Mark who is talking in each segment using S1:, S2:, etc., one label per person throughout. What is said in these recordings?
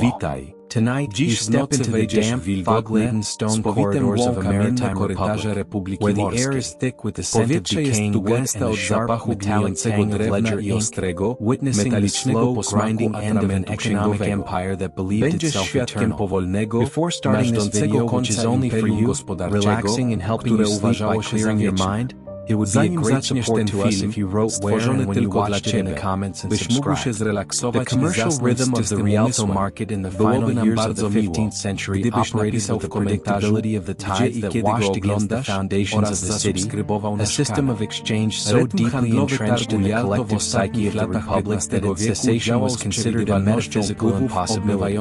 S1: Witaj.
S2: Tonight you step into the damp, fog-laden stone corridors of a maritime republic, where the air is thick with the scent of decaying wood and the sharp metallic tang of ledger ink, witnessing the slow, grinding end of an economic empire that believed itself eternal. Before starting this video, which is only for you, relaxing and helping you sleep by clearing your mind, it would be a great support to us if you wrote where and when you watched it in the comments and subscribe. The commercial rhythm of the Rialto market in the final years of the 15th century operated with the predictability of the tides that washed against the foundations of the city, a system of exchange so deeply entrenched in the collective psyche of the republic that its cessation was considered a metaphysical impossibility.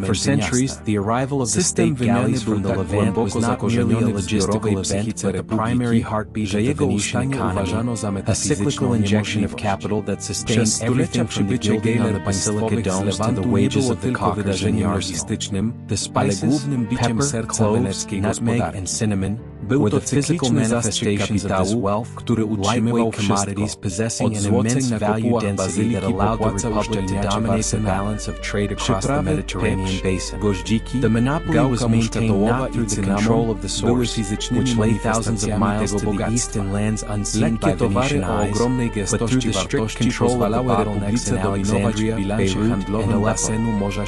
S2: For centuries, the arrival of the state galleys from the Levant was not merely a logistical event but a primary heartbeat of the Venetian economy, a cyclical injection of capital that sustained everything from the gilding on the basilica domes to the wages of the caulkers in the arsenal. The spices, pepper, cloves, nutmeg, and cinnamon were the physical manifestations of this wealth, lightweight commodities possessing an immense value density that allowed the Republic to dominate the balance of trade across the Mediterranean basin. The monopoly was maintained not through the control of the source, which lay thousands of miles to the east in lands unseen by Venetian eyes, but through the strict control of the bottlenecks in Alexandria, Beirut, and Aleppo.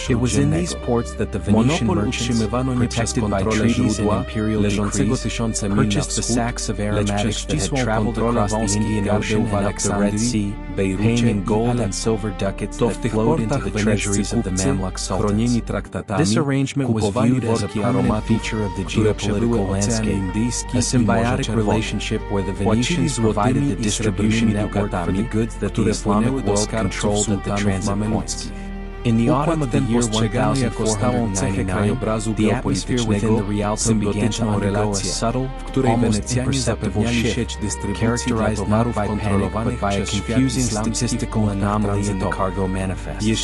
S2: It was in these ports that the Venetian merchants, protected by treaties and imperial decrees, purchased the sacks of aromatics that had traveled across the Indian Ocean and up the Red Sea, paying in gold and silver ducats that flowed into the treasuries of the Mamluk sultans. This arrangement was viewed as a permanent feature of the geopolitical landscape, a symbiotic relationship where the Venetians provided the distribution network for the goods that the Islamic world controlled at the transit points. In the autumn of the year 1499, the atmosphere within the Rialto began to undergo a subtle, almost imperceptible shift, characterized not by panic but by a confusing statistical anomaly in the cargo manifest. The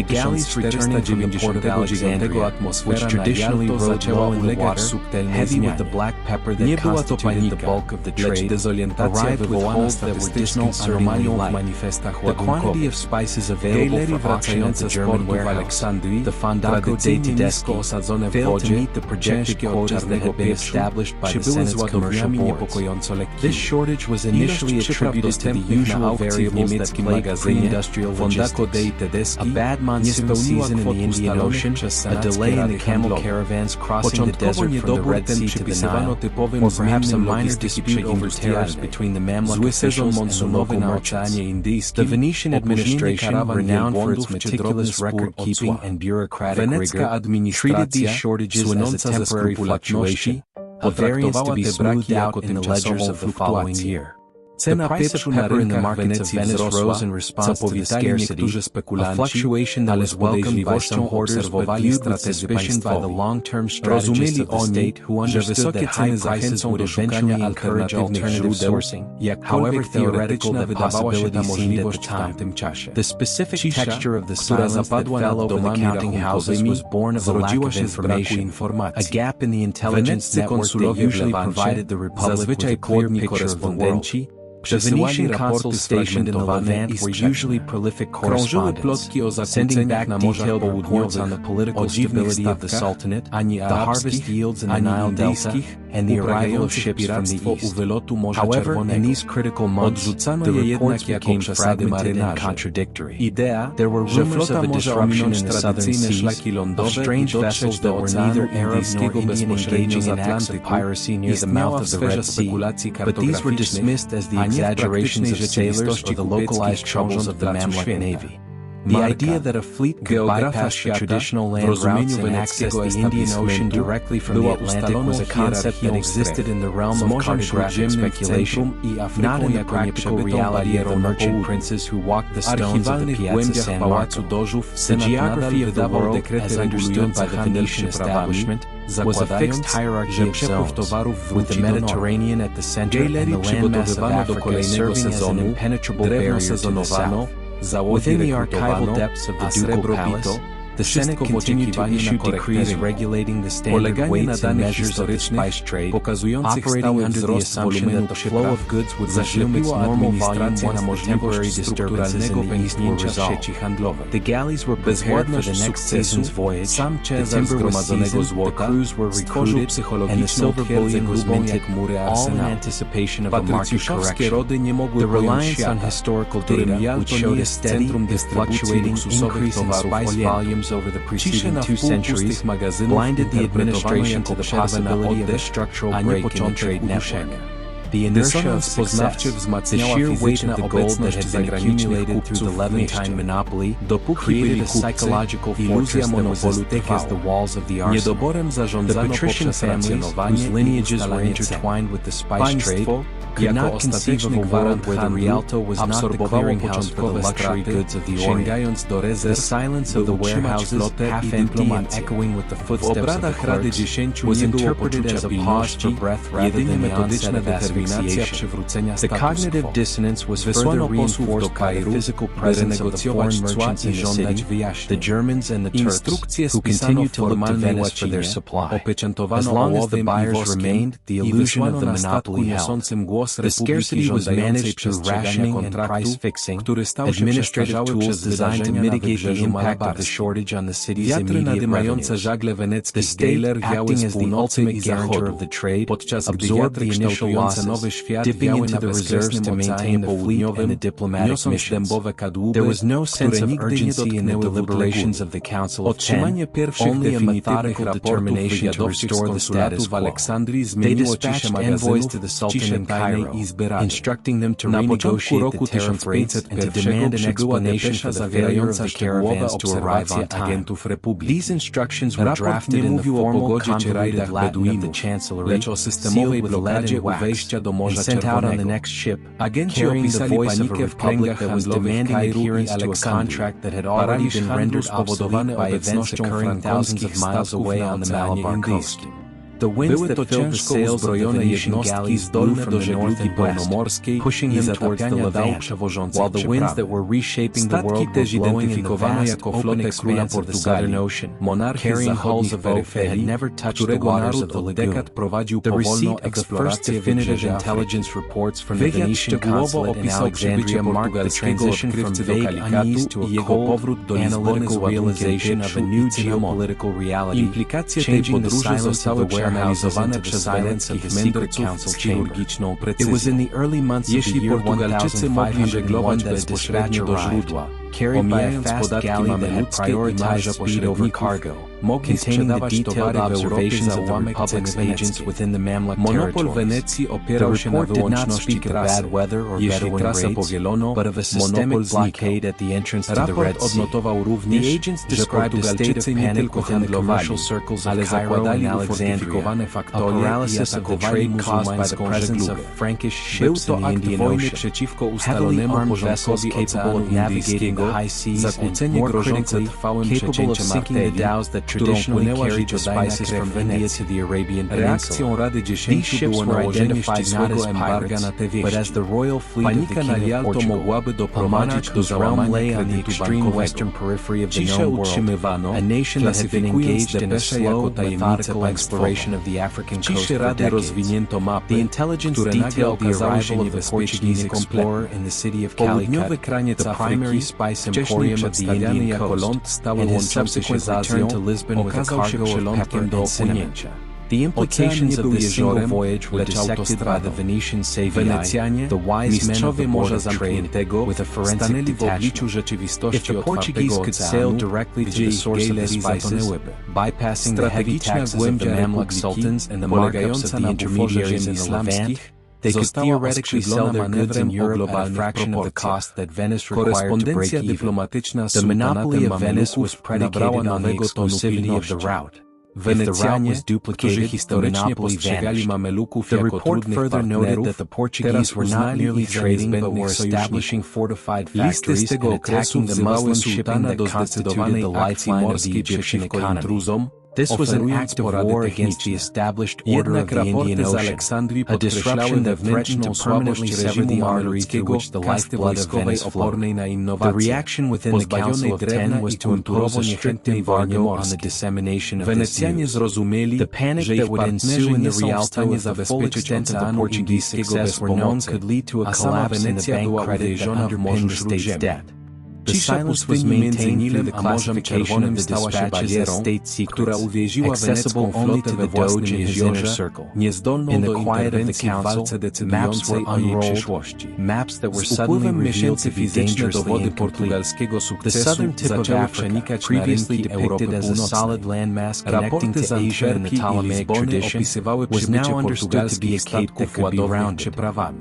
S2: galleys returning from the port of Alexandria, which traditionally rode low in the water, heavy with the black pepper that constituted the bulk of the trade, arrived with holds that were disconcertingly light. The quantity of spices available for auction at the German warehouse, the Fondaco dei Tedeschi, failed to meet the projected quotas that had been established by the Senate's commercial boards. This shortage was initially attributed to the usual variables that plague pre-industrial logistics: a bad monsoon season in the Indian Ocean, a delay in the camel caravans crossing the desert from the Red Sea to the Nile, or perhaps a minor dispute over tariffs between the Mamluk officials and the local merchants. The Venetian administration, renowned for its meticulous record-keeping and bureaucratic rigor, treated these shortages as a temporary fluctuation, a variance to be smoothed out in the ledgers of the following year. The price of pepper in the markets of Venice rose in response to the scarcity, a fluctuation that was welcomed by some hoarders but viewed with suspicion by the long-term strategists of the state who understood that high prices would eventually encourage alternative sourcing, however theoretical the possibility seemed at the time. The specific texture of the silence that fell over the counting houses was born of a lack of information, a gap in the intelligence network that usually provided the Republic with a clear picture of the world. The Venetian consuls stationed in the Levant were usually prolific correspondents, sending back detailed reports on the political stability of the Sultanate, the harvest yields in the Nile Delta, and the arrival of ships from the east. However, in these critical months, the reports became fragmented and contradictory. There were rumors of a disruption in the southern seas, of strange vessels that were neither Arab nor Indian engaging in acts of piracy near the mouth of the Red Sea, but these were dismissed as the exaggerations of sailors or the localized troubles of the Mamluk navy. The idea that a fleet could bypass the traditional land routes and access the Indian Ocean directly from the Atlantic was a concept that existed in the realm of cartographic speculation, not in the practical reality of the merchant princes who walked the stones of the Piazza San Marco. The geography of the world, as understood by the Venetian establishment, was a fixed hierarchy of zones, with the Mediterranean at the center and the landmass of Africa serving as an impenetrable barrier to the south. Within the archival depths of the Ducal Palace, The Senate continued to issue decrees regulating the standard weights and measures of the spice trade, operating under the assumption that the flow of goods would resume its normal volume once the temporary disturbances in the east were resolved. The galleys were prepared for the next season's voyage, the timber was seasoned, the crews were recruited, and the silver bullion was minted, all in anticipation of a market correction. The reliance on historical data, which showed a steady and fluctuating increase in spice volumes over the preceding 2 centuries, blinded the administration to the possibility of a structural break in the trade network. The inertia of success, the sheer weight of the gold that had been accumulated through the Levantine monopoly, created a psychological fortress that was as thick as the walls of the arsenal. The patrician families, whose lineages were intertwined with the spice trade, could not conceive of a world where the Rialto was not the clearinghouse for the luxury goods of the Orient. The silence of the warehouses, half empty and echoing with the footsteps of the clerks, was interpreted as a pause for breath rather than the onset of asphyxiation. The cognitive dissonance was further reinforced by the physical presence of the foreign merchants in the city, the Germans and the Turks, who continued to look to Venice for their supply. As long as the buyers remained, the illusion of the monopoly held. The scarcity was managed through rationing and price fixing, administrative tools designed to mitigate the impact of the shortage on the city's immediate revenues. The state, acting as the ultimate guarantor of the trade, absorbed the initial losses, dipping into the reserves to maintain the fleet and the diplomatic missions. There was no sense of urgency in the deliberations of the Council of Ten, only a methodical determination to restore the status quo. They dispatched envoys to the Sultan in Cairo, instructing them to renegotiate the tariff rates and to demand an explanation for the failure of the caravans to arrive on time. These instructions were drafted in the formal convoluted Latin of the Chancellery, sealed with lead and wax, and sent out on the next ship, carrying the voice of a republic that was demanding adherence to a contract that had already been rendered obsolete by events occurring thousands of miles away on the Malabar coast. The winds that filled the sails of the Venetian galleys blew from the north and west, pushing them towards the Levant, while the winds that were reshaping the world were blowing in the vast open expanse of the Southern Ocean, carrying hulls of boats that had never touched the waters of the lagoon. The receipt of the first definitive intelligence reports from the Venetian consulate in Alexandria marked the transition from vague unease to a cold, analytical realization of a new geopolitical reality, changing the silence of the warehouses into the silence of the secret council chamber. It was in the early months of the year 1501 that a dispatch arrived, carried by a fast galley that had prioritized speed over cargo, containing the detailed observations of the Republic's agents within the Mamluk territories. The report did not speak of bad weather or Bedouin raids, but of a systemic blockade at the entrance to the Red Sea. The agents described a state of panic within the commercial circles of Cairo and Alexandria, a paralysis of the trade caused by the presence of Frankish ships in the Indian Ocean, heavily armed vessels capable of navigating the high seas and, more critically, capable of sinking the dhows that traditionally carried the spices from India to the Arabian Peninsula. These ships were identified not as pirates, but as the royal fleet of the King of Portugal. Pomagic's realm lay on the extreme western periphery of the known world, a nation that had been engaged in a slow, methodical exploration of the African coast for decades. The intelligence detailed the arrival of the Portuguese explorer in the city of Calicut, the primary spice emporium of the Indian coast, and his subsequent return to Lisbon with a cargo of pepper and cinnamon. The implications of this single voyage were dissected by the Venetian Saviai, the wise men of the Board of Trade, with a forensic detachment. If the Portuguese could sail directly to the source of the spices, bypassing the heavy taxes of the Mamluk sultans and the markups of the intermediaries in the Levant, they could theoretically sell their goods in Europe at a fraction of the cost that Venice required to break even. The monopoly of Venice was predicated on the exclusivity of the route. If the route was duplicated, the monopoly vanished. The report further noted that the Portuguese were not merely trading but were establishing fortified factories and attacking the Muslim shipping that constituted the lifeline of the Egyptian economy. This was an act of war against the established order of the Indian Ocean, a disruption that threatened to permanently sever the artery through which the lifeblood of Venice flowed. The reaction within the Council of Ten was to impose a strict embargo on the dissemination of this news. The panic that would ensue in the Rialto if the full extent of the Portuguese success were known could lead to a collapse in the bank credit that underpinned the state's debt. The silence was maintained through the classification of the dispatches as state secrets, accessible only to the Doge and his inner circle. In the quiet of the council, maps were unrolled, maps that were suddenly revealed to be dangerously incomplete. The southern tip of Africa, previously depicted as a solid landmass connecting to Asia and the Ptolemaic tradition, was now understood to be a cape that could be rounded.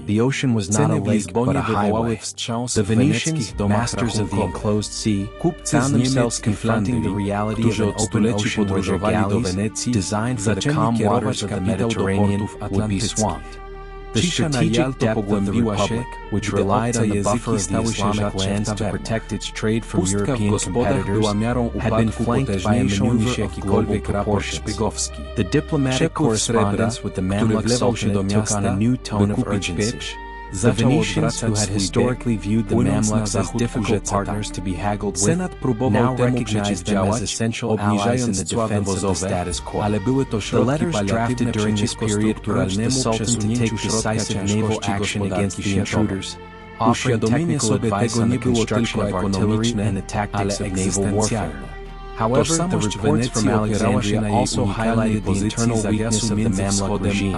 S2: The ocean was not a lake but a highway. The Venetians, masters of the enclosed sea, found themselves confronting the reality of an open ocean where their galleys, designed for the calm waters of the Mediterranean, would be swamped. The strategic depth of the Republic, which relied on the buffer of the Islamic lands to protect its trade from European competitors, had been flanked by a maneuver of global proportions. The diplomatic correspondence with the Mamluk Sultanate took on a new tone of urgency. The Venetians, who had historically viewed the Mamluks as difficult partners to be haggled with, now recognized them as essential allies in the defense of the status quo. The letters drafted during this period urged the Sultan to take decisive naval action against the intruders, offering technical advice on the construction of artillery and the tactics of naval warfare. However, the reports from Alexandria also highlighted the internal weakness of the Mamluk regime,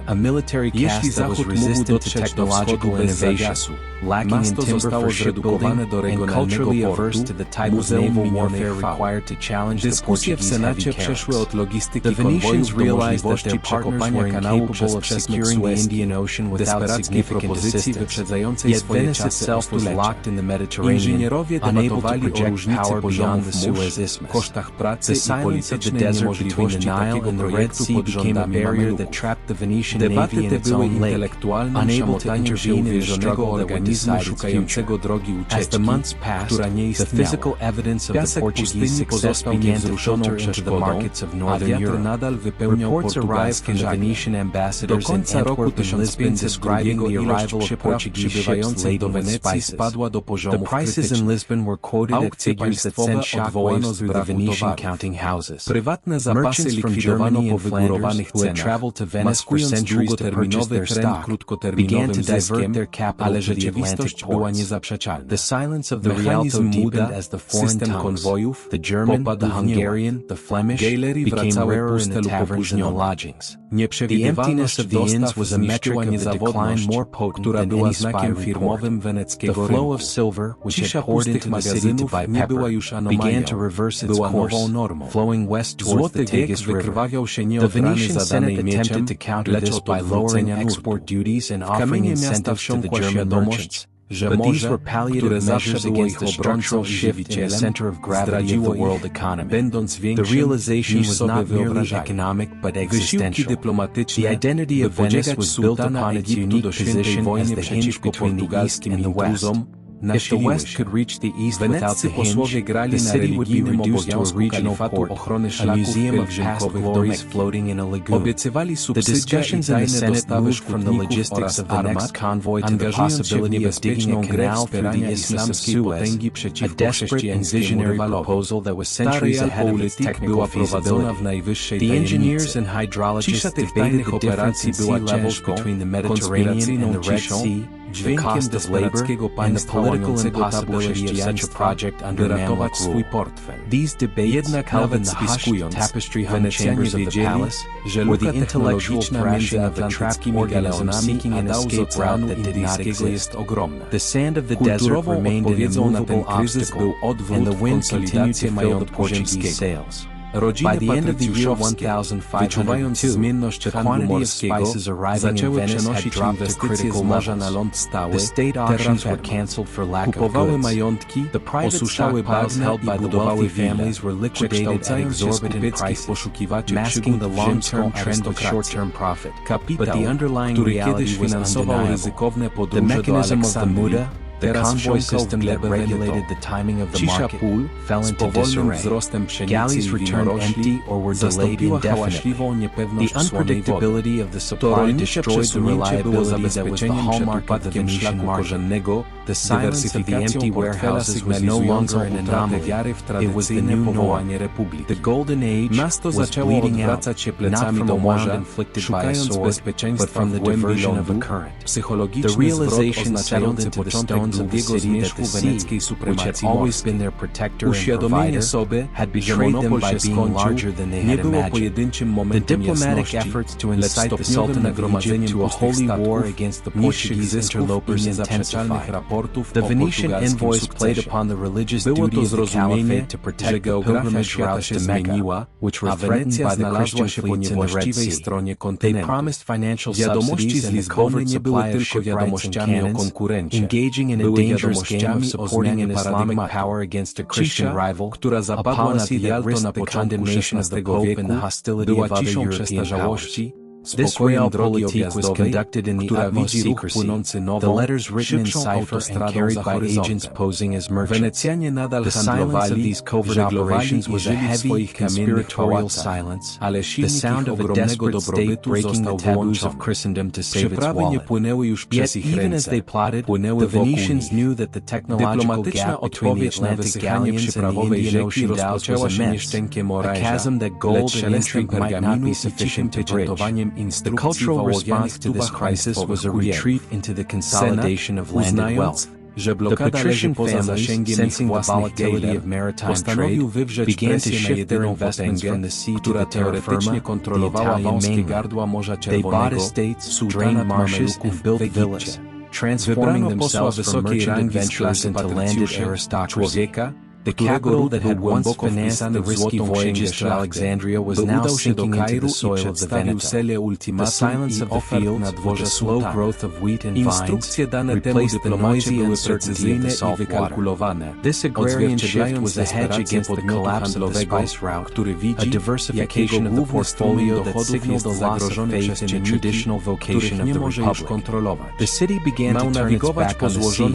S2: a military caste that was resistant to technological innovation, lacking in timber for shipbuilding, and culturally averse to the type of naval warfare required to challenge the Portuguese heavy carriers. The Venetians realized that their partners were incapable of securing the Indian Ocean without significant assistance, yet Venice itself was locked in the Mediterranean, unable to project power beyond the Suez Isthmus. The silence of the desert between the Nile and the Red Sea became a barrier that trapped the Venetian navy in its own lake, unable to intervene in the struggle that would decide its future. As the months passed, the physical evidence of the Portuguese success began to filter into the markets of Northern Europe. Reports arrived from the Venetian ambassadors in Antwerp and Lisbon describing the arrival of Portuguese ships laden with spices. The prices in Lisbon were quoted at figures that sent shockwaves through the Venetian counting houses. Merchants from Germany and Flanders, who had traveled to Venice for centuries to purchase their stock, began to divert their capital to the Atlantic ports. The silence of the Rialto deepened as the foreign tongues, the German, the Hungarian, the Flemish, became rarer in the taverns and the lodgings. The emptiness of the inns was a metric of the decline more potent than any spy report. The flow of silver, which had poured into the city to buy pepper, began to reverse its course, flowing west towards the Tagus River. The Venetian Senate attempted to counter this by lowering export duties and offering incentives to the German merchants. But these were palliative measures against the structural shift in the center of gravity of the world economy. The realization was not merely economic but existential. The identity of Venice was built upon its unique position as the hinge between the East and the West. If the West could reach the East without the hinge, the city would be reduced to a regional port, a museum of past glories floating in a lagoon. The discussions in the Senate moved from the logistics of the next convoy to the possibility of digging a canal through the Isthmus of Suez, a desperate and visionary proposal that was centuries ahead of its technical feasibility. The engineers and hydrologists debated the difference in sea levels between the Mediterranean and the Red Sea, the cost of labor, and the political impossibility of such a project under Mamluk rule. These debates, held in the hushed, tapestry-hung chambers of the palace, were the intellectual thrashing of a trapped organism seeking an escape route that did not exist. The sand of the desert remained an immovable obstacle, and the wind continued to fill the Portuguese sails. By the end of the year 1502, the quantity of spices arriving in Venice had dropped to critical levels. The state auctions were cancelled for lack of goods. The private stockpiles held by the wealthy families were liquidated at exorbitant prices, masking the long-term trend of short-term profit. But the underlying reality was undeniable. The mechanism of the muda, The convoy system that regulated the timing of the market fell into disarray. Galleys returned empty or were delayed indefinitely. The unpredictability of the supply destroyed the reliability that was the hallmark of the Venetian market. The silence of the empty warehouses was no longer an anomaly, it was the new norm. The golden age was bleeding out, not from a wound inflicted by a sword, but from the diversion of a current. The realization settled into the stones of the city that the sea, which had always been their protector and provider, had betrayed them by being larger than they had imagined. The diplomatic efforts to incite the Sultan of Egypt to a holy war against the Portuguese interlopers intensified. The Venetian envoys played upon the religious duty of the Caliphate to protect the pilgrimage routes to Mecca, which were threatened by the Christian fleets in the Red Sea. They promised financial subsidies and a covert supply of shipwrights and cannons, engaging in a dangerous game of supporting an Islamic power against a Christian rival, a policy that risked the condemnation of the Pope and the hostility of other European powers. This realpolitik was conducted in the utmost secrecy, the letters written in cipher and carried by agents posing as merchants. The silence of these covert operations was a heavy, conspiratorial silence, the sound of a desperate state breaking the taboos of Christendom to save its wallet. Yet even as they plotted, the Venetians knew that the technological gap between the Atlantic galleons and the Indian Ocean dhows was immense, a chasm that gold and intrigue might not be sufficient to bridge. The cultural response to this crisis was a retreat into the consolidation of landed wealth. The patrician families, sensing the volatility of maritime trade, began to shift their investments from the sea to the terra firma, the Italian mainland. They bought estates, drained marshes, and built villas, transforming themselves from merchant adventurers into landed aristocracy. The capital that had once financed the risky voyages to Alexandria was now sinking into the soil of the Veneto. The silence of the fields, with the slow growth of wheat and vines, replaced the noisy uncertainty of the salt water. This agrarian shift was a hedge against the collapse of the spice route, a diversification of the portfolio that signaled the loss of faith in the traditional vocation of the Republic. The city began to turn its back on the sea,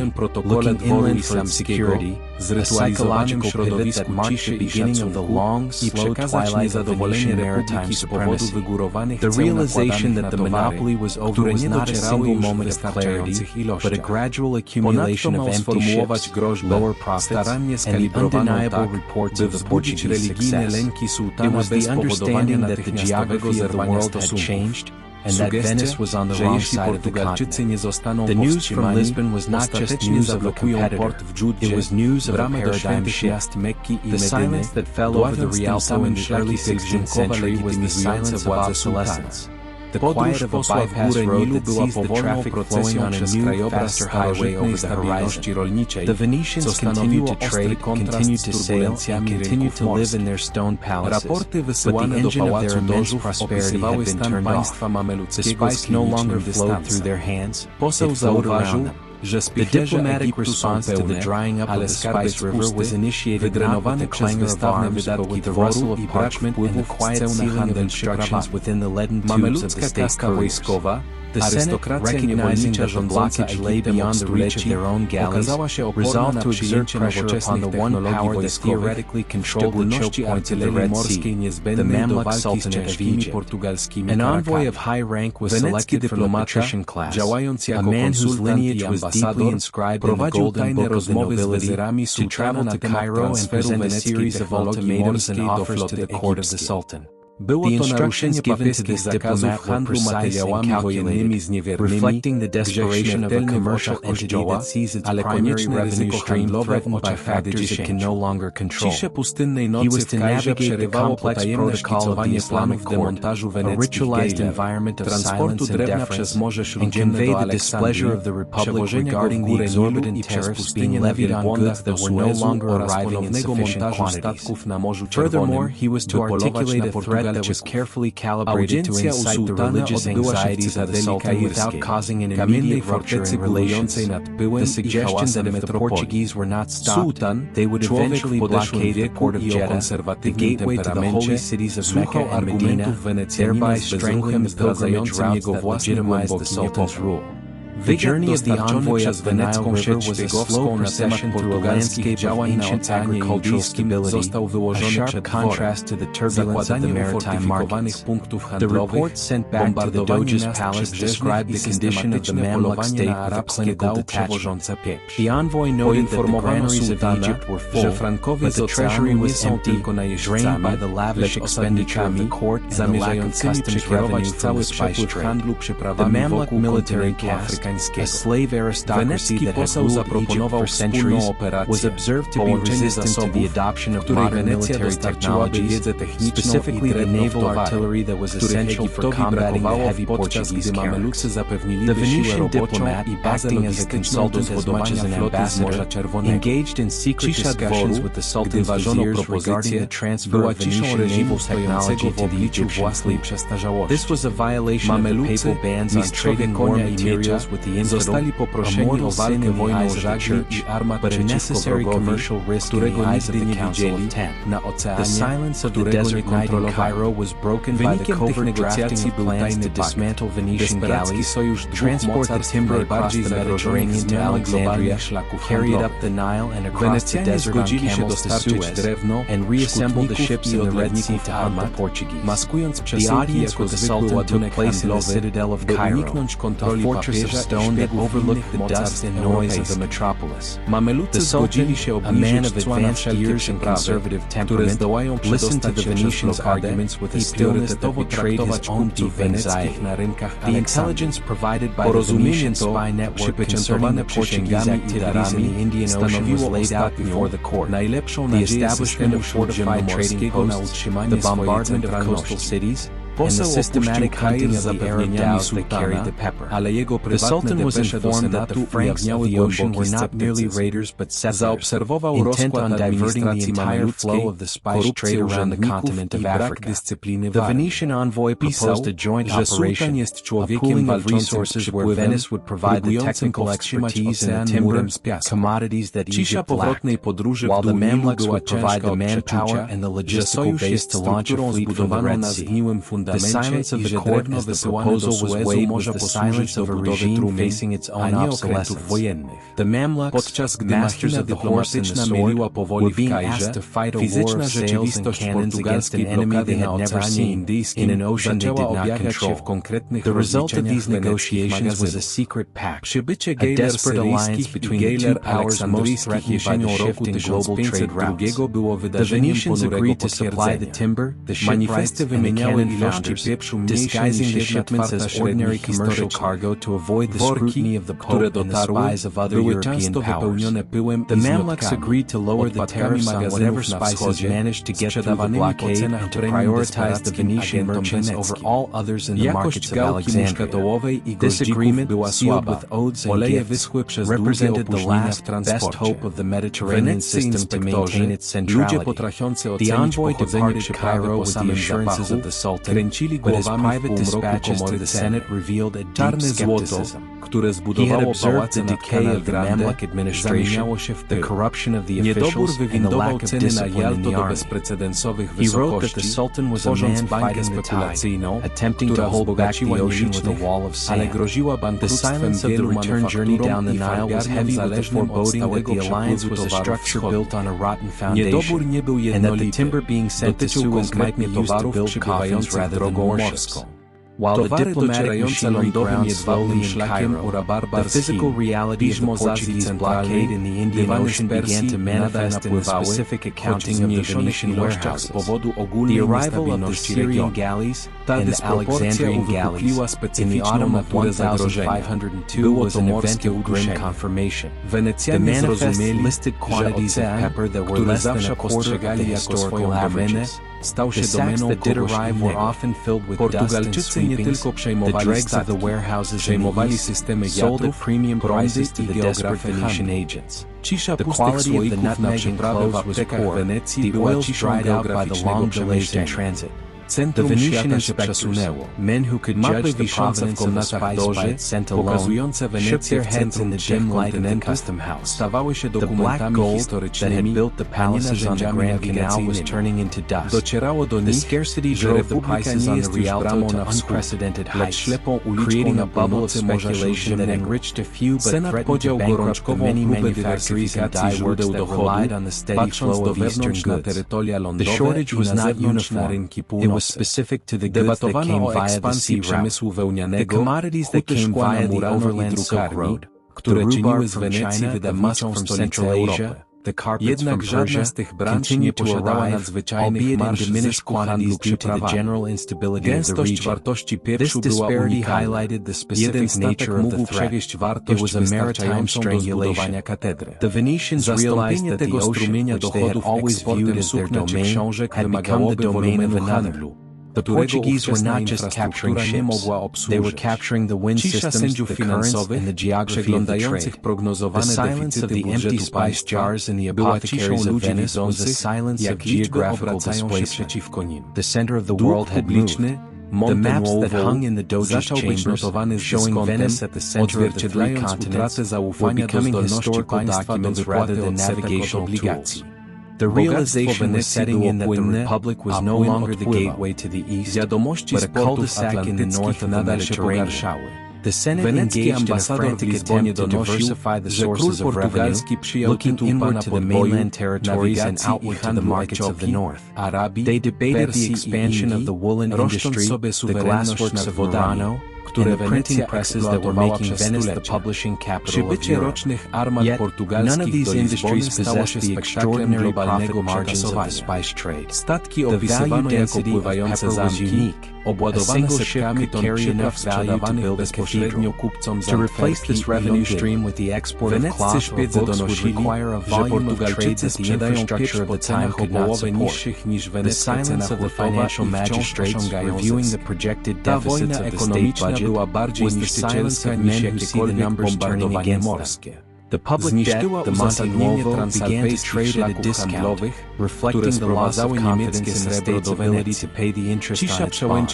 S2: looking inland for its security, a psychological pivot that marked the beginning of the long, slow twilight of Venetian maritime supremacy. The realization that the monopoly was over was not a single moment of clarity, but a gradual accumulation of empty ships, lower profits, and the undeniable reports of the Portuguese success. It was the understanding that the geography of the world had changed, and that Venice was on the wrong side of the continent. The news from Lisbon was not just news of a competitor, it was news of a paradigm shift. The silence that fell over the Rialto in the early 16th century was the silence of obsolescence. The quiet of a bypass road that sees the traffic flowing on a new, faster highway over the horizon. The Venetians continued to trade, continued to sail, and continued to live in their stone palaces, but the engine of their immense prosperity had been turned off. The spice no longer flowed through their hands, it flowed around them. The diplomatic response to the drying up of the Spice River was initiated not with the clangor of arms, but with the rustle of parchment and the quiet sealing of instructions within the leaden tubes of the state couriers. The Senate, recognizing that the blockage lay beyond the reach of their own galleys, resolved to exert pressure upon the one power that theoretically controlled the choke points of the Red Sea, the Mamluk Sultanate of Egypt. An envoy of high rank was selected from the patrician class, a man whose lineage was deeply inscribed in the golden book of the nobility, to travel to Cairo and present a series of ultimatums and offers to the court of the Sultan. The instructions given to this diplomat were precise and calculated, reflecting the desperation of a commercial entity that sees its primary revenue stream threatened by factors it can no longer control. He was to navigate the complex protocol of the Islamic court, a ritualized environment of silence and deference, and convey the displeasure of the Republic regarding the exorbitant tariffs being levied on goods that were no longer arriving in sufficient quantities. Furthermore, he was to articulate a threat that was carefully calibrated to incite the religious anxieties of the Sultan without causing an immediate rupture in relations. The suggestion that if the Portuguese were not stopped, they would eventually blockade the port of Jeddah, the gateway to the holy cities of Mecca and Medina, thereby strangling the pilgrimage routes that legitimized the Sultan's rule. The journey of the envoy up the Nile River was a slow procession through a landscape of ancient agricultural stability, a sharp contrast to the turbulence of the maritime markets. The report sent back to the Doge's palace described the condition of the Mamluk state with a clinical detachment. The envoy noted that the granaries of Egypt were full, but the treasury was empty, drained by the lavish expenditure of the court and the lack of customs revenue from the spice trade. The Mamluk military caste, a slave aristocracy that had ruled Egypt for centuries, was observed to be resistant to the adoption of modern military technologies, specifically the naval artillery that was essential for combating the heavy Portuguese carracks. The Venetian diplomat, acting as a consultant as much as an ambassador, engaged in secret discussions with the Sultan's viziers regarding the transfer of Venetian naval technology to the Egyptian fleet. This was a violation of the papal bans on trading war materials with the infidel, a mortal sin in the eyes of the Church, but a necessary commercial risk in the eyes of the Council of Ten. The silence of the desert night in Cairo was broken by the covert drafting of plans to dismantle Venetian galleys, transport the timber across the Mediterranean to Alexandria, carry it up the Nile and across the desert on camels to Suez, and reassemble the ships in the Red Sea to hunt the Portuguese. The audience with the Sultan took place in the citadel of Cairo, a fortress of stone that overlooked the dust and noise of the metropolis. The Sultan, a man of advanced years and conservative temperament, listened to the Venetians' arguments with a stillness that betrayed his own deep anxiety. The intelligence provided by the Venetian spy network concerning the Portuguese activities in the Indian Ocean was laid out before the court. The establishment of fortified trading posts, the bombardment of coastal cities, and the systematic hunting of the Arab dhows that carried the pepper. The Sultan was informed that the Franks of the ocean were not merely raiders but settlers, intent on diverting the entire flow of the spice trade around the continent of Africa. The Venetian envoy proposed a joint operation, a pooling of resources where Venice would provide the technical expertise and the timber, commodities that Egypt lacked, while the Mamluks would provide the manpower and the logistical base to launch a fleet from the Red Sea. The silence of the court as the proposal was weighed was the silence of a regime facing its own obsolescence. The Mamluks, masters of the horse and the sword, were being asked to fight a war of sails and cannons against an enemy they had never seen, in an ocean they did not control. The result of these negotiations was a secret pact, a desperate alliance between the two powers most threatened by the shift in global trade routes. The Venetians agreed to supply the timber, the shipwrights, and the cannon founders, disguising the shipments as ordinary commercial cargo to avoid the scrutiny of the Pope and the spies of other European powers. The Mamluks agreed to lower the tariffs on whatever spices managed to get through the blockade and to prioritize the Venetian merchants over all others in the markets of Alexandria. This agreement, sealed with oaths and gifts, represented the last best hope of the Mediterranean system to maintain its centrality. The envoy departed Cairo with the assurances of the Sultan, but his private dispatches to the Senate revealed a deep skepticism. He had observed the decay of the Mamluk administration, the corruption of the officials, and the lack of discipline in the army. He wrote that the Sultan was a man fighting the tide, attempting to hold back the ocean with a wall of sand. The silence of the return journey down the Nile was heavy with the foreboding that the alliance was a structure built on a rotten foundation, and that the timber being sent to Suez might be used to build coffins rather than warships. While the diplomatic machinery ground slowly in Cairo, the physical reality of the Portuguese blockade in the Indian Ocean began to manifest in the specific accounting of the Venetian warehouses. The arrival of the Syrian galleys and the Alexandrian galleys in the autumn of 1502 was an event of grim confirmation. The manifest listed quantities of pepper that were less than a quarter of the historical averages. The sacks that did arrive were often filled with dust and sweepings, the dregs of the warehouses in the east, sold at premium prices to the desperate Venetian agents. The quality of the nutmeg and cloves was poor, the oils dried out by the long delays in transit. The Venetian inspectors, men who could judge the provenance of the spice by its scent alone, shook their heads in the dim light of the custom house. The black gold that had built the palaces on the Grand Canal was turning into dust. The scarcity drove the prices on the Rialto to unprecedented heights, creating a bubble of speculation that enriched a few but threatened to bankrupt the many manufactories and dye works that relied on the steady flow of Eastern goods. The shortage was not uniform. It was specific to the goods that came via the sea route. The commodities that came via the overland Silk Road, the rhubarb from China, the musk from Central Asia, the carpets from Persia, continued to arrive, albeit in diminished quantities due to the general instability of the region. This disparity highlighted the specific nature of the threat. It was a maritime strangulation. The Venetians realized that the ocean, which they had always viewed as their domain, had become the domain of another. The Portuguese were not just capturing ships, they were capturing the wind systems, the currents, and the geography of the trade. The silence of the empty spice jars in the apothecaries of Venice was the silence of geographical displacement. The center of the world had moved. The maps that hung in the Doge's chambers, showing Venice at the center of the three continents, were becoming historical documents rather than navigational tools. The realization was setting in that the Republic was no longer the gateway to the east, but a cul-de-sac in the north of the Mediterranean. The Senate engaged in a frantic attempt to diversify the sources of revenue, looking inward to the mainland territories and outward to the markets of the north. They debated the expansion of the woolen industry, the glassworks of Murano, and the printing presses that were making Venice the publishing capital of Europe. Yet, none of these industries possessed the extraordinary profit margins of the spice trade. The value density of pepper was unique. A single ship could carry enough value to build a cathedral. To replace this revenue stream with the export of cloth or books would require a volume of trade that the infrastructure of the time could not support. The silence of the financial magistrates reviewing the projected deficits of the state budget was the silence of men who see the numbers turning against them. The public debt, the Monte Nuovo, began to trade at a discount, reflecting the loss of confidence in the state's ability to pay the interest on its bonds.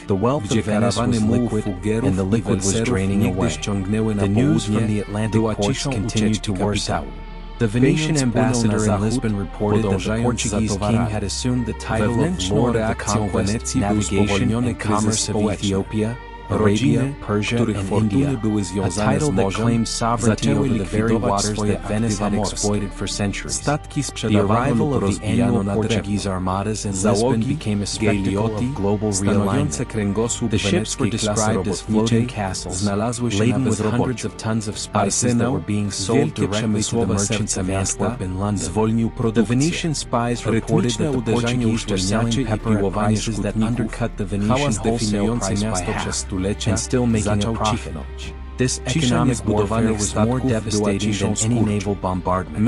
S2: The wealth of Venice was liquid, and the liquid was draining away. The news from the Atlantic ports continued to worsen. The Venetian ambassador in Lisbon reported that the Portuguese king had assumed the title of Lord of the Conquest, Navigation, and Commerce of Ethiopia, Arabia, Persia, and India, a title that claimed sovereignty over the very waters that Venice had exploited for centuries. The arrival of the annual Portuguese armadas in Lisbon became a spectacle of global realignment. The ships were described as floating castles, laden with hundreds of tons of spices that were being sold directly to the merchants of Antwerp and London. The Venetian spies reported that the Portuguese were selling pepper at prices that undercut the Venetian wholesale price by half, and still making a profit. This economic warfare was more devastating than any naval bombardment.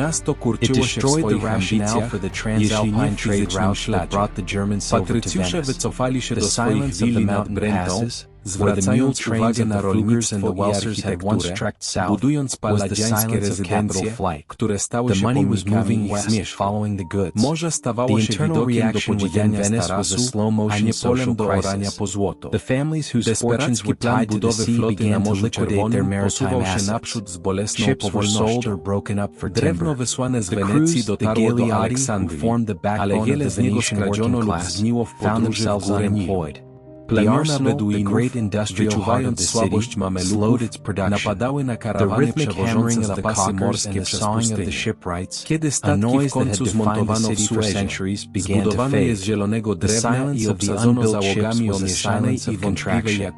S2: It destroyed the rationale for the transalpine trade route that brought the German silver to Venice. The silence of the mountain passes, where the mule trains of the Flugers and the Welsers had once trekked south, was the silence of capital flight. The money was moving west, following the goods. The internal reaction within Venice was a slow-motion social crisis. The families whose fortunes were tied to the sea began to liquidate their maritime assets. Ships were sold or broken up for timber. The crews, the Galeotti, who formed the backbone of the Venetian working class, found themselves unemployed. The arsenal, the great industrial heart of the city, slowed its production. The rhythmic hammering of the caulkers and the sawing of the shipwrights, a noise that had defined the city for centuries, began to fade. The silence of the unbuilt ships was a silence of contraction.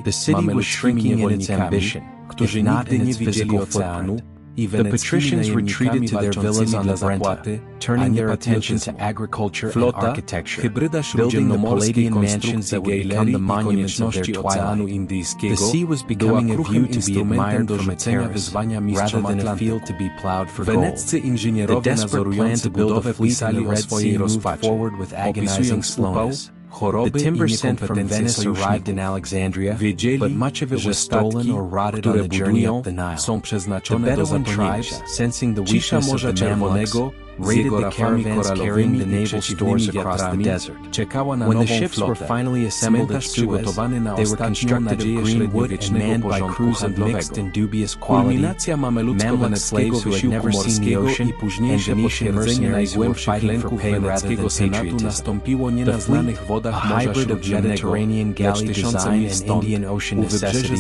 S2: The city was shrinking in its ambition, if not in its physical footprint. The patricians retreated to their villas on the Brenta, turning their attention to agriculture and architecture, building the Palladian mansions that would become the monuments of their twilight. The sea was becoming a view to be admired from a terrace, rather than a field to be plowed for gold. The desperate plan to build a fleet in the Red Sea moved forward with agonizing slowness. The timber sent from Venice arrived in Alexandria, but much of it was stolen or rotted on the journey up the Nile. The Bedouin tribes, sensing the weakness of the Mamluks, raided the caravans carrying the naval stores across the desert. When the ships were finally assembled at Suez, they were constructed of green wood and manned by crews of mixed and dubious quality. Mamluk slaves who had never seen the ocean, and Venetian mercenaries who were fighting for pay rather than patriotism. The fleet, a hybrid of Mediterranean galley design and Indian Ocean necessity,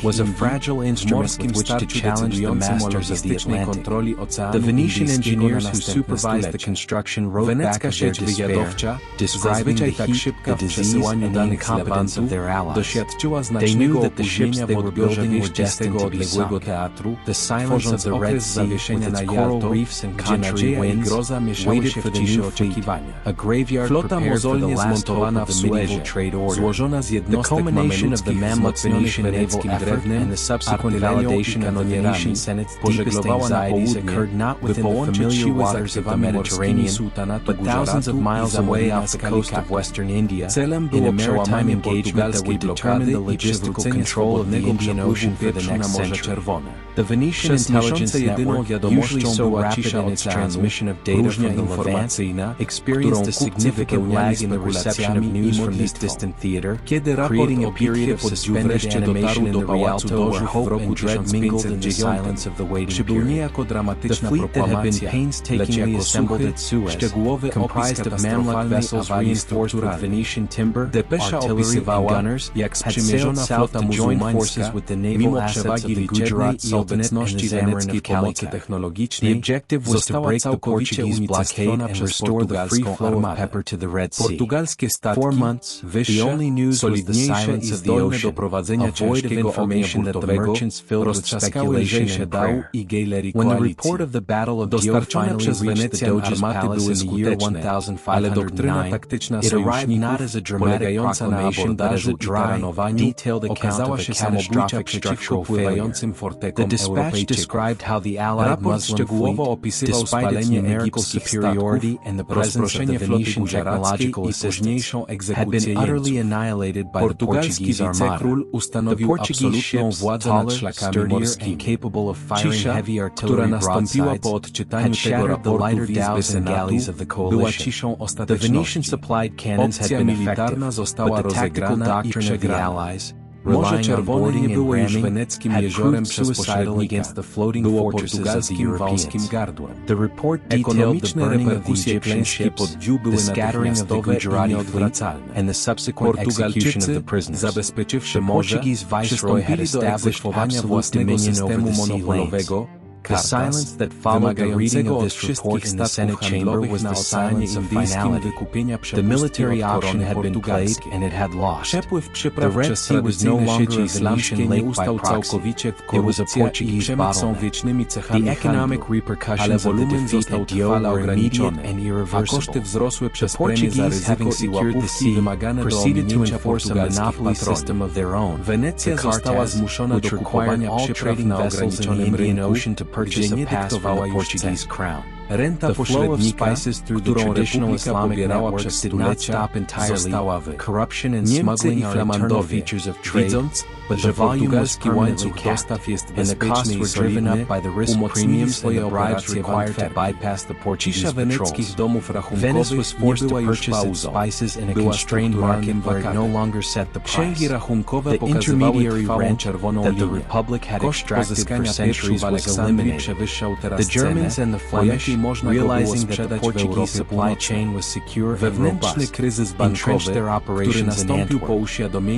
S2: was a fragile instrument with which to challenge the masters of the Atlantic. The Venetian engineers who supervised the construction wrote back of their despair, describing the heat, the disease, and the incompetence of their allies. They knew that the ships they were building were destined to be sunk. The silence of the Red Sea, with its coral reefs and contrary winds, waited for the new fleet, a graveyard prepared for the last hope of the medieval trade order. The culmination of the Mamluk-Venetian naval effort and the subsequent validation of the Venetian Senate's deepest anxieties occurred not within the familiar waters of the Mediterranean, but thousands of miles away off the coast of western India, in a maritime engagement that would determine the logistical control of the Indian Ocean for the next century. The Venetian intelligence network, usually so rapid in its transmission of data from the Levant, experienced a significant lag in the reception of news from this distant theater, creating a period of suspended animation in the Rialto where hope and dread mingled in the silence of the waiting period. The fleet that had been painstakingly assembled at Suez, comprised of Mamluk vessels reinforced with Venetian timber, artillery, and gunners, had sailed south to join forces with the naval assets of the Gujarat Sultanate and the Zamarin of Calicut. The objective was to break the Portuguese blockade and restore the free flow of pepper to the Red Sea. 4 months, the only news was the silence of the ocean, a void of information that the merchants filled with speculation and prayer. When the report of the Battle of Dio finally reached the Doge's palace in the year 1509, it arrived not as a dramatic proclamation but as a dry, detailed account of a catastrophic structural failure. The dispatch described how the allied Muslim fleet, despite its numerical superiority and the presence of the Venetian technological assistance, had been utterly annihilated by the Portuguese armada. The Portuguese ships, taller, sturdier, and capable of firing heavy artillery broadsides, had shattered the lighter dhows and galleys of the coalition. The Venetian-supplied cannons had been effective, but the tactical doctrine of the Allies, relying on boarding and ramming, had proved suicidal against the floating fortresses of the Europeans. The report detailed the burning of the Egyptian ships, the scattering of the Gujarati fleet, and the subsequent execution of the prisoners. The Portuguese viceroy had established absolute dominion over the sea lanes. The silence that followed the reading of this report in the Senate chamber was the silence of finality. The military auction had been played and it had lost. The Red Sea was no longer a Venetian lake by proxy. It was a Portuguese bottleneck. The economic repercussions of the defeat at Dio were immediate and irreversible. The Portuguese, having secured the sea, proceeded to enforce a monopoly system of their own. The Cartas, which required all trading vessels in the Indian Ocean to purchase a pass for the Portuguese crown. The flow of spices through the traditional Islamic networks did not stop entirely. Corruption and smuggling are internal features of trade, but the volume was permanently capped, and the costs were driven up by the risk premiums and the bribes required to bypass the Portuguese patrols. Venice was forced to purchase its spices in a constrained market where it no longer set the price. The intermediary rent that the Republic had extracted for centuries was eliminated. The Germans and the Flemish, realizing that the Portuguese supply chain was secure and robust, entrenched their operations in Antwerp.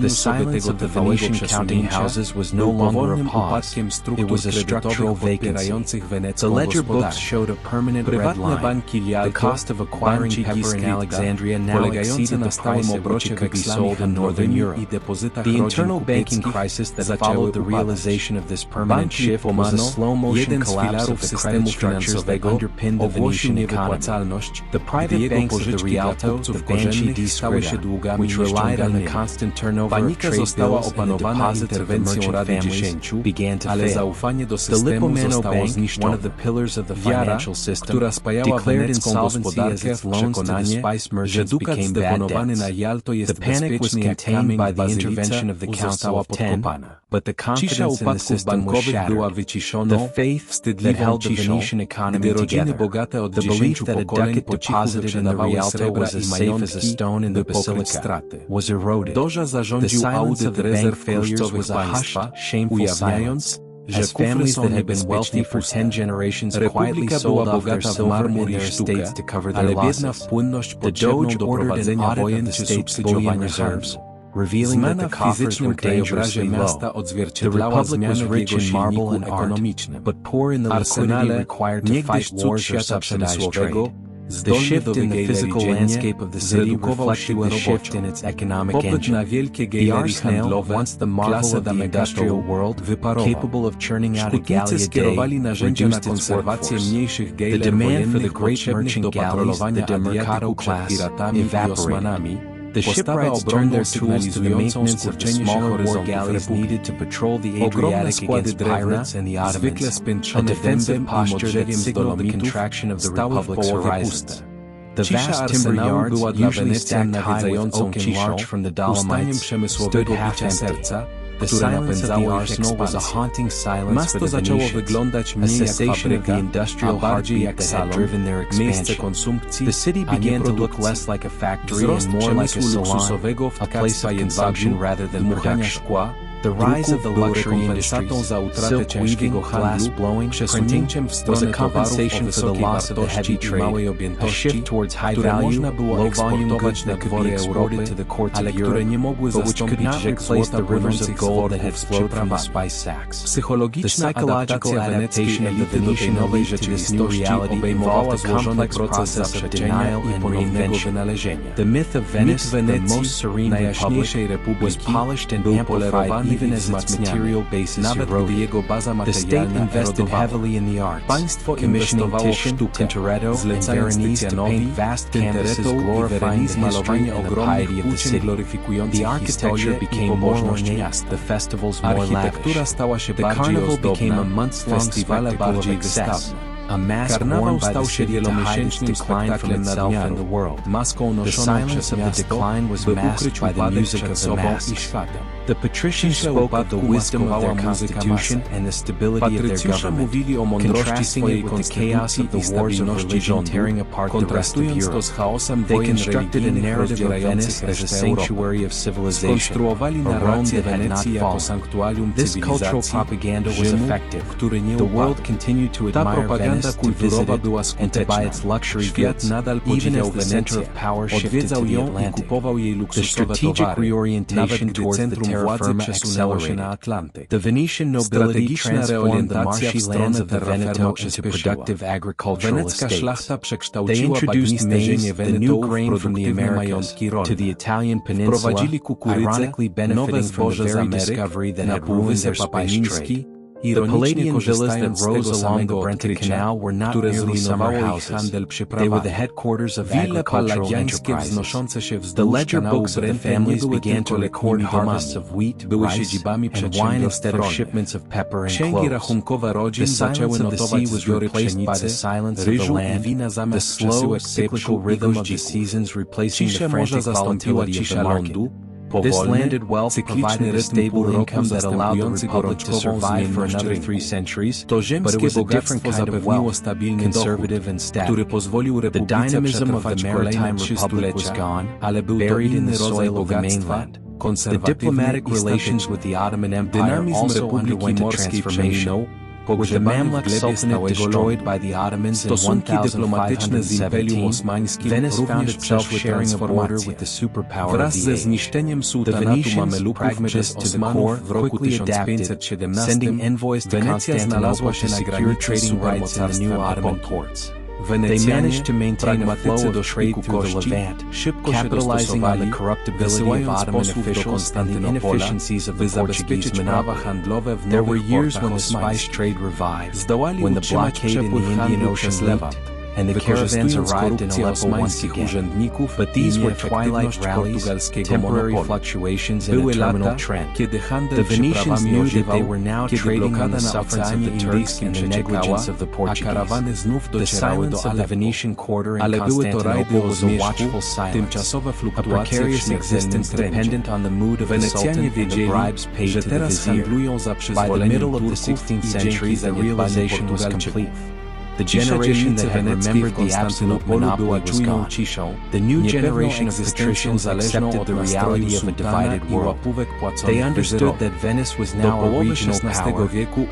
S2: The silence of the Venetian counting houses was no longer a pause, it was a structural vacancy. The ledger books showed a permanent red line. The cost of acquiring pepper in Alexandria now exceeded the price at which it could be sold in Northern Europe. The internal banking crisis that followed the realization of this permanent shift was a slow-motion collapse of the credit structures that underpinned the Venetian economy. The private banks of the Rialto, the Banshee di Scrida, which relied on the constant turnover of trade bills and the deposits of the merchant families, began to fail. The Lipomano Bank, one of the pillars of the financial system, declared insolvency as its loans to the spice merchants became bad debts. The panic was contained by the intervention of the Council of Ten, But the confidence in the system was shattered. The faith that held the Venetian economy together, the belief that a ducat deposited in the Rialto was as safe as a stone in the basilica, was eroded. The silence of the bank failures was a hushed, shameful silence, as families that had been wealthy for 10 generations quietly sold off their silver and their estates to cover their losses. The Doge ordered an audit of the state's bullion reserves, revealing that the coffers were dangerously low. The Republic was rich in marble and art, but poor in the liquidity required to fight wars or subsidize trade. The shift in the physical landscape of the city reflected the shift in its economic engine. The arsenal, once the marvel of the industrial world, capable of churning out a galley a day, reduced its workforce. The demand for the great merchant galleys, the demercado class, evaporated. The shipwrights turned their tools to the maintenance of the smaller war galleys needed to patrol the Adriatic against pirates and the Ottomans, a defensive posture that signaled the contraction of the Republic's horizons. The vast timber yards, usually stacked high with oak and larch from the Dolomites, stood half empty. The silence of the arsenal was a haunting silence for the Venetians, a cessation of the industrial heartbeat that had driven their expansion. The city began to look less like a factory and more like a salon, a place of consumption rather than production. The rise of the luxury industries, silk weaving, glass blowing, printing, was a compensation for the loss of the heavy trade, a shift towards high-value, low-volume goods that could be exported to the courts of Europe, but which could not replace the rivers of gold that had flowed from the spice sacks. The psychological adaptation of the Venetian elite to this new reality involved a complex process of denial and reinvention. The myth of Venice, the most serene republic, was polished and amplified even as its material basis eroded. The state invested heavily in the arts, commissioning Titian, Tintoretto, and Veronese to paint vast canvases glorifying the history and the piety of the city. The architecture became more ornate, the festivals more lavish. The carnival became a months-long spectacle of excess, a mask worn by the city to hide its decline from itself and the world. The silence of the decline was masked by the music of the masks. The patricians spoke of the wisdom of their constitution and the stability of their government, contrasting it with the chaos of the wars of religion tearing apart the rest of Europe. They constructed a narrative of Venice as a sanctuary of civilization, a Rome that had not fallen. This cultural propaganda was effective. The world continued to admire Venice, to visit it, and to buy its luxury goods, even as the center of power shifted to the Atlantic. The strategic reorientation towards the terra firma accelerated. The Venetian nobility transformed the marshy lands of the Veneto into productive agricultural estates. They introduced maize, the new grain from the Americas, to the Italian peninsula, ironically benefiting from the very discovery that had ruined their spice trade. The Palladian villas that rose along the Brenta Canal were not merely summer houses. They were the headquarters of agricultural enterprises. The ledger books of the families began to record harvests of wheat, rice, and wine instead of shipments of pepper and cloves. The silence of the sea was replaced by the silence of the land, the slow, cyclical rhythm of the seasons replacing the frantic volatility of the market. This landed wealth provided a stable income that allowed the Republic to survive for another 3 centuries, but it was a different kind of wealth, conservative and static. The dynamism of the maritime republic was gone, buried in the soil of the mainland. The diplomatic relations with the Ottoman Empire also underwent a transformation. With the Mamluk Sultanate destroyed by the Ottomans in 1517, Venice found itself sharing a border with the superpower of the age. The Venetians, pragmatists to the core, quickly adapted, sending envoys to Constantinople to secure trading rights in the new Ottoman ports. They managed to maintain a flow of trade through the Levant, capitalizing on the corruptibility of Ottoman officials and the inefficiencies of the Portuguese monopoly. There were years when the spice trade revived, when the blockade in the Indian Ocean lifted, and the caravans arrived in Aleppo once again. But these were twilight rallies, temporary fluctuations in a terminal trend. The Venetians knew that they were now trading on the sufferance of the Turks and the negligence of the Portuguese. The silence of the Venetian quarter in Constantinople was a watchful silence, a precarious existence dependent on the mood of the Sultan and the bribes paid to the vizier. By the middle of the 16th century, the realization was complete. The generation that had remembered the absolute monopoly was gone. The new generation of patricians accepted the reality of a divided world. They understood that Venice was now a regional power, a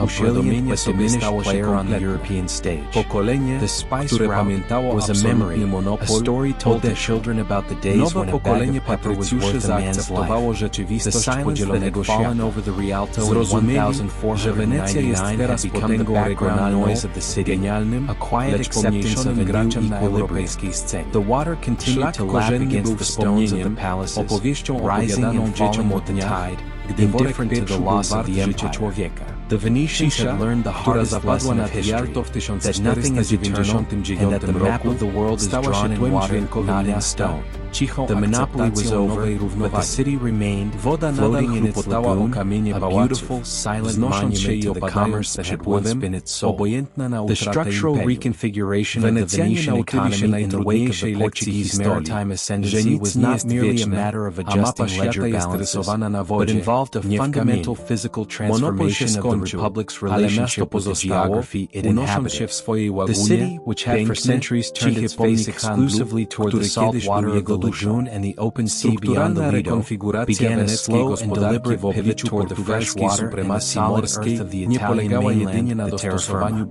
S2: brilliant but diminished player on the European stage. The spice route was a memory, a story told to children about the days when a bag of pepper was worth a man's life. The silence that had fallen over the Rialto in 1499 had become the background noise of the city, a quiet acceptance of a new equilibrium. The water continued to lap against the stones of the palaces, rising and falling with the tide, indifferent to the loss of the empire. The Venetians had learned the hardest lesson of history, that nothing is eternal and that the map of the world is drawn in water, not in stone. The monopoly was over, but the city remained, floating in its lagoon, a beautiful, silent monument to the commerce that had once been its soul. The structural reconfiguration of the Venetian economy in the wake of the Portuguese maritime ascendancy was not merely a matter of adjusting ledger balances, but involved a fundamental physical transformation of the republic's relationship with the geography it inhabited. The city, which had for centuries turned its face exclusively toward the salt water of the lagoon and the open sea beyond the Lido, began a slow and deliberate pivot toward the fresh water and the solid earth of the Italian mainland, the terra firma.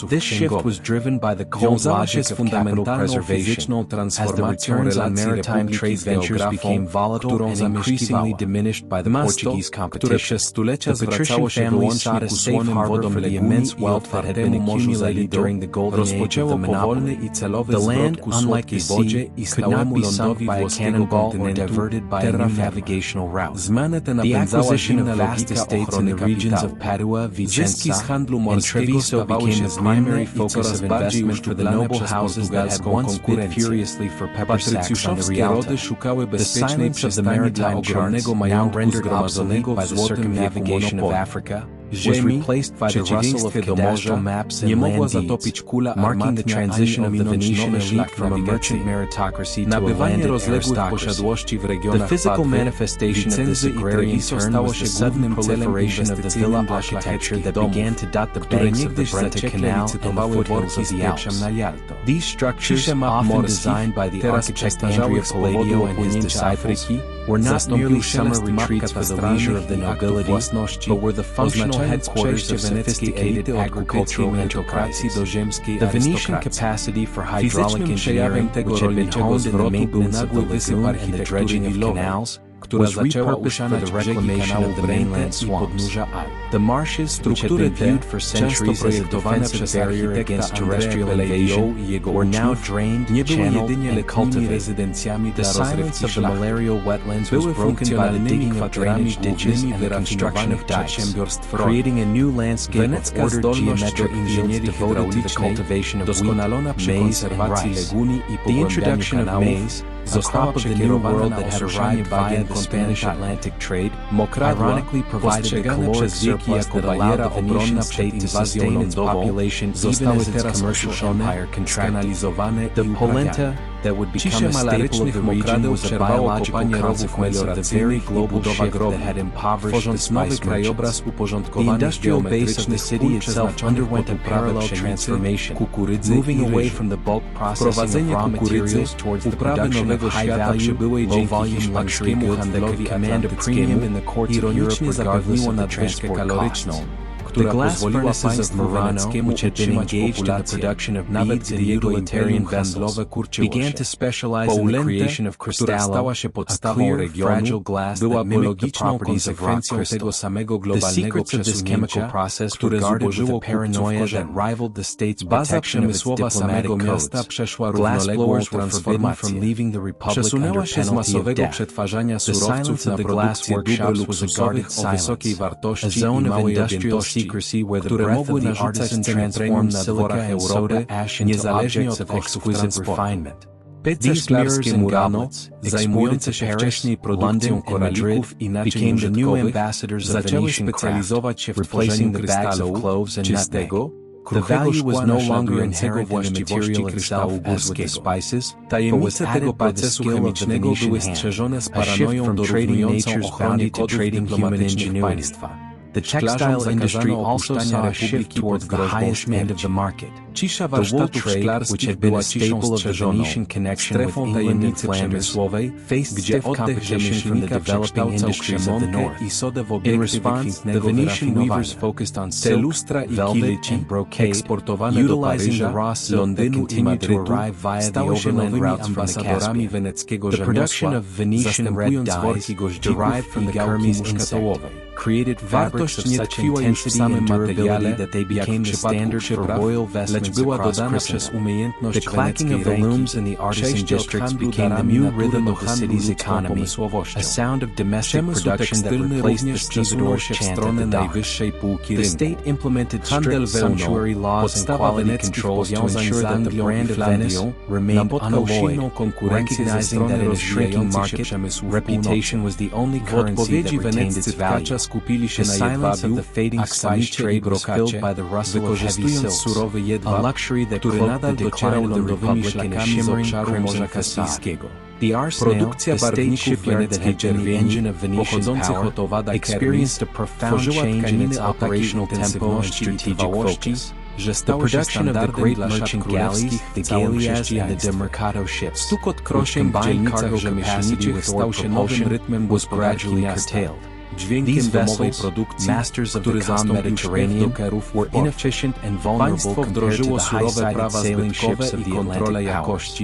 S2: This shift was driven by the cold logic of capital preservation, as the returns on maritime trade ventures became volatile and increasingly diminished by the Portuguese competition. The patrician family sought a safe harbor from the immense wealth that had been accumulated during the golden age of the monopoly. The land, unlike the sea, could not be sunk by a cannonball or diverted by a new navigational route. The acquisition of vast estates in the regions of Padua, Vicenza, and Treviso became the primary focus of investment for the noble houses that had once bid furiously for pepper sacks on the Rialto. The silence of the maritime charts, now rendered obsolete by the circumnavigation of Africa, was replaced by the rustle of cadastral maps and land deeds, marking the transition of the Venetian elite from a merchant meritocracy to a landed aristocracy. The physical manifestation of this agrarian turn was the sudden proliferation of the villa architecture that began to dot the banks of the Brenta Canal and the foothills of the Alps. These structures, often designed by the architect Andrea Palladio and his disciples, were not merely summer retreats for the leisure of the nobility, but were the functional headquarters of sophisticated agricultural enterprises. The Venetian capacity for hydraulic engineering, which had been honed in the maintenance of the lagoon and the dredging of canals, was repurposed for the reclamation of the mainland swamps. The marshes, which had been viewed for centuries as a defensive barrier against terrestrial invasion, were now drained, channeled, and cultivated. The silence of the malarial wetlands was broken by the digging of drainage ditches and the construction of dikes, creating a new landscape of ordered geometric fields devoted to the cultivation of wheat, maize, and rice. The introduction of maize, a crop of the New World that had arrived via the Spanish Atlantic trade, ironically provided the caloric surplus that allowed the Venetian state to sustain its population even as its commercial empire contracted. The polenta, that would become a staple of the region, was a biological consequence of the very global shift that had impoverished the spice merchants. The industrial base of the city itself underwent a parallel transformation, moving away from the bulk processing of raw materials towards the production of high-value, low-volume luxury goods that could command a premium in the courts of Europe regardless of the transport costs. The glass furnaces of Murano, which had been engaged in the production of beads and utilitarian vessels, began to specialize in the creation of cristallo, a clear, fragile glass that mimicked the properties of rock crystal. The secrets of this chemical process were guarded with a paranoia that rivaled the state's protection of its diplomatic codes. Glassblowers were forbidden from leaving the Republic under penalty of death. The silence of the glass workshops was a guarded silence, a zone of industrial secrecy secrecy where the breath of the artisan transformed silica and soda ash into objects of exquisite refinement. These mirrors and goblets, zajmujące się wcześniej produkcją koralików i naczyń became the new ambassadors of Venetian craft, replacing the bags of cloves and nutmeg. The value was no longer inherent in the material itself as with the spices, but was added by the skill of the Venetian hand, a shift from trading nature's bounty to trading human ingenuity. The textile industry also saw a shift towards the highest end of the market. The wool trade, which had been a staple of the Venetian connection with England and Flanders, faced stiff competition from the developing industries of the north. In response, the Venetian weavers focused on silk, velvet, and brocade, utilizing the raw silk that continued to arrive via the overland routes from the Caspian. The production of Venetian red dyes, derived from the Kermes insect, created fabrics of such intensity and durability that they became the standard for royal vestments across Christendom. The clacking of the looms in the artisan districts became the new rhythm of the city's economy, a sound of domestic production that replaced the stevedore chant at the dock. The state implemented strict sumptuary laws and quality controls to ensure that the brand of Venice remained unalloyed, recognizing that in a shrinking market, reputation was the only currency that retained its value. The silence of the fading spice trade was filled by the rustle of heavy silks, a luxury that cloaked the decline of the Republic in a shimmering crimson facade. The arsenal, the state shipyard that had been the engine of Venetian power, experienced a profound change in its operational tempo and strategic focus. The production of the great merchant galleys, the galleas and the demercado ships, which combined cargo capacity with oar propulsion, was gradually curtailed. These vessels, masters of the calm Mediterranean, were inefficient and vulnerable compared to the high-sided sailing ships of the Atlantic powers.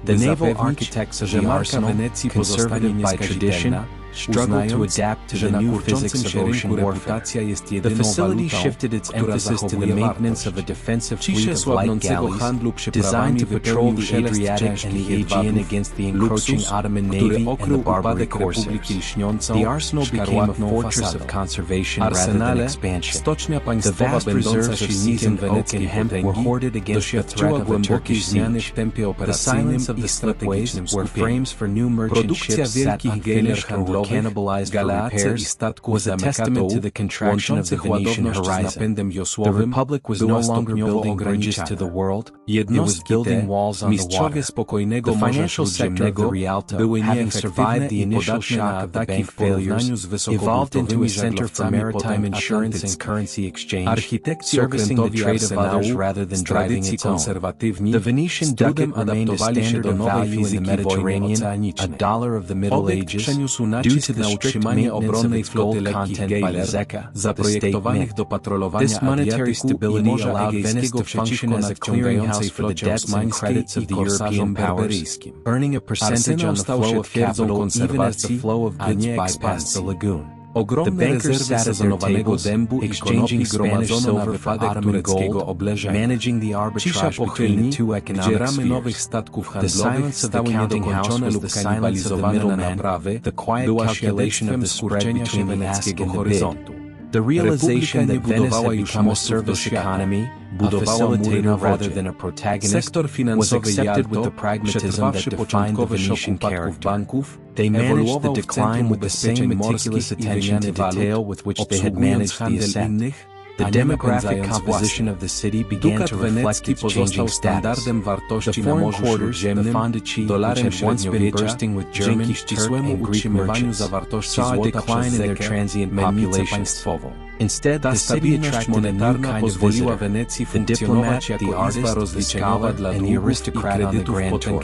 S2: The naval architects of the arsenal, conservative by tradition, struggled to adapt to the new physics of ocean warfare. The facility shifted its emphasis to the maintenance of a defensive fleet of light galleys, designed to patrol the Adriatic and the Aegean against the encroaching Ottoman navy and the Barbary corsairs. The arsenal became a fortress of conservation rather than expansion. The vast reserves of seasoned oak and hemp were hoarded against the threat of a Turkish siege. The silence of the slipways, where frames for new merchant ships sat unfinished or cannibalized for repairs, was a testament to the contraction of the Venetian horizon. The Republic was no longer building bridges to the world, it was building walls on the water. The financial sector of the Rialto, having survived the initial shock of the bank failures, evolved into a center for maritime insurance and currency exchange, servicing the trade of others rather than driving its own. The Venetian ducat remained a standard of value in the Mediterranean, a dollar of the Middle Ages, due to the strict maintenance of its gold content by the Zecca, the state mint. This monetary stability allowed Venice to function as a clearinghouse for the debts and credits of the European powers, earning a percentage on the flow of capital even as the flow of goods bypassed the lagoon. The bankers sat at their tables, exchanging Spanish silver for Ottoman gold, managing the arbitrage between the two economic spheres. The silence of the counting house was the silence of the middleman, the quiet calculation of the spread between the ask and the bid. The realization that Venice had become a service economy, a facilitator rather than a protagonist, was accepted with the pragmatism that defined the Venetian character. They managed the decline with the same meticulous attention to detail with which they had managed the ascent. The demographic composition of the city began to reflect its changing status. The foreign quarters, the Fondici, which had once been bursting with German, Turk, and Greek merchants, saw a decline in their transient populations. Instead, the city attracted a new kind of visitor, the diplomat, the artist, the scholar, and the aristocrat on the grand tour.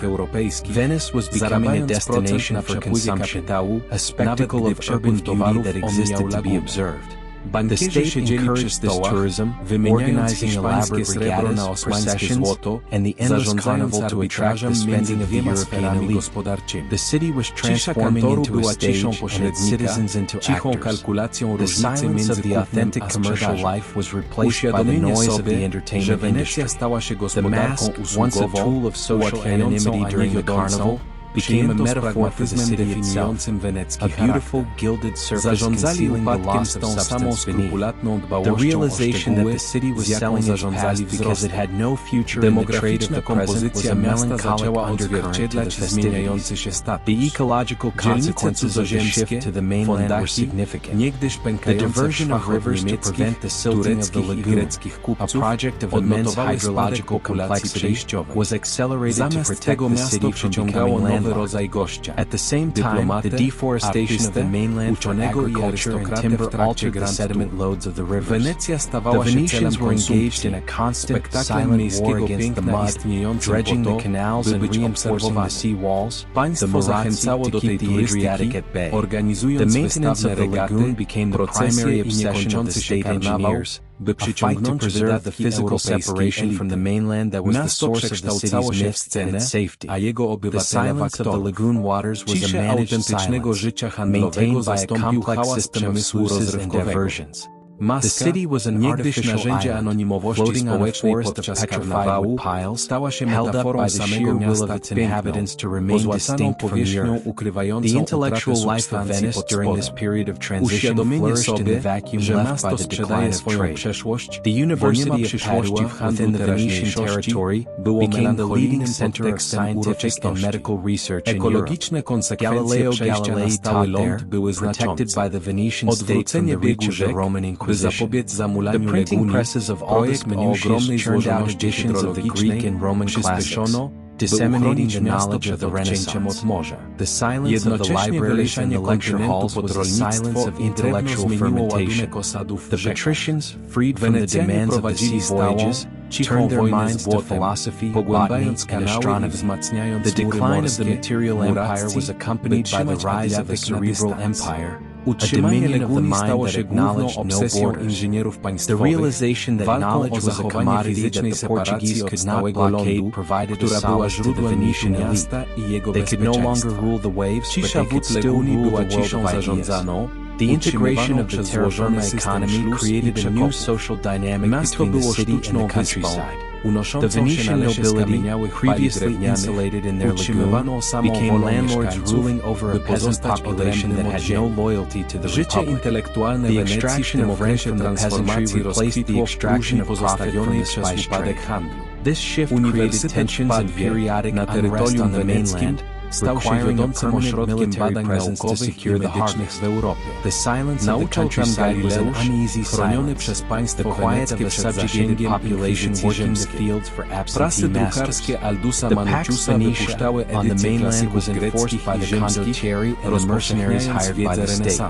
S2: Venice was becoming a destination for consumption, a spectacle of urban beauty that existed to be observed. The state encouraged this tourism, organizing elaborate regattas, processions, and the endless carnival to attract the spending of the European elite. The city was transforming into a stage and its citizens into actors. The silence of the authentic commercial life was replaced by the noise of the entertainment industry. The mask, once a tool of social anonymity during the carnival, became a metaphor for the city itself, a beautiful gilded surface concealing the loss of substance beneath. The realization that the city was selling its past because it had no future in the trade of the present was a melancholic undercurrent to the festivities. The ecological consequences of the shift to the mainland were significant. The diversion of rivers to prevent the silting of the lagoon, a project of immense hydrological complexity, was accelerated to protect the city from becoming landlocked. At the same time, the deforestation of the mainland for agriculture and timber altered the sediment loads of the rivers. The Venetians were engaged in a constant, silent war against the mud, dredging the canals and reinforcing the sea walls, the Marazzi to keep the Adriatic at bay. The maintenance of the lagoon became the primary obsession of the state engineers, a fight to preserve the physical separation from the mainland that was the source of the city's myths and its safety. The silence of the lagoon waters was a managed silence, maintained by a complex system of sluices and diversions. The city was an artificial island, floating on a forest of petrified wood piles, held up by the sheer will of its inhabitants to remain distinct from the earth. The intellectual life of Venice during this period of transition flourished in the vacuum left by the decline of trade. The University of Padua, within the Venetian territory, became the leading center of scientific and medical research in Europe. Galileo Galilei taught there, protected by the Venetian state from the reach of the Roman Inquisition. The printing presses of Aulus Manutius churned out editions of the Greek and Roman classics, disseminating the knowledge of the Renaissance. The silence of the libraries and the lecture halls was the silence of intellectual fermentation. The patricians, freed from the demands of the sea voyages, turned their minds to philosophy, botany, and astronomy. The decline of the material empire was accompanied by the rise of the cerebral empire, a dominion of the mind that acknowledged no borders. The realization that knowledge was a commodity that the Portuguese could not blockade provided a solace to the Venetian elite. They could no longer rule the waves, but they could still rule the world of ideas. The integration of the terra firma economy created a new social dynamic between the city and the countryside. The Venetian nobility, previously insulated in their lagoon, became landlords ruling over a peasant population that had no loyalty to the republic. The extraction of rent from the peasantry replaced the extraction of profit from the spice trade. This shift created tensions and periodic unrest on the mainland, requiring a permanent military presence to secure the harvest. The silence of the countryside was an uneasy silence, the quiet of a subjugated population working the fields for absentee masters. The Pax Venetia on the mainland was enforced by the condottieri and the mercenaries hired by the state.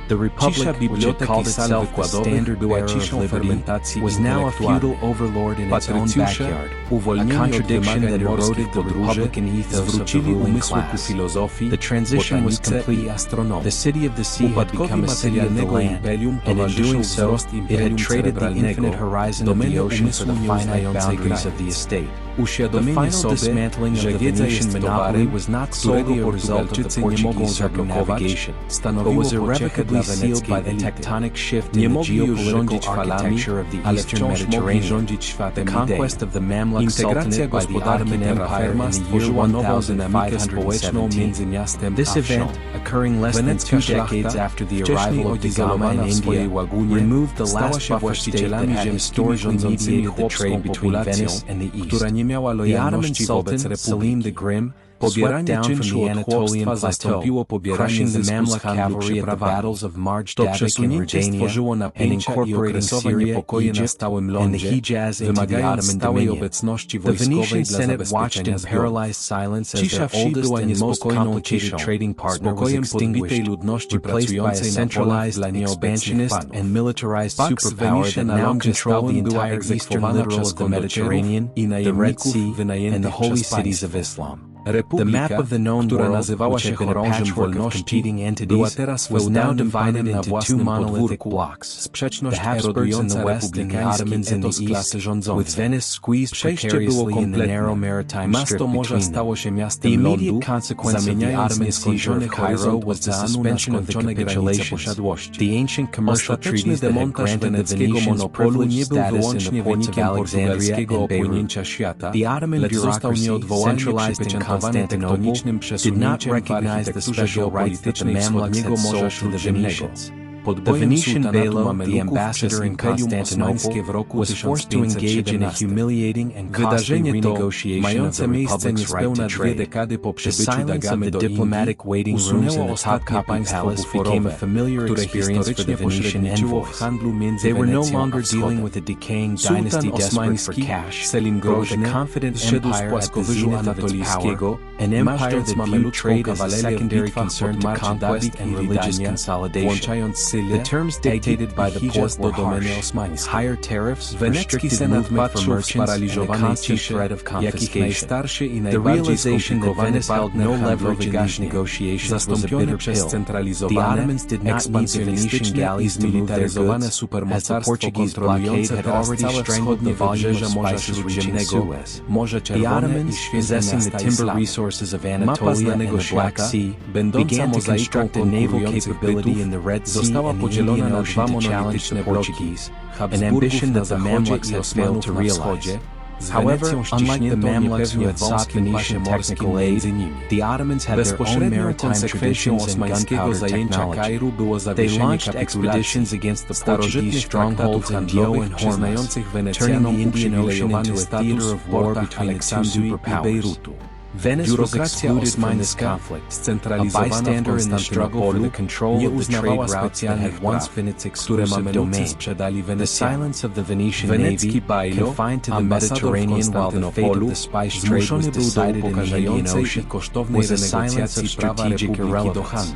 S2: The Republic, which had called itself the standard bearer of liberty, was now a feudal overlord in its own backyard, a contradiction that eroded the Republican ethos of the ruling class. The transition was complete. The city of the sea had become a city of the land, and in doing so, it had traded the infinite horizon of the ocean for the finite boundaries of the estate. The final dismantling of the Venetian monopoly was not solely a result of the Portuguese circumnavigation, but was irrevocably sealed by the tectonic shift in the geopolitical architecture of the Eastern Mediterranean. The conquest of the Mamluk Sultanate by the Ottoman Empire in the year 1507. This event, occurring less than 2 decades after the arrival of Da Gama in India, removed the last buffer state that had historically mediated the trade between Venice and the East. The Ottoman Sultan, Selim the Grim, swept down from the Anatolian plateau, crushing the Mamluk cavalry at the battles of Marj Dabik in Rudania, and incorporating Syria, Egypt, and the Hijaz into the Ottoman dominion. The Venetian Senate watched in paralyzed silence as their oldest and most complicated trading partner was extinguished, replaced by a centralized, expansionist, and militarized superpower that now controlled the entire eastern littoral of the Mediterranean, the Red Sea, and the holy cities of Islam. The map of the known world, which had been a patchwork of competing entities, was now divided into 2 monolithic blocks, the Habsburgs in the west and the Ottomans in the east, with Venice squeezed precariously in the narrow maritime strip between them. The immediate consequence of the Ottoman seizure of Cairo was the suspension of the capitulations, the ancient commercial treaties that had granted the Venetians privileged status in the ports of Alexandria and Beirut. The Ottoman bureaucracy, centralized in Constantinople, did not recognize the special rights that the Mamluks had sold to the Venetians. The Venetian Belo, the ambassador in Constantinople, was forced to engage in a humiliating and costly renegotiation of the Republic's right to trade. The silence of the diplomatic waiting rooms in the Topkapi Palace became a familiar experience for the Venetian envoys. They were no longer dealing with a decaying dynasty desperate for cash, but with a confident empire at the zenith of its power, an empire that viewed trade as a secondary concern to conquest and religious consolidation. The terms dictated by the port were harsh: higher tariffs, restricted movement for merchants, and a constant threat of confiscation. The realization that Venice held no leverage in these negotiations was a bitter pill. The Ottomans did not need the Venetian galleys to move their goods, as the Portuguese blockade had already strangled the volume of spices reaching Suez. The Ottomans, possessing the timber resources of Anatolia and the Black Sea, began to construct a naval capability in the Red Sea and the Indian Ocean to challenge the Portuguese, an ambition that the Mamluks had failed to realize. However, unlike the Mamluks who had sought Venetian technical aid, the Ottomans had their own maritime traditions and gunpowder technology. They launched expeditions against the Portuguese strongholds in Dio and Hormuz, turning the Indian Ocean into a theater of war between the two superpowers. Venice was excluded from this conflict, a bystander in the struggle for the control of the trade routes that had once been its exclusive domain. The silence of the Venetian navy, confined to the Mediterranean while the fate of the spice trade was decided in the Indian Ocean, was a silence of strategic irrelevance.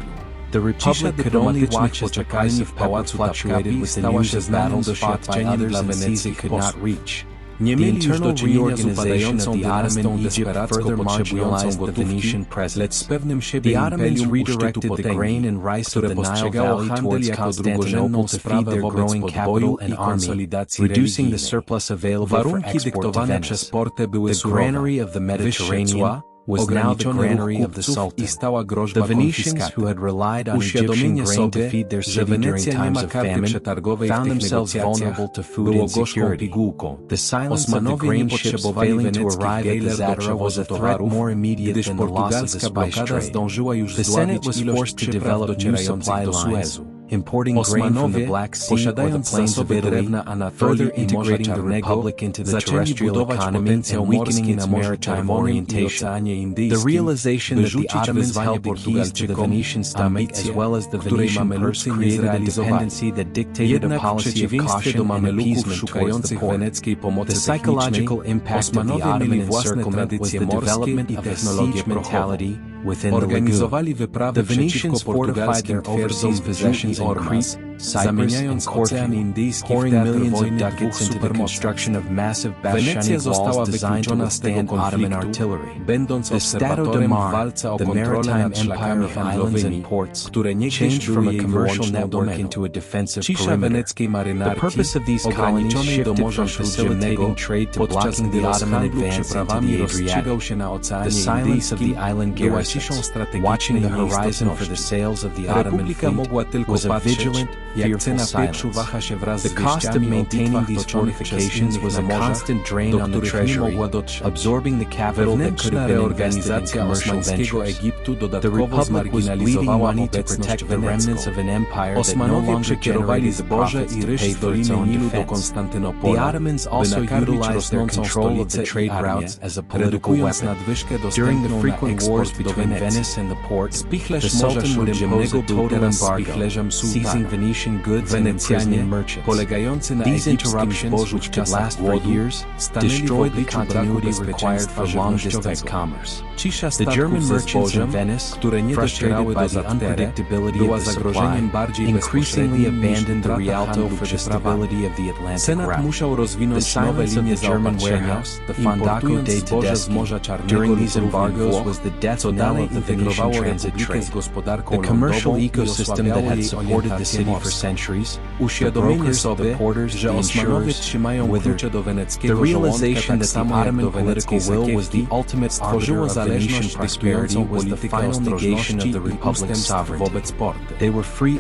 S2: The Republic could only watch as the price of pepper fluctuated with the news of battles fought by others in seas it could not reach. The internal reorganization of the Ottoman Egypt further marginalized the Venetian presence. The Ottomans redirected the grain and rice of the Nile Valley towards Constantinople to feed their growing capital and army, reducing the surplus available for export to Venice. The granary of the Mediterranean was now the granary of the Sultan. The Venetians, who had relied on Egyptian grain to feed their city during times of famine, found themselves vulnerable to food insecurity. The silence of the grain ships failing to arrive at the Zadra was a threat more immediate than the loss of the spice trade. The Senate was forced to develop new supply lines, importing grain from the Black Sea or the plains of Italy, further integrating the Republic into the terrestrial economy and weakening its maritime orientation. The realization that the Ottomans held the keys to the Venetian stomach as well as the Venetian purse created a dependency that dictated a policy of caution and appeasement towards the port. The psychological impact of the Ottoman encirclement was the development of a siege mentality within the lagoon. The Venetians fortified their overseas possessions in Crete, Cyprus, and Corfu, pouring millions of ducats into the construction of massive bastioning walls designed to withstand Ottoman artillery. The Stato de Mar, the maritime empire of islands and ports, changed from a commercial network into a defensive perimeter. The purpose of these colonies shifted from facilitating trade to blocking the Ottoman advance into the Adriatic. The silence of the island garrisons, watching the horizon for the sails of the Ottoman fleet, was a vigilant, fearful silence. The cost of maintaining these fortifications was a constant drain on the treasury, absorbing the capital that could have been invested in commercial ventures. The Republic was bleeding money to protect the remnants of an empire that no longer generated the profits to pay for its own defense. The Ottomans also utilized their control of the trade routes as a political weapon. During the frequent wars between Venice and the port, the Sultan would impose a total embargo, seizing Venetian goods and imprisoning merchants. These interruptions, which could last for years, destroyed the continuity required for long-distance commerce. The German merchants in Venice, frustrated by the unpredictability of the supply, increasingly abandoned the Rialto for the stability of the Atlantic route. The silence of the German warehouse, the Fondaco dei Tedeschi, during these embargoes was the death knell dalej integrowało republikę z gospodarką lądową i osłabiało jej orientację morską. Uświadomienie sobie, że Osmanowie trzymają klucze do weneckiego żołądka tak samo jak do weneckiej sakiewki, stworzyło zależność dyktującą politykę ostrożności i ustępstw wobec porty.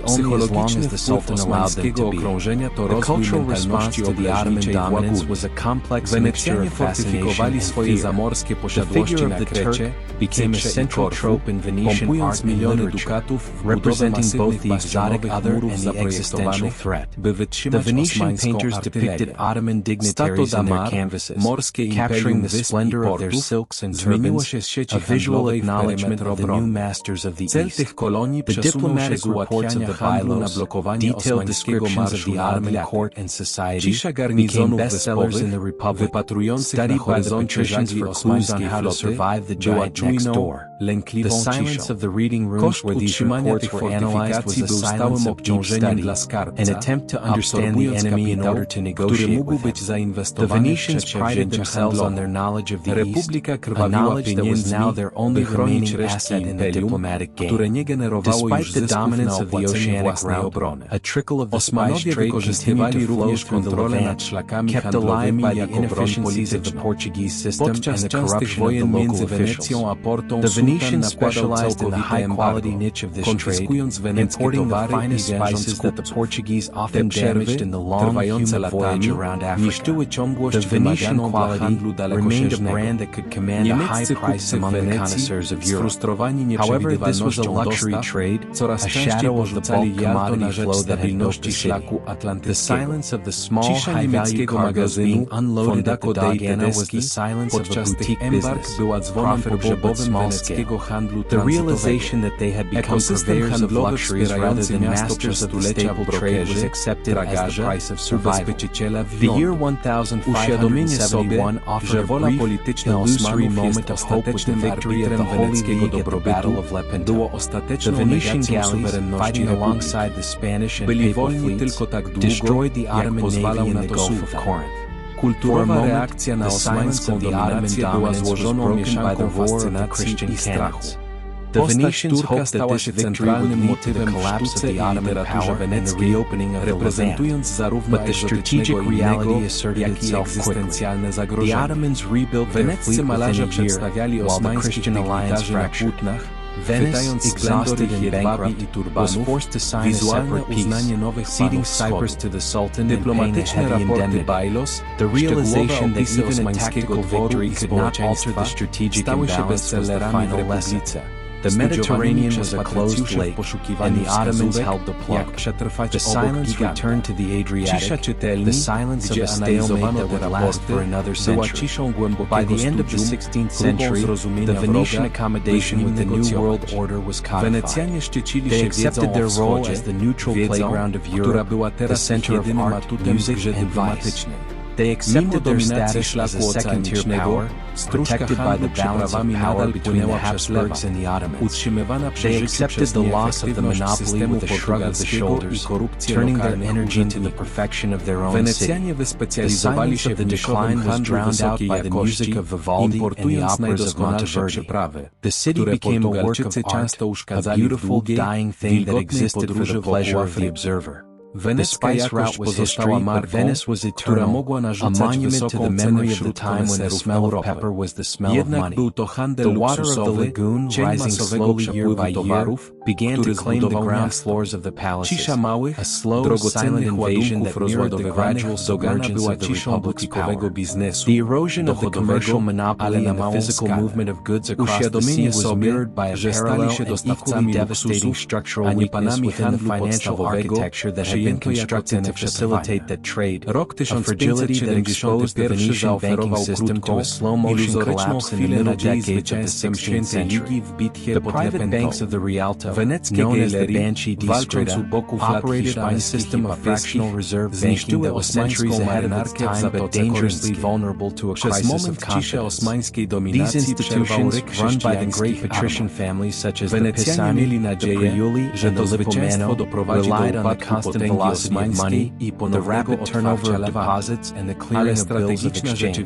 S2: Psychologiczny wpływ osmańskiego okrążenia to rozwój mentalności obleżniczej w Łaguni. Wenecjanie fortyfikowali swoje zamorskie posiadłości na Krecie, Cyprze i Korfu, pompując miliony dukatów w budowę masywnych bastionowych murów zaprojektowanych, by wytrzymać osmańską artylerię. Stato Damar, morskie imperium wysp i portów, zmieniło się z sieci handlowej w perymetr obronny. Cel tych kolonii przesunął się z ułatwiania handlu na blokowanie osmańskiego marszu na Atlantyk. Cisza garnizonów wyspowych, wypatrujących na horyzoncie żagli osmańskiej floty, była czujną, lękliwą ciszą. Koszt utrzymania tych fortyfikacji był stałym obciążeniem dla skarbca, absorbując kapitał, który mógł być zainwestowany w przedsięwzięcia handlowe. Republika krwawiła pieniędzmi, by chronić resztki imperium, które nie generowało już zysków na opłacenie własnej obrony. Osmanowie wykorzystywali również kontrolę nad szlakami handlowymi jako broń polityczną. Podczas częstych wojen między Wenecją a Portą sułtan nakładał całkowite embargo, konfiskując weneckie towary i wiążąc kupców. Te przerwy, trwające latami, niszczyły ciągłość wymaganą dla handlu dalekosiężnego. Niemieccy kupcy w Wenecji, sfrustrowani nieprzewidywalnością dostaw, coraz częściej porzucali Jalto na rzecz stabilności szlaku atlantyckiego. Cisza niemieckiego magazynu Fondaco dei Tedeschi podczas tych embarg była dzwonem pogrzebowym weneckiego handlu tranzytowego. Ekosystem handlowy wspierający miasto przez stulecia brokerzy, tragarze, ubezpieczyciele wioń. Uświadomienie sobie, że wola polityczna Osmanów jest ostatecznym arbitrem weneckiego dobrobytu, było ostateczną negacją suwerenności republiki. Byli wolni tylko tak długo, jak pozwalał na to sułtan. Kulturowa reakcja na osmańską dominację była złożoną mieszanką fascynacji i strachu. Postać Turka stała się centralnym motywem w sztuce i literaturze weneckiej, reprezentując zarówno egzotycznego innego, jak i egzystencjalne zagrożenie. Weneccy malarze przedstawiali osmańskich dygnidarzy na płótnach, chwytając splendor ich jedwabi i turbanów, wizualne uznanie nowych panów spodu, dyplomatyczne raporty Bajlos, szczegółowe opisy osmańskiego dworu i społeczeństwa stały się bestsellerami w Republice.
S1: The Mediterranean was a closed lake, and the Ottomans held the plug. The silence returned to the Adriatic, the silence of a stalemate that would last for another century. By the end of the 16th century, the Venetian accommodation with the New World Order was codified. They accepted their role as the neutral playground of Europe, the center of art, music, and vice. They accepted their status as a second-tier power, protected by the balance of power between the Habsburgs and the Ottomans. They accepted the loss of the monopoly with a shrug of the shoulders, turning their energy to the perfection of their own city. The silence of the decline was drowned out by the music of Vivaldi and the operas of Monteverdi. The city became a work of art, a beautiful, dying thing that existed for the pleasure of the observer. The spice route was history, but Venice was eternal, a monument to the memory of the time when the smell of pepper was the smell of money. The water of the lagoon, rising slowly year by year, began to claim the ground floors of the palaces, a slow, silent invasion that mirrored the gradual submergence of the Republic's power. The erosion of the commercial monopoly and the physical movement of goods across the sea was mirrored by a parallel and equally devastating structural weakness within the financial architecture that had been constructed to facilitate that trade, a fragility that exposed the Venetian banking system to a slow-motion collapse in the middle decades of the 16th century. The private banks of the Rialto, known as the Banshee Distrita, operated on a system of fractional reserve banking that was centuries ahead of its time but dangerously vulnerable to a crisis of confidence. These institutions, run by the great patrician families such as the Pisani, the Priuli, and the Lippomano, relied on the constant velocity of money, the rapid turnover of deposits, and the clearing of bills of exchange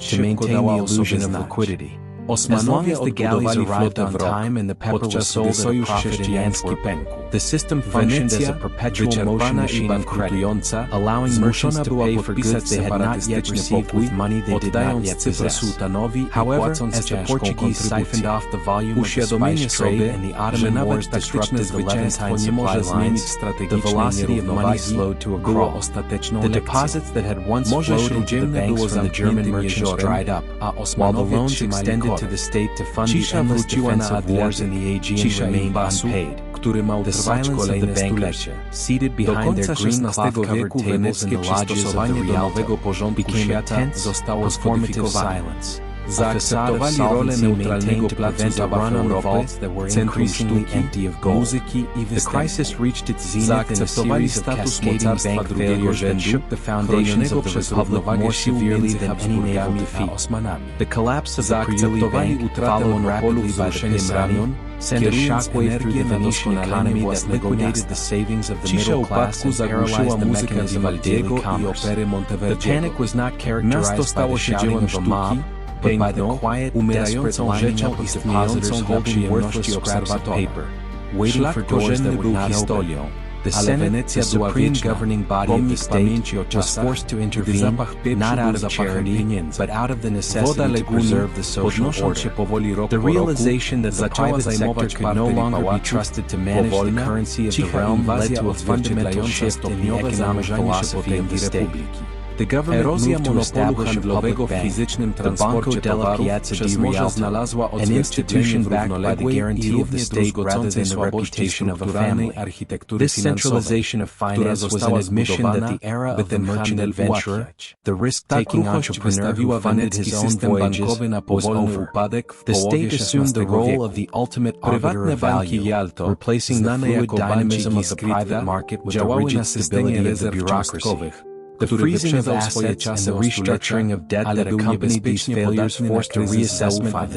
S1: to maintain the illusion of liquidity.
S2: Osmanowie odbudowali flotę w rok, podczas gdy sojusz chrześcijański pękł. Wenecja, wyczerpana i bankrutująca, zmuszona była podpisać separatystyczny pokój, oddając Cypr sułtanowi i płacąc ciężką kontrybucję. Uświadomienie sobie, że nawet taktyczne zwycięstwo nie może zmienić strategicznej nierównowagi, było ostateczną lekcją. Morze Śródziemne było zamkniętym jeziorem, a Osmanowie trzymali korę. Cisza wróciła na Atlantyk, cisza i basu, który miał trwać kolejne stulecie. Do końca XVI wieku weneckie przystosowanie do nowego porządku świata zostało skodyfikowane. Zaakceptowali rolę neutralnego placu zabaw Europy, centrum sztuki, muzyki i występu. Zaakceptowali status mocarstwa drugiego rzędu, chronionego przez równowagę sił między Habsburgami a Osmanami. Zaakceptowali utratę monopolu wzruszeniem ramion, kierując energię na doskonalenie własnego miasta. Cisza upadku zagłuszyła muzykę Vivaldiego i opery Monteverdiego. Miasto stało się dziełem sztuki, piękną, umierającą rzeczą istniejącą dla przyjemności obserwatora. Szlak korzenny był historią, ale Wenecja była wieczna, pomnik pamięci o czasach, gdy zapach pieprzu był zapachem pieniędzy. Woda Leguny, podnosząc się powoli rok po roku, zaczęła zajmować partery pałacu, powolna, cicha inwazja odzwierciedlająca stopniowe zanurzanie się potęgi republiki. Erozja monopolu handlowego w fizycznym transporcie towarów przez morze znalazła odzwierciedlenie w równoległej i równie druzgocącej słabości strukturalnej architektury finansowej, która została zbudowana, by ten handel ułatwiać. Ta kruchość wystawiła wenecki system bankowy na powolny upadek w połowie XVI wieku. Prywatne banki Yalto, znane jako banki Iskryta, działały na systemie rezerw cząstkowych, który wyprzedzał swoje czasy o stulecia, ale był niebezpiecznie podatny na kryzys zaufania.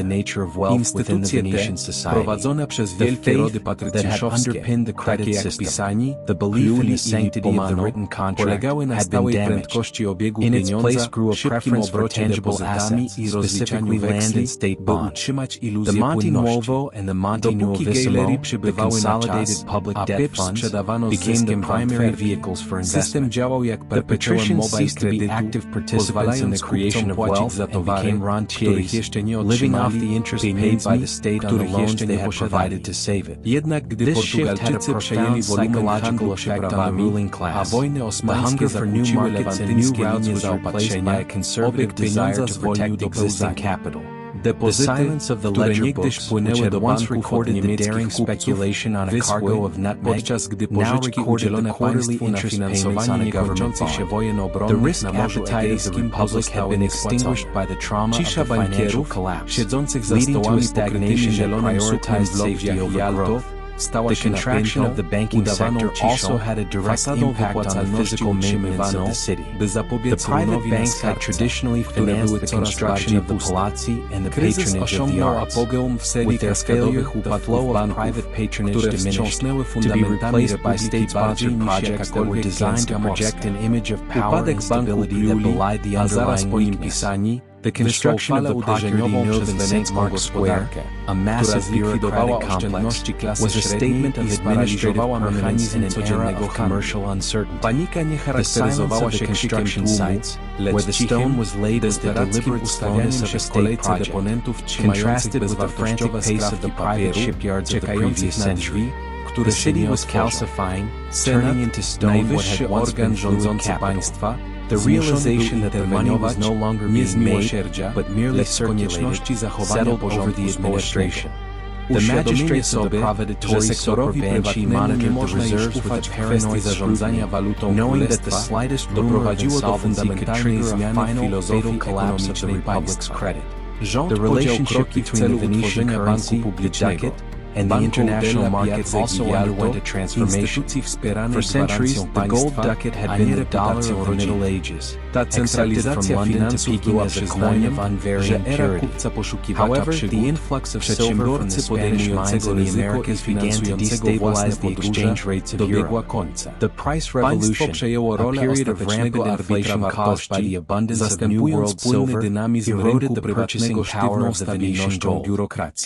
S2: Instytucje te, prowadzone przez wielkie rody patrycjuszowskie, takie jak Pisani, Cluny i Pomano, polegały na stałej prędkości obiegu pieniądza, szybkim obrocie depozytami i rozliczaniu weksli, by utrzymać iluzję płynności. Dopóki gejlery przybywały na czas, a pieprz sprzedawano z zyskiem w Antwerpii, system działał jak perpetuum mobile kredytu, pozwalając kupcom płacić za towary, których jeszcze nie otrzymali, pieniędzmi, których jeszcze nie posiadali. Jednak gdy Portugalczycy przejęli wolumen handlu przeprawami, a wojny osmańskie zakłóciły lewantyńskie linie zaopatrzenia, obieg pieniądza zwolnił do pełzania. Depozyty, które niegdyś płynęły do banków od niemieckich kupców, wyschły, podczas gdy pożyczki udzielone państwu na finansowanie niekończących się wojen obronnych na Morzu Egejskim pozostały niespłacone. Cisza bankierów, siedzących za stołami pokrytymi zielonym suknem w lobbiach Yalto, stała się napiętą, udawaną ciszą, fasadą wypłacalności utrzymywano, by zapobiec ruinowi na skarbca, które były coraz bardziej puste. Kryzys osiągnął apogeum w serii kaskadowych upadków banków, które wstrząsnęły fundamentami republiki bardziej niż jakakolwiek klęska morska. Upadek banku Cluny, a zaraz po nim Pisani, wysłał falę uderzeniową przez wenecką gospodarkę, która zlikwidowała oszczędności klasy średniej i sparaliżowała mechanizm codziennego handlu. Panika nie charakteryzowała się krzykiem tłumu, lecz cichym, desperackim ustawianiem się w kolejce deponentów trzymających bezwartościowe skrawki papieru, czekających na drzwi, które się nie otworzą. Senat, najwyższy organ rządzący państwa, zmuszony interweniować nie z miłosierdzia, lecz z konieczności zachowania porządku społecznego. Uświadomienie sobie, że sektorowi prywatnemu nie można już ufać w kwestii zarządzania walutą królestwa, doprowadziło do fundamentalnej zmiany w filozofii ekonomicznej państwa. Rząd podjął kroki w celu utworzenia banku publicznego, and the international market also underwent a transformation. For centuries, the gold ducat had been the dollar of the Middle Ages, accepted from London to Peking as a coin of unvarying purity. However, the influx of silver from the Spanish mines in the Americas began to destabilize the exchange rates of Europe. The price revolution, a period of rampant inflation caused by the abundance of New World silver, eroded the purchasing power of the Venetian gold.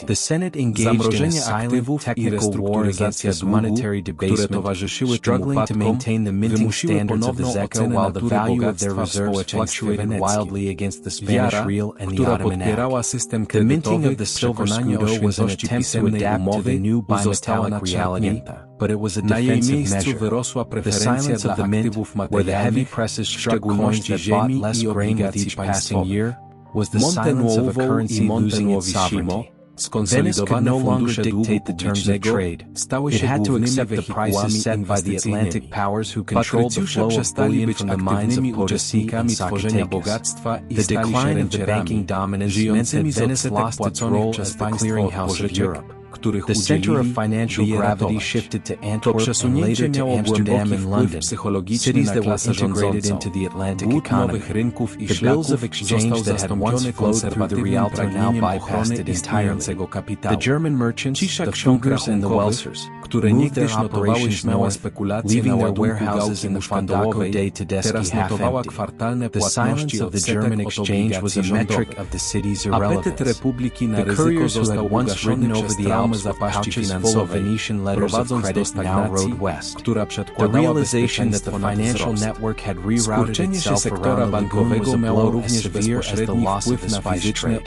S2: The Senate engaged in a silent technical war against this monetary debasement, struggling to maintain the minting standards of the Zecca while the value of their reserves fluctuated wildly against the Spanish real and the Ottoman Act. The minting of the silver scudo was an attempt to adapt to the new bimetallic reality, but it was a defensive measure. The silence of the mint, where the heavy presses struck coins that bought less grain with each passing year, was the silence of a currency losing its sovereignty. Venice could no longer dictate the terms of trade. It had to accept the prices set by the Atlantic powers who controlled the flow of bullion from the mines of Potosi and Zacatecas. The decline of the banking dominance meant that Venice lost its role as the clearinghouse of Europe. The center of financial gravity shifted to Antwerp and later to Amsterdam and London, cities that were integrated into the Atlantic economy. The bills of exchange that had once flowed through the Rialto now bypassed it entirely. The German merchants, the Funkers and the Welsers, moved their operations north, leaving their warehouses in the Fondaco de Tedeschi half-empty. The silence of the German exchange was a metric of the city's irrelevance. The couriers who had once ridden over the Alps with pouches full of Venetian letters of credit now rode west. The realization that the financial network had rerouted itself around the lagoon was a blow as severe as the loss of the spice trade.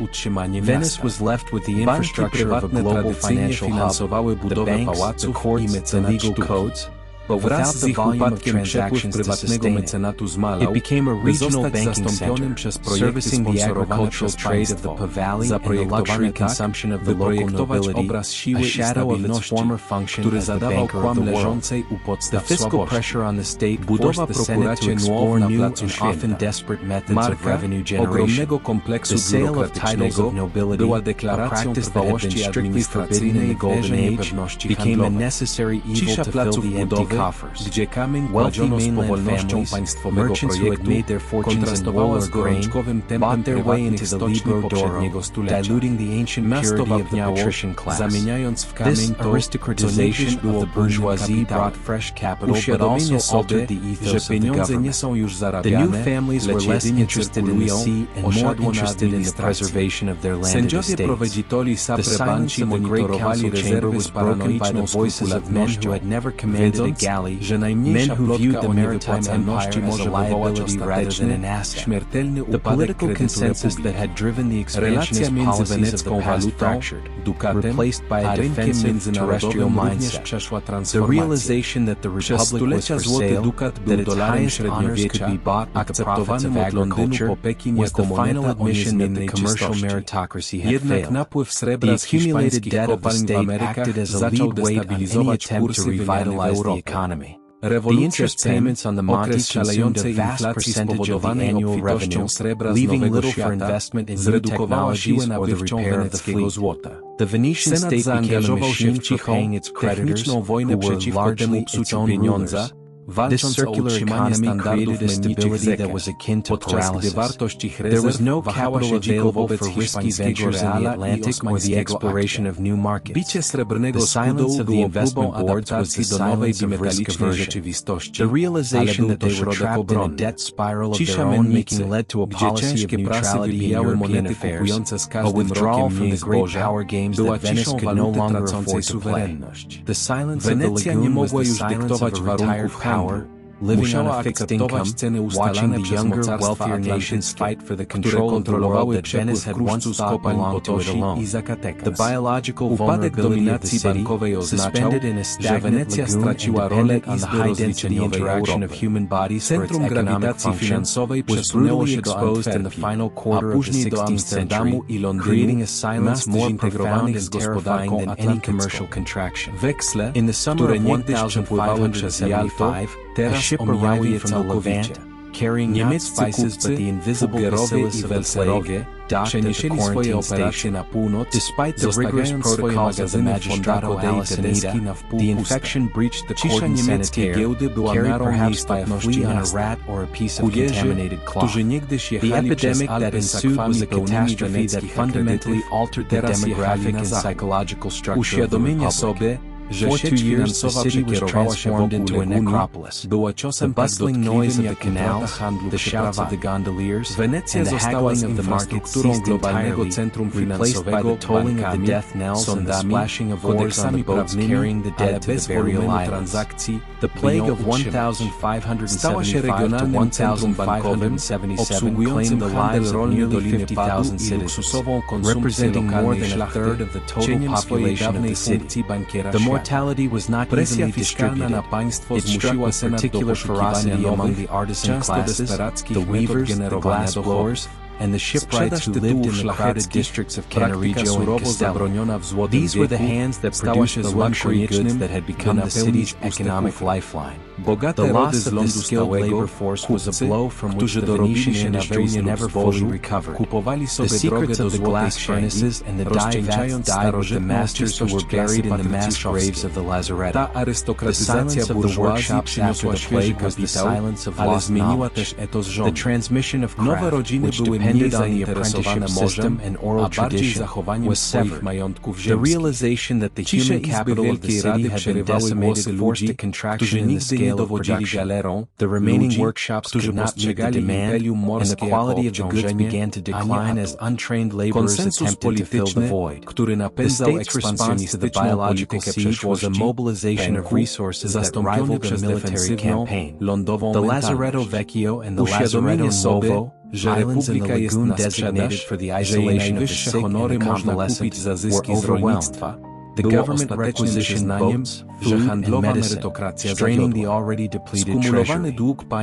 S2: Venice was left with the infrastructure of a global financial hub, the banks, the courts, the legal codes, but without the volume of transactions to sustain it became a regional banking center, servicing the agricultural trade of the Pavali and the luxury consumption of the local nobility, a shadow of its former function as the banker of the world. The fiscal pressure on the state forced the Senate to explore new and often desperate methods of revenue generation. The sale of titles of nobility, a practice that had been strictly forbidden in the Golden Age, became a necessary evil to fill the empty coffers. Wealthy mainland families, merchants who had made their fortunes in wool or grain, bought their way into the Libro d'Oro, diluting the ancient purity of the patrician class. This aristocratization of the bourgeoisie brought fresh capital but also altered the ethos of the government. The new families were less interested in the sea and more interested in the preservation of their landed estates. The silence of the great council chamber was broken by the voices of men who had never commanded a galley, men who viewed the maritime empire as a liability rather than an asset. The political consensus that had driven the expansionist policies of the past fractured, replaced by a defensive terrestrial mindset. The realization that the republic was for sale, that its highest honors could be bought with the profits of agriculture, was the final admission that the commercial meritocracy had failed. The accumulated debt of the state acted as a lead weight on any attempt to revitalize the economy. The interest payments on the Monte consumed a vast percentage of the annual revenue, leaving little for investment in new technologies or the repair of the fleet. The Venetian state became a machine for paying its creditors, who were largely its own rulers. This circular economy created a stability that was akin to paralysis. There was no capital available for risky ventures in the Atlantic or the exploration of new markets. The silence of the investment boards was the silence of risk aversion. The realization that they were trapped in a debt spiral of their own making led to a policy of neutrality in European affairs, a withdrawal from the great power games that Venice could no longer afford to play. The silence of the lagoon was the silence of a retired power, living on a fixed income, watching the younger, wealthier nations fight for the control of the world that Venice had once thought belonged to it alone. The biological vulnerability of the city, suspended in a stagnant lagoon and dependent on the high-density interaction of human bodies for its economic function, was brutally exposed in the final quarter of the 16th century, creating a silence more profound and terrifying than any commercial contraction. In the summer of 1575, a ship arriving from the Levant, carrying not spices but the invisible bacillus of the plague, docked at the quarantine station. Despite the rigorous protocols of the Magistrato della Sanità, the infection breached the cordon sanitaire, carried perhaps by a flea on a rat or a piece of contaminated cloth. The epidemic that ensued was a catastrophe that fundamentally altered the demographic and psychological structure of the Republic. For 2 years, the city was transformed into a necropolis. The bustling noise of the canals, the shouts of the gondoliers, and the haggling of the market ceased entirely, replaced by the tolling of the death knells and the splashing of oars on the boats carrying the dead to the burial islands. The plague of 1575 to 1577 claimed the lives of nearly 50,000 citizens, representing more than a third of the total population of the city. The mortality was not evenly distributed. It struck with particular ferocity among the artisan classes, the weavers, the glassblowers, and the shipwrights who lived in the crowded districts of Cannaregio and Castello. These were the hands that produced the luxury goods that had become the city's economic lifeline. The loss of this skilled labor force was a blow from which the Venetian industries never fully recovered. The secrets of the glass furnaces and the dye vats died with the masters who were buried in the mass graves of the lazaretto. The silence of the workshops after the plague was the silence of lost knowledge. The transmission of craft, which depended on the apprenticeship system and oral tradition, was severed. The realization that the human capital of the city had been decimated forced a contraction in the scale of production. The remaining workshops could not meet the demand, and the quality of the goods began to decline as untrained laborers attempted to fill the void. The state's response to the biological siege was a mobilization of resources that rivaled the military campaign. The Lazaretto Vecchio and the Lazaretto Nuovo, islands in the lagoon designated for the isolation of the sick and the convalescent, were overwhelmed. The government requisitioned boats, food, and medicine, straining the already depleted treasury.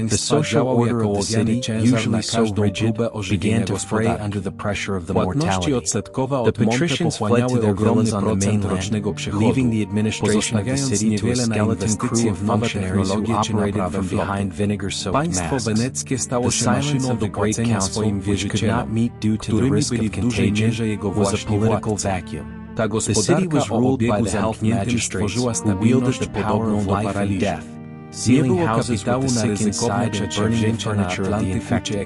S2: The social order of the city, usually so rigid, began to fray under the pressure of the mortality. The patricians fled to their villas on the mainland, leaving the administration of the city to a skeleton crew of functionaries who operated from behind vinegar-soaked masks. The silence of the Great Council, which could not meet due to the risk of contagion, was a political vacuum. The city was ruled by the health magistrates, who wielded the power of life and death, sealing houses with the sick inside and burning the furniture of the infected.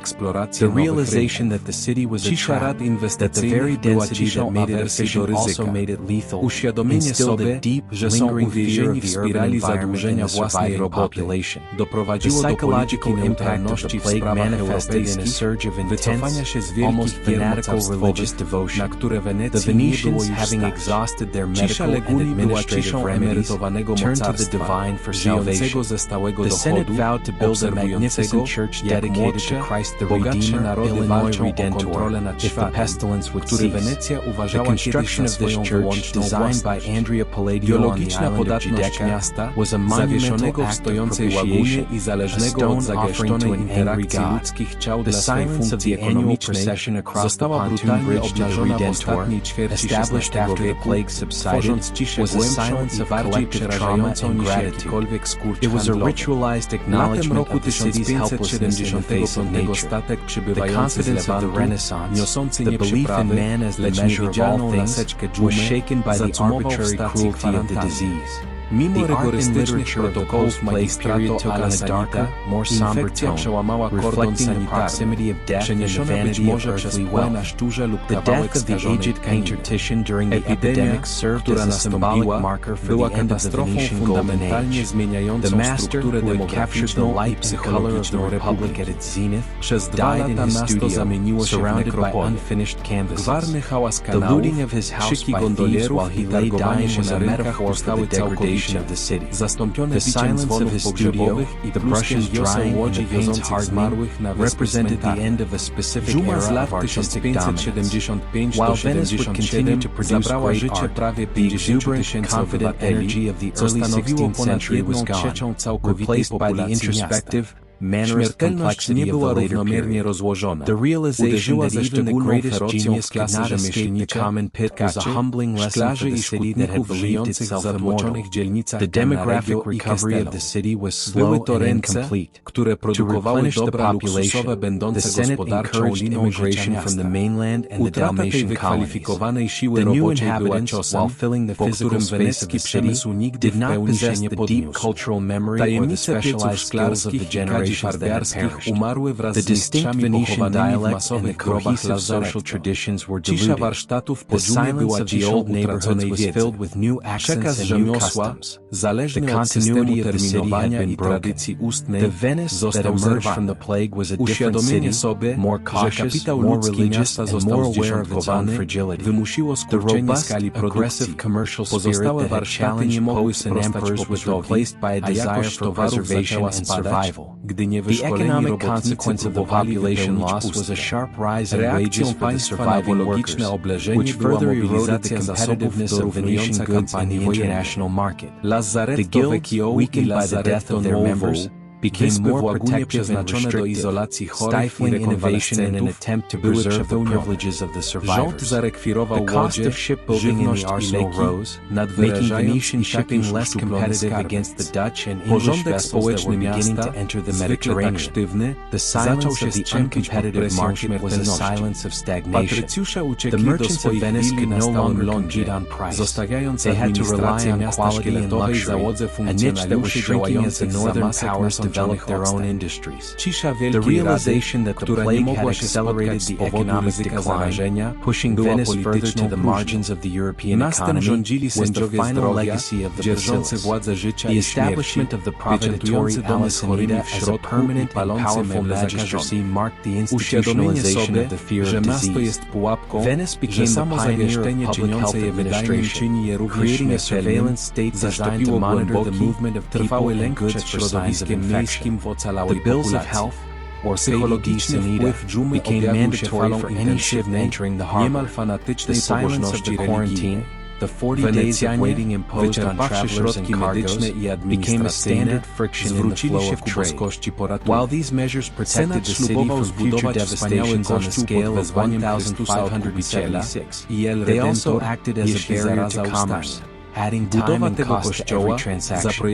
S2: The realization that the city was a trap, that the very density that made it efficient also made it lethal, instilled a deep, lingering fear of the urban environment in the surviving population. The psychological impact of the plague manifested in a surge of intense, almost fanatical religious devotion. The Venetians, having exhausted their medical and administrative remedies, turned to the divine for salvation. The Senate vowed to build a magnificent church dedicated to Christ the Redeemer, Illinois Redentor, if the pestilence would cease. The construction of this church, designed by Andrea Palladio on the island of Giudecca, was a monumental act of propitiation, a stone offering to an angry God. The silence of the annual procession across the pontoon bridge to the Redentor, established after the plague subsided, was a silence of collective trauma and gratitude. It was a ritualized acknowledgement of the city's helplessness in the face of nature. The confidence of the Renaissance, the belief in man as the measure of all things, was shaken by the arbitrary cruelty of the disease. The art and literature of the post-plague period took on a darker, more somber tone, reflecting the proximity of death and the vanity of earthly wealth. The death of the aged painter Titian during the epidemic served as a symbolic marker for the end of the Venetian Golden Age. The master, who had captured the light and color of the Republic at its zenith, died in his studio, surrounded by unfinished canvases. The looting of his house by thieves while he lay dying was a metaphor for the degradation of the city. The silence of his studio, the brushes drying and the paint's hardening, represented the end of a specific era of artistic dominance. While Venice would continue to produce great art, the exuberant, confident energy of the early 16th century was gone, replaced by the introspective, mannerist complexity of the later period. The realization that even the greatest genius could not escape the common pit was a humbling lesson for the city that had believed itself immortal. The demographic recovery of the city was slow and incomplete. To replenish the population, the Senate encouraged immigration from the mainland and the Dalmatian colonies. The new inhabitants, while filling the physical space of the city, did not possess the deep cultural memory or the specialized skills of the generations that had perished. The distinct Venetian dialect and the cohesive social traditions were diluted. The silence of the old neighborhoods was filled with new accents and new customs. The continuity of the city had been broken. The Venice that emerged from the plague was a different city, more cautious, more religious, and more aware of its own fragility. The robust, aggressive commercial spirit that had challenged popes and emperors was replaced by a desire for preservation and survival. The economic consequence of the population loss was a sharp rise in wages for the surviving workers, which further eroded the competitiveness of Venetian goods in the international market. The guilds, weakened by the death of their members, became more protective and restrictive, stifling innovation in an attempt to preserve the privileges of the survivors. The cost of shipbuilding in the arsenal rose, making Venetian shipping less competitive against the Dutch and English vessels that were beginning to enter the Mediterranean. The silence of the uncompetitive market was a silence of stagnation. The merchants of Venice could no longer compete on price. They had to rely on quality and luxury, a niche that was shrinking as the northern powers developed their own industries. The realization that the plague had accelerated the economic decline, pushing Venice further to the margins of the European economy, was the final legacy of the bacillus. The establishment of the Proveditore alla Sanita as a permanent and powerful magistracy marked the institutionalization of the fear of disease. Venice became the pioneer of public health administration, creating a surveillance state designed to monitor the movement of people and goods for signs of infection. The bills of health, or Pseudology Sanita, became mandatory for any ship entering the harbor. The silence of the quarantine, the 40 days of waiting imposed on travelers and cargoes, became a standard friction in the flow of trade. While these measures protected the city from future devastations on the scale of 1,576, they also acted as a barrier to commerce, adding time and cost to every transaction.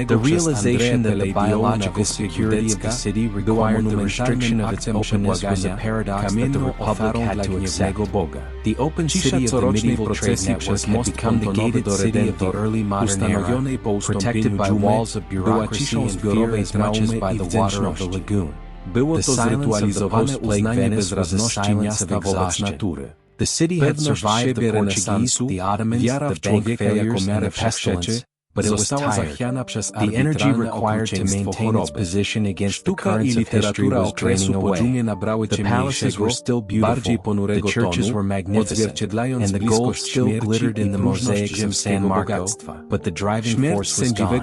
S2: The realization that the biological security of the city required the restriction of its openness was a paradox that the Republic had to accept. The open city of the medieval trade network had become the gated city of the early modern era, protected by walls of bureaucracy and fear as much as by the water of the lagoon. The silence of the post-plague Venice was a silence of exhaustion. The city had survived the Portuguese, the Ottomans, the bank failures, and the pestilence, but it was tired. The energy required to maintain its position against the currents of history was draining away. The palaces were still beautiful, the churches were magnificent, and the gold still glittered in the mosaics of San Marco, but the driving force was gone.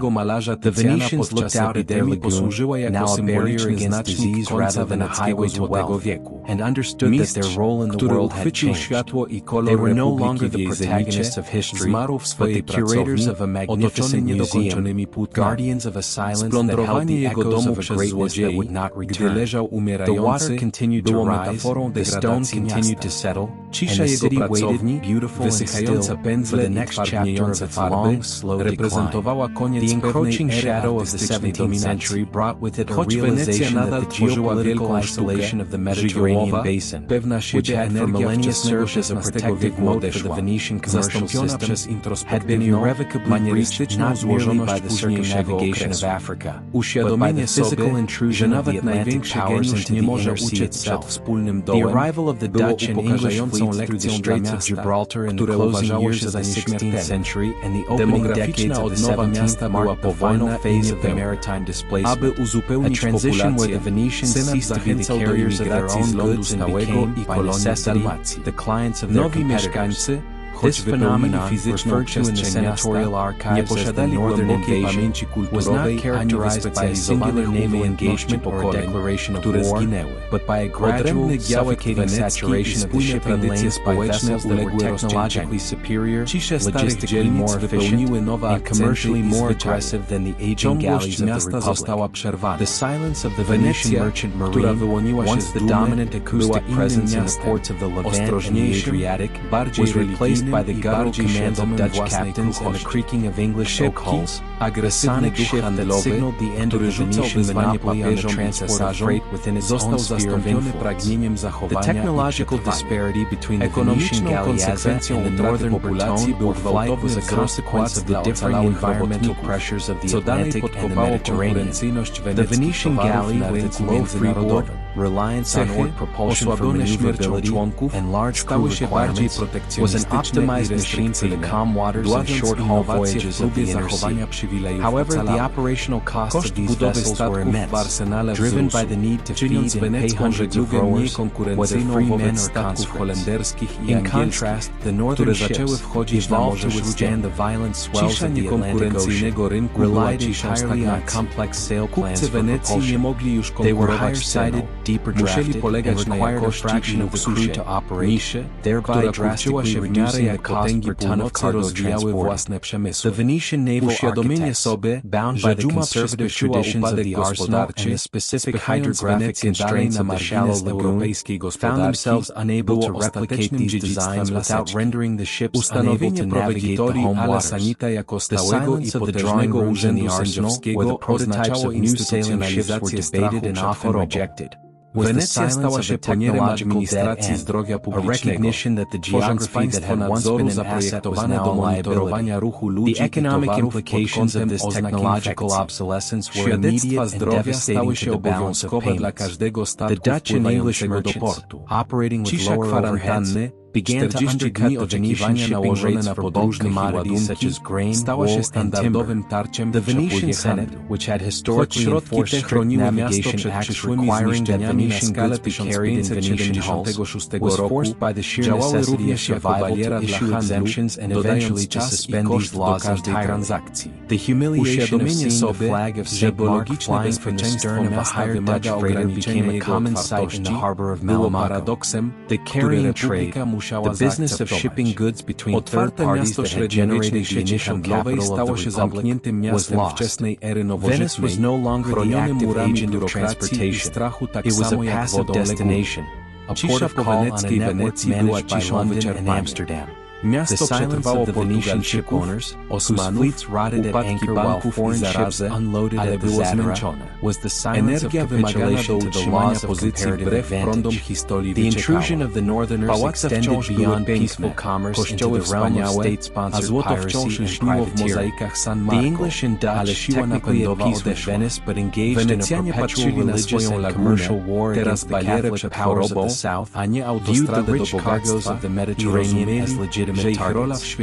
S2: The Venetians looked out at their lagoon, now a barrier against disease rather than a highway to wealth, and understood that their role in the world had changed. They were no longer the protagonists of history, but the curators of a magnificent museum, guardians of a silence that held the echoes of a greatness that would not return. The water continued to rise, the stone continued to settle, and the city waited, beautiful and still, for the next chapter of its long, slow decline. The encroaching shadow of the 17th century brought with it a realization that the geopolitical isolation of the Mediterranean basin, which had for millennia served as a protective moat for the Venetian commercial system, had been irrevocably breached not merely by the circumnavigation of Africa, but by the physical intrusion of the Atlantic powers into the inner sea itself. The arrival of the Dutch and English fleets through the Straits of Gibraltar in the closing years of the 16th century and the opening decades of the 17th marked the final phase of the maritime displacement, a transition where the Venetians ceased to be the carriers of their own goods and became, by necessity, the clients of their competitors. This phenomenon, referred to in the senatorial archives as the Northern Invasion, was not characterized by a singular naval engagement or a declaration of war, but by a gradual, suffocating saturation of the shipping lanes by vessels that were technologically superior, logistically more efficient, and commercially more aggressive than the aging galleys of the Republic. The silence of the Venetian merchant marine, once the dominant acoustic presence in the ports of the Levant and the Adriatic, was replaced by the guttural commands of Dutch captains and the creaking of English oak hulls, a sonic shift that signaled the end of the Venetian monopoly on the transport of freight within its own sphere of influence. The technological disparity between the Venetian galleazza and the northern Breton or flight was a consequence of the differing environmental pressures of the Atlantic and the Mediterranean. The Venetian galley, with its low freeboard, reliance on oar propulsion for maneuverability, and large crew requirements, was an optimized machine for the calm waters and short-haul voyages of the inner sea. However, the operational costs of these vessels were immense, driven by the need to feed and pay hundreds of rowers, whether free men or conscripts. In contrast, the northern ships, evolved to withstand the violent swells of the Atlantic Ocean, relied entirely on complex sail plans for propulsion. They were higher-sided, deeper drafted, and required a fraction of the crew to operate, thereby drastically reducing the cost per ton of cargo transported. The Venetian naval architects, bound by the conservative traditions of the arsenal and the specific hydrographic constraints of the shallow lagoon, found themselves unable to replicate these designs without rendering the ships unable to navigate the home waters. The silence of the drawing rooms in the arsenal, where the prototypes of new sailing ships were debated and often rejected, was the silence of the technological dead end, a recognition that the geography that had once been an asset was now a liability. The economic implications of this technological obsolescence were immediate and devastating to the balance of payments. The Dutch and English merchants, operating with lower overheads, began to undercut the Venetian shipping rates for bulk commodities such as grain, wool, and timber. The Venetian Senate, which had historically enforced strict navigation acts requiring that Venetian goods be carried in Venetian hulls, was forced by the sheer necessity of survival to issue exemptions and eventually to suspend these laws entirely. The humiliation of seeing the flag of St. Mark flying from the stern of a hired Dutch freighter became a common sight in the harbor of Malamaco. The carrying trade, the business of shipping goods between third parties that had generated the initial capital of the Republic, was lost. Venice was no longer the active agent of transportation. It was a passive destination, a port of call on a network managed by London and Amsterdam. The silence of the Venetian ship owners, whose fleets rotted at anchor while foreign ships unloaded at the Zadra, was the silence of capitulation to the laws of comparative advantage. The intrusion of the Northerners extended beyond peaceful commerce into the realm of state-sponsored piracy and privateering. The English and Dutch technically advised with Venice but engaged in a perpetual religious and commercial war against the Catholic powers of the South, viewed the rich cargoes of the Mediterranean as legitimate targets.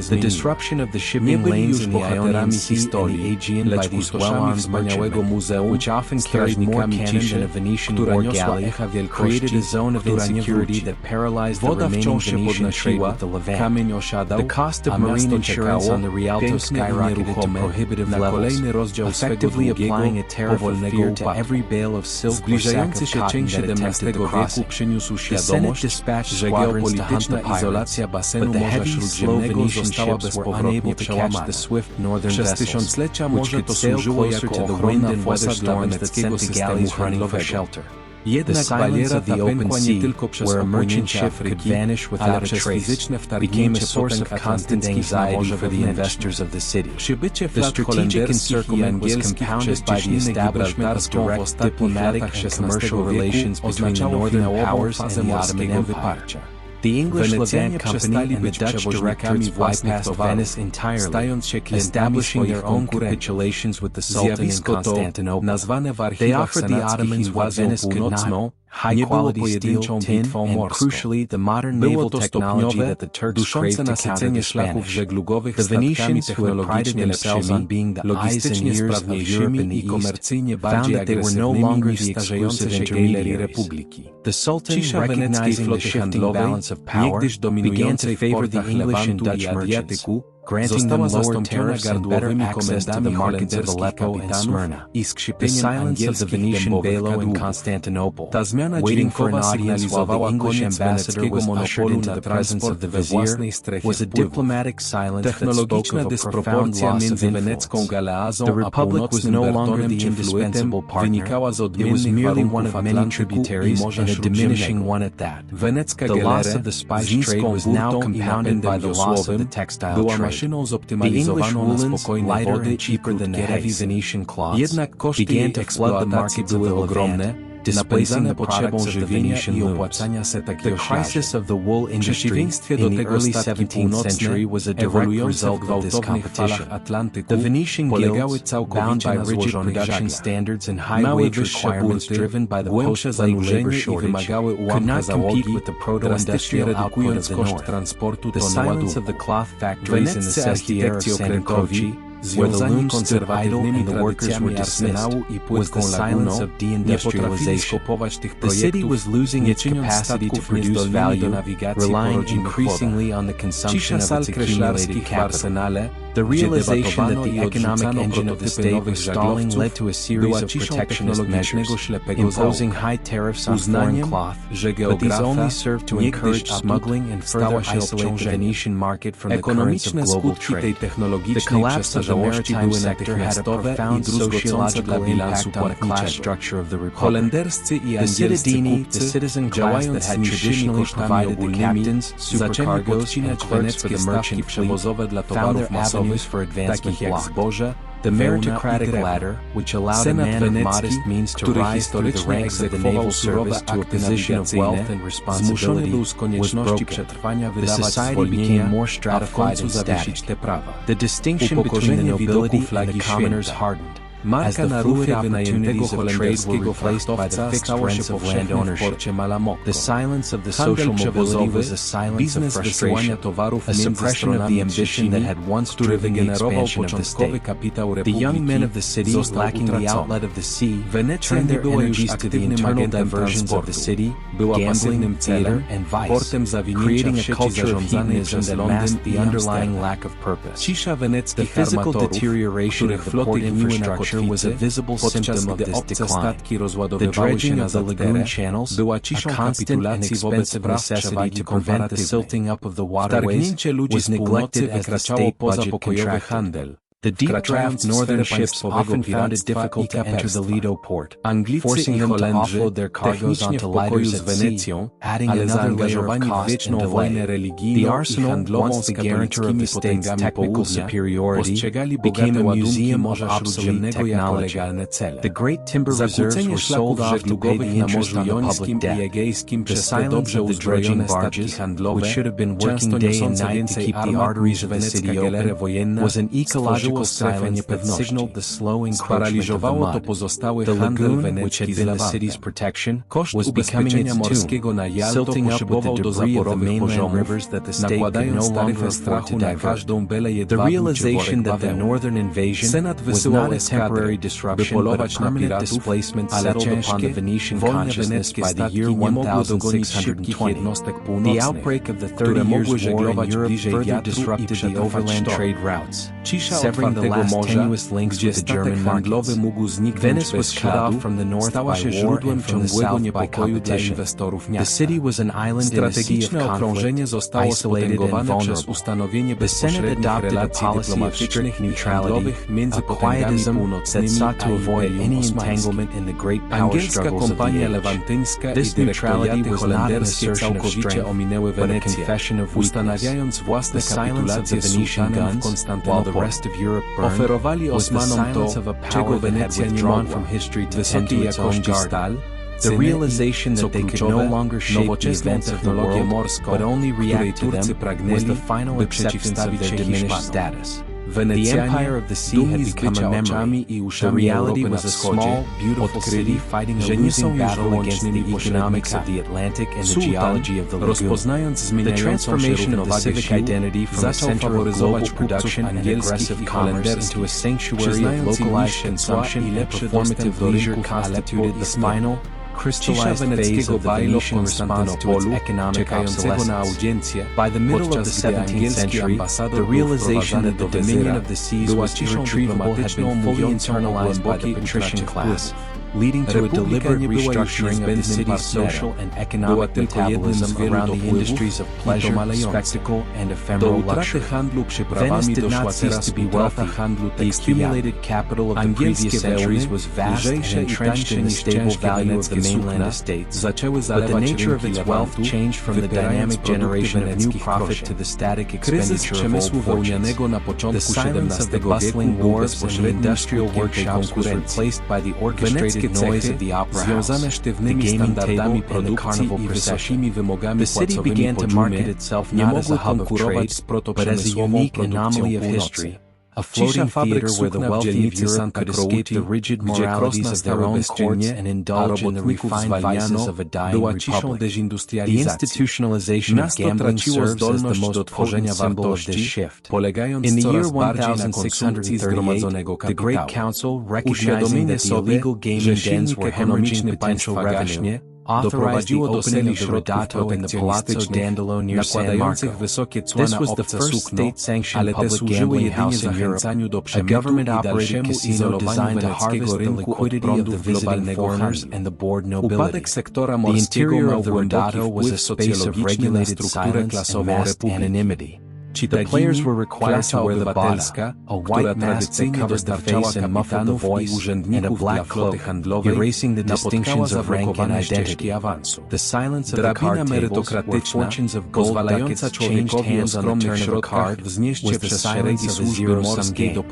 S2: The disruption of the shipping lanes in the Ionian Sea and the Aegean by these well-armed merchantmen, which often carried more cannon than a Venetian war galley, created a zone of insecurity that paralyzed the remaining Venetian trade with the Levant. The cost of marine insurance on the Rialto skyrocketed to prohibitive levels, effectively applying a tariff of fear to every bale of silk or sack of cotton that attempted the crossing. The Senate dispatched squadrons to hunt the pirates, but the heavy, slow Venetian ships were unable to catch the swift northern vessels, which could sail closer to the wind and weather storms that sent the galleys running for shelter. The silence of the open sea, where a merchant ship could vanish without a trace, became a source of constant anxiety for the investors of the city. The strategic encirclement was compounded by the establishment of direct diplomatic and commercial relations between the northern powers and the Ottoman Empire. The English Levant Company and the Dutch directorates bypassed Venice entirely, establishing their own capitulations with the Sultan in Constantinople. They offered the Ottomans what Venice could not, high-quality steel, tin, and crucially the modern naval technology that the Turks craved to counter the Spanish. The Venetians, who had prided themselves on being the eyes and ears of Europe in the East, found that they were no longer the exclusive intermediaries. The Sultan, recognizing the shifting balance of power, began to favor the English and Dutch merchants, granting them lower tariffs and better access to the markets of Aleppo and Smyrna. The silence of the Venetian Bailo in Constantinople, waiting for an audience while the English ambassador was ushered into the presence of the vizier, was a diplomatic silence that spoke of a profound loss of influence. The Republic was no longer the indispensable partner, it was merely one of many tributaries and a diminishing one at that. The loss of the spice trade was now compounded by the loss of the textile trade. The English woolens, lighter and cheaper than the heavy Venetian cloths, began to flood the markets of the Levant, displacing the products of the Venetian looms. The crisis of the wool industry in the early 17th century was a direct result of this competition. The Venetian guilds, bound by rigid production standards and high wage requirements driven by the post-plague labor shortage, could not compete with the proto-industrial output of the north. The silence of the cloth factories in the Sestiere of San Croce, where the looms stood idle and the workers were dismissed, was the silence of deindustrialization. The city was losing its capacity to produce value, relying increasingly on the consumption of its accumulated capital. The realization that the economic engine of the state was stalling led to a series of protectionist measures, imposing high tariffs on foreign cloth, but these only served to encourage smuggling and further isolate the Venetian market from the currents of global trade. The collapse of the maritime sector had a profound sociological impact on the class structure of the Republic. The cittadini, the citizen class that had traditionally provided the captains, supercargoes, and clerks for the merchant fleet, found their avenues for advancement blocked. The meritocratic ladder, which allowed a man of modest means to rise through the ranks of the naval service to a position of wealth and responsibility, was broken. The society became more stratified and static. The distinction between the nobility and the commoners hardened, as the fluid opportunities of trade were replaced by the fixed rents of land ownership. The silence of the social mobility was a silence of frustration, a suppression of the ambition that had once driven the expansion of the state. The young men of the city, lacking the outlet of the sea, turned their energies to the internal diversions of the city, gambling, theater, and vice, creating a culture of hedonism that masked the underlying lack of purpose. The physical deterioration of the port infrastructure was a visible symptom of this decline. The dredging of the lagoon channels, a constant and expensive necessity to prevent the silting up of the waterways, was neglected as the state budget contracted. The deep draft northern ships often found it difficult to enter the Lido port, forcing them to offload their cargoes onto lighters at sea, adding another layer of cost and delay. The arsenal, once the guarantor of the state's technical superiority, became a museum of obsolete technology. The great timber reserves were sold off to pay the interest on the public debt. The silence of the dredging barges, which should have been working day and night to keep the arteries of the city open, was an ecological silence that signaled the slow encroachment of the mud. The lagoon, which had been the city's protection, was becoming its tomb, silting up with the debris of the mainland rivers that the state could no longer afford to divert. The realization that the northern invasion was not a temporary disruption but a permanent displacement settled upon the Venetian consciousness by the year 1620. The outbreak of the 30 Years' War in Europe further disrupted the overland trade routes, severing the last tenuous links with the German markets. Venice was cut off from the north by war and from the south by competition. The city was an island in a sea of conflict, isolated and vulnerable. The Senate adopted a policy of strict neutrality, a quietism that sought to avoid any entanglement in the great power struggles of the age. This neutrality was not an assertion of strength, but a confession of weakness. The silence of the Venetian guns, while the rest of Europe burned, was the silence of a power that had withdrawn from history to tend to its own garden. The realization that they could no longer shape the events of the world, but only react to them, was the final acceptance of their diminished status. The empire of the sea had become a memory. The reality was a small, beautiful city fighting a losing battle against the economics of the Atlantic and the geology of the lagoon. The transformation of the civic identity from a center of global production and aggressive commerce into a sanctuary of localized consumption and performative leisure constituted the final, crystallized phase of the Venetian response to its economic obsolescence. By the middle of the 17th century, the realization that the dominion of the seas was irretrievable had been fully internalized by the patrician class, leading to a deliberate restructuring of the city's social and economic metabolism around the industries of pleasure, spectacle, and ephemeral luxury. Venice did not cease to be wealthy. The accumulated capital of the previous centuries was vast and entrenched in the stable value of the mainland estates, but the nature of its wealth changed from the dynamic generation of new profit to the static expenditure of old fortunes. The silence of the bustling wharves and the industrial workshops was replaced by the orchestrated noise of the opera house, the gaming table, and the carnival procession. The city began to market itself not as a hub of trade, but as a unique anomaly of history. A floating theater where the wealthy of Europe could escape the rigid moralities of their own courts and indulge in the refined vices of a dying republic. The institutionalization of gambling serves as the most potent symbol of this shift. In the year 1638, the Great Council, recognizing that the illegal gaming dens were hemorrhaging potential revenue, authorized the opening of the Rodato in the Palazzo Dandolo near San Marco. This was the first state-sanctioned public gambling house in Europe, a government-operated casino designed to harvest the liquidity of the visiting foreigners and the bored nobility. The interior of the Rodato was a space of regulated silence and masked anonymity. The players were required to wear the bata, a white mask that covered the face and muffled the voice, and a black cloak, erasing the distinctions of rank and identity. The silence of the card tables, where fortunes of gold ducats changed hands on the turn of a card, was the silence of a zero-sum game.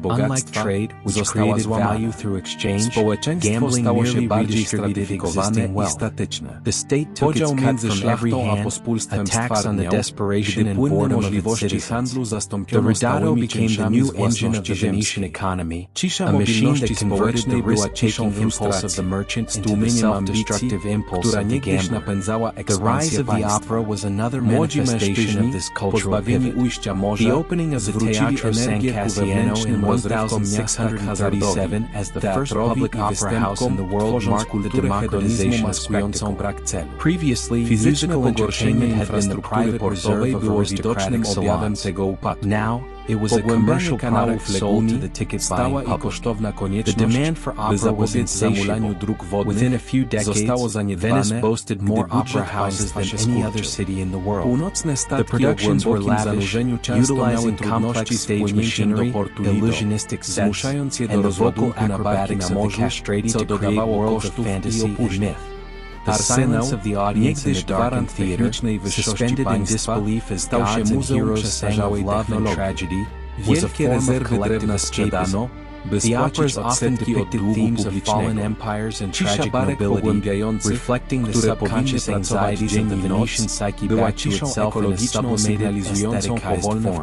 S2: Unlike trade, which created value through exchange, gambling merely redistributed existing wealth. The state took its cut from every hand, a tax on the desperation and boredom of its citizens. The Rodato became the new engine of the Venetian economy, a machine that converted the risk-taking impulse of the merchant into the self-destructive impulse of the gambler. The rise of the opera was another manifestation of this cultural pivot. The opening of the Teatro San Cassiano in 1637 as the first public opera house in the world marked the democratization of spectacle. Previously, musical entertainment had been the private reserve of aristocratic salons. Now, it was a commercial product sold to the ticket-buying public. The demand for opera was insatiable. Within a few decades, Venice boasted more opera houses than any other city in the world. The productions were lavish, utilizing complex stage machinery, illusionistic sets, and the vocal acrobatics of the castrati to create worlds of fantasy and myth. The silence of the audience in the darkened theater, suspended in disbelief as gods and heroes sang of love and tragedy, was a form of collective escapism. The operas often depicted themes of fallen empires and tragic nobility, reflecting the subconscious anxieties of the Venetian psyche back to itself in a sublimated, aestheticized form.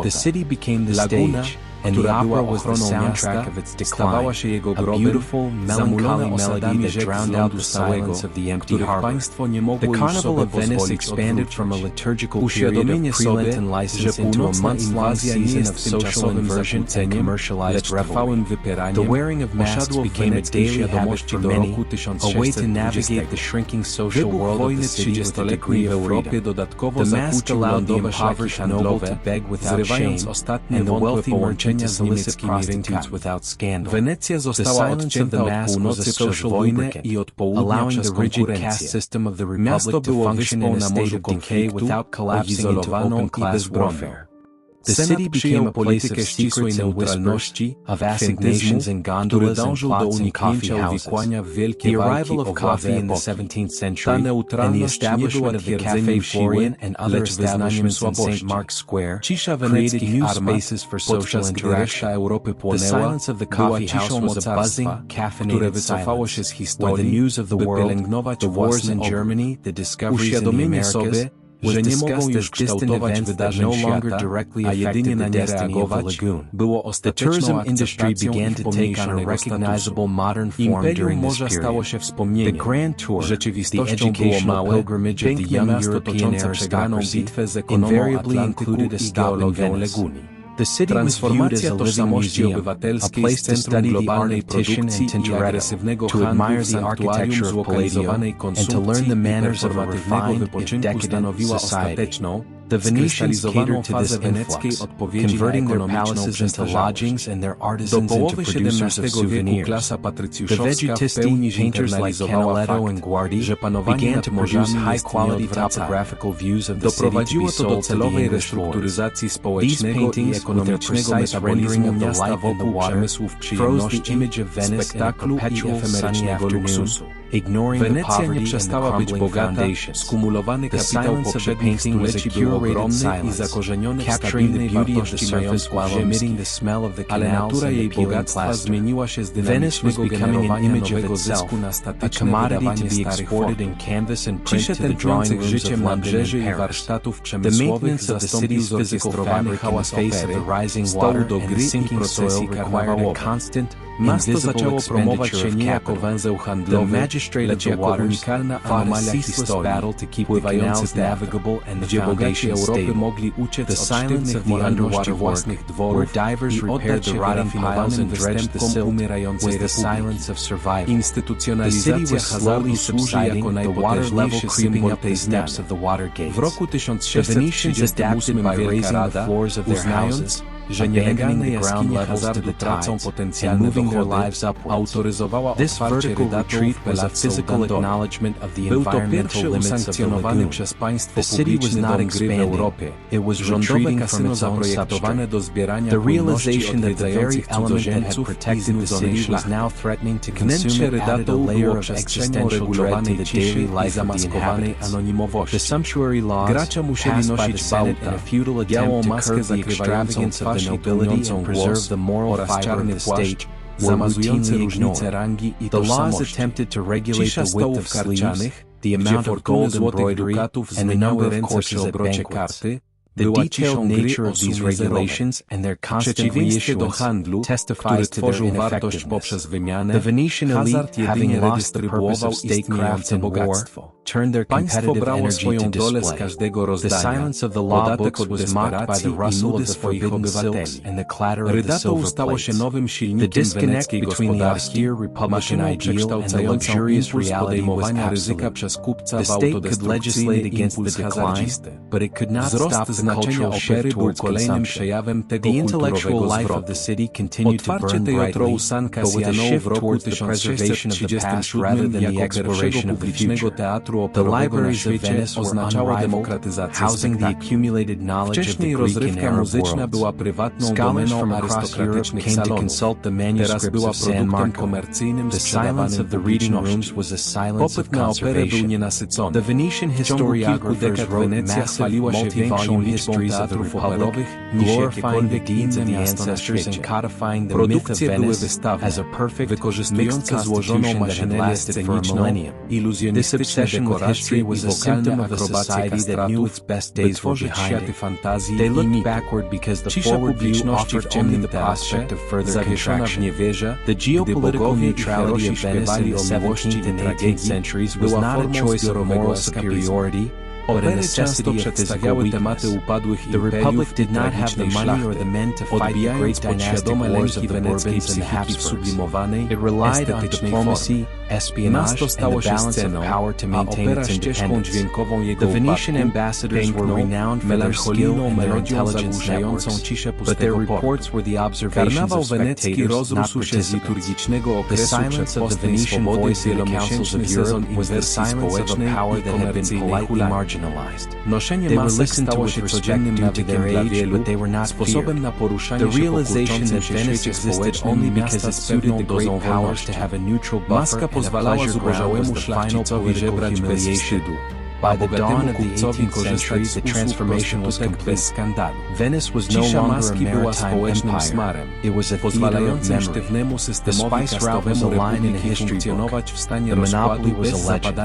S2: The city became the stage, and the opera was the soundtrack of its decline, a beautiful, melancholy melody that drowned out the silence of the empty harbor. The Carnival of Venice expanded from a liturgical period of pre-Lenten license into a months-long season of social inversion and commercialized revelry. The wearing of masks became a daily habit for many, a way to navigate the shrinking social world of the city with a degree of freedom. The mask allowed the impoverished noble to beg without shame, and the wealthy merchant to solicit prostitutes without scandal. The silence of the mask was a social lubricant, allowing the rigid caste system of the republic to function in a state of decay without collapsing into open-class warfare. The city became a place of secrets and whispers, of assignations and gondolas and plots and coffee houses. The arrival of coffee in the 17th century and the establishment of the Café Florian and other establishments in St. Mark's Square created new spaces for social interaction. The silence of the coffee house was a buzzing, caffeinated silence, where the news of the world, the wars in Germany, the discoveries in the Americas,
S1: że nie mogą już kształtować wydarzeń świata, a jedynie na nie reagować, było ostateczną akceptacją ich pomniejszonego statusu. Imperium Morza stało się wspomnieniem. Rzeczywistością było małe, piękne miasto toczące przegraną bitwę z ekonomią Atlantyku i geologią Leguni. Transformacja tożsamości obywatelskiej z centrum globalnej produkcji i agresywnego handlu w sanktuarium zlokalizowanej konsumpcji i performatywnego wypoczynku stanowiła ostateczną, skrystalizowaną fazę weneckiej odpowiedzi na ekonomiczną przestarzałeś. Do połowy XVII wieku klasa patrycjuszowska w pełni zinternalizowała fakt, że panowanie nad morzami jest nieodwracalne. Doprowadziło to do celowej restrukturyzacji społecznego i ekonomicznego metabolizmu miasta wokół przemysłów przyjemności, spektaklu i efemerycznego luksusu. Wenecja nie przestała być bogata, skumulowany kapitał poprzednich stuleci był ogromny i zakorzeniony w stabilnej wartości majątku ziemskich, ale natura jej bogactwa zmieniła się z dynamicznego generowania nowego zysku na statyczne wydawanie starych form. Ciszę tępiących życiem nabrzeży i warsztatów przemysłowych zastąpił zorchestrowany hałas opery, stołu do gry i procesji karnawałowej. Miasto zaczęło promować się nie jako węzeł handlowy, lecz jako unikalna anomalia historii, pływający navigable, gdzie bogaci Europy mogli uciec od sztywnych moralności własnych dworów i oddać się wyrafinowanym występkom umierającej republiki. Instytucjonalizacja hazardu służy jako najpotężniejszy symbol tej zmiany. W roku 1638 Wielka Rada, uznając, że nielegalne jaskinie hazardu tracą potencjalne dochody, autoryzowała otwarcie rydatów Palazzo Dandolo. Był to pierwszy usankcjonowany przez państwo publiczny dom gry w Europie. Rządowe kasyno zaprojektowane do zbierania płynności odwiedzających cudzoziemców i znudzonych szlachty. Wnętrze rydatu było przestrzenią regulowanej ciszy i zamaskowanej anonimowości. Gracze musieli nosić bauta, białą maskę zakrywającą twarz i tłumiącą głos oraz czarny płaszcz, zamazujący różnice rangi i tożsamości. Cisza stołów karcianych, gdzie fortuny złotych dukatów zmieniały ręce przy obrocie karty, była ciszą gry osumizerowej. W przeciwieństwie do handlu, który tworzył wartość poprzez wymianę, hazard jedynie redystrybuował istniejące bogactwo. Państwo brało swoją dolę z każdego rozdania, podatek od desperacji i nudy swoich obywateli. Rydato stało się nowym silnikiem weneckiej gospodarki, maszyną przekształcającą impuls podejmowania ryzyka przez kupca w autodestrukcyjny impuls hazardzisty. Wzrost znaczenia opery był kolejnym przejawem tego kulturowego zwrotu. Otwarcie Teatru San Cassiano w roku 1637 jako pierwszego publicznego teatru operowego na świecie oznaczało demokratyzację spektaklu. Wcześniej rozrywka muzyczna była prywatną domeną arystokratycznych salonów. Teraz była produktem komercyjnym sprzedawanym publiczności. Popyt na operę był nienasycony. W ciągu kilku dekad Wenecja chwaliła się większą liczbą teatrów operowych niż jakiekolwiek inne miasto na świecie. Produkcje były wystawne, wykorzystujące złożoną maszynerię sceniczną, iluzjonistyczne dekoracje i wokalne akrobacja kastratów, by tworzyć światy fantazji i mitu. Cisza publiczności w ciemnym teatrze, zawieszona w niewierze, gdy bogowie i herosi śpiewali o miłości i tragedii, była formą zbiorowego eskapizmu. Opery często przedstawiały tematy upadłych imperiów i tragicznej szlachty, odbijając podświadome lęki weneckiej psychiki w sublimowanej, estetycznej formie. Miasto stało się sceną, a opera ścieżką dźwiękową jego upadku, piękną, melancholijną melodią zagłuszającą ciszę pustego portu. Karnawał wenecki rozrósł się z liturgicznego okresu przedpostnej swobody w wielomiesięczny sezon inwersji społecznej i komercyjnej hulajki. Noszenie masek stało się codziennym nawykiem dla wielu, sposobem na poruszanie się po kurczącym się świecie społecznym miasta z pewną dozą wolności. Maska pozwalała zubożałemu szlachcicowi żebrać bez wstydu.
S2: By the dawn of the 18th century, the transformation was complete. Venice was no longer a maritime empire. It was a theater of memory. The spice route was a line in a history book. The monopoly was a legend.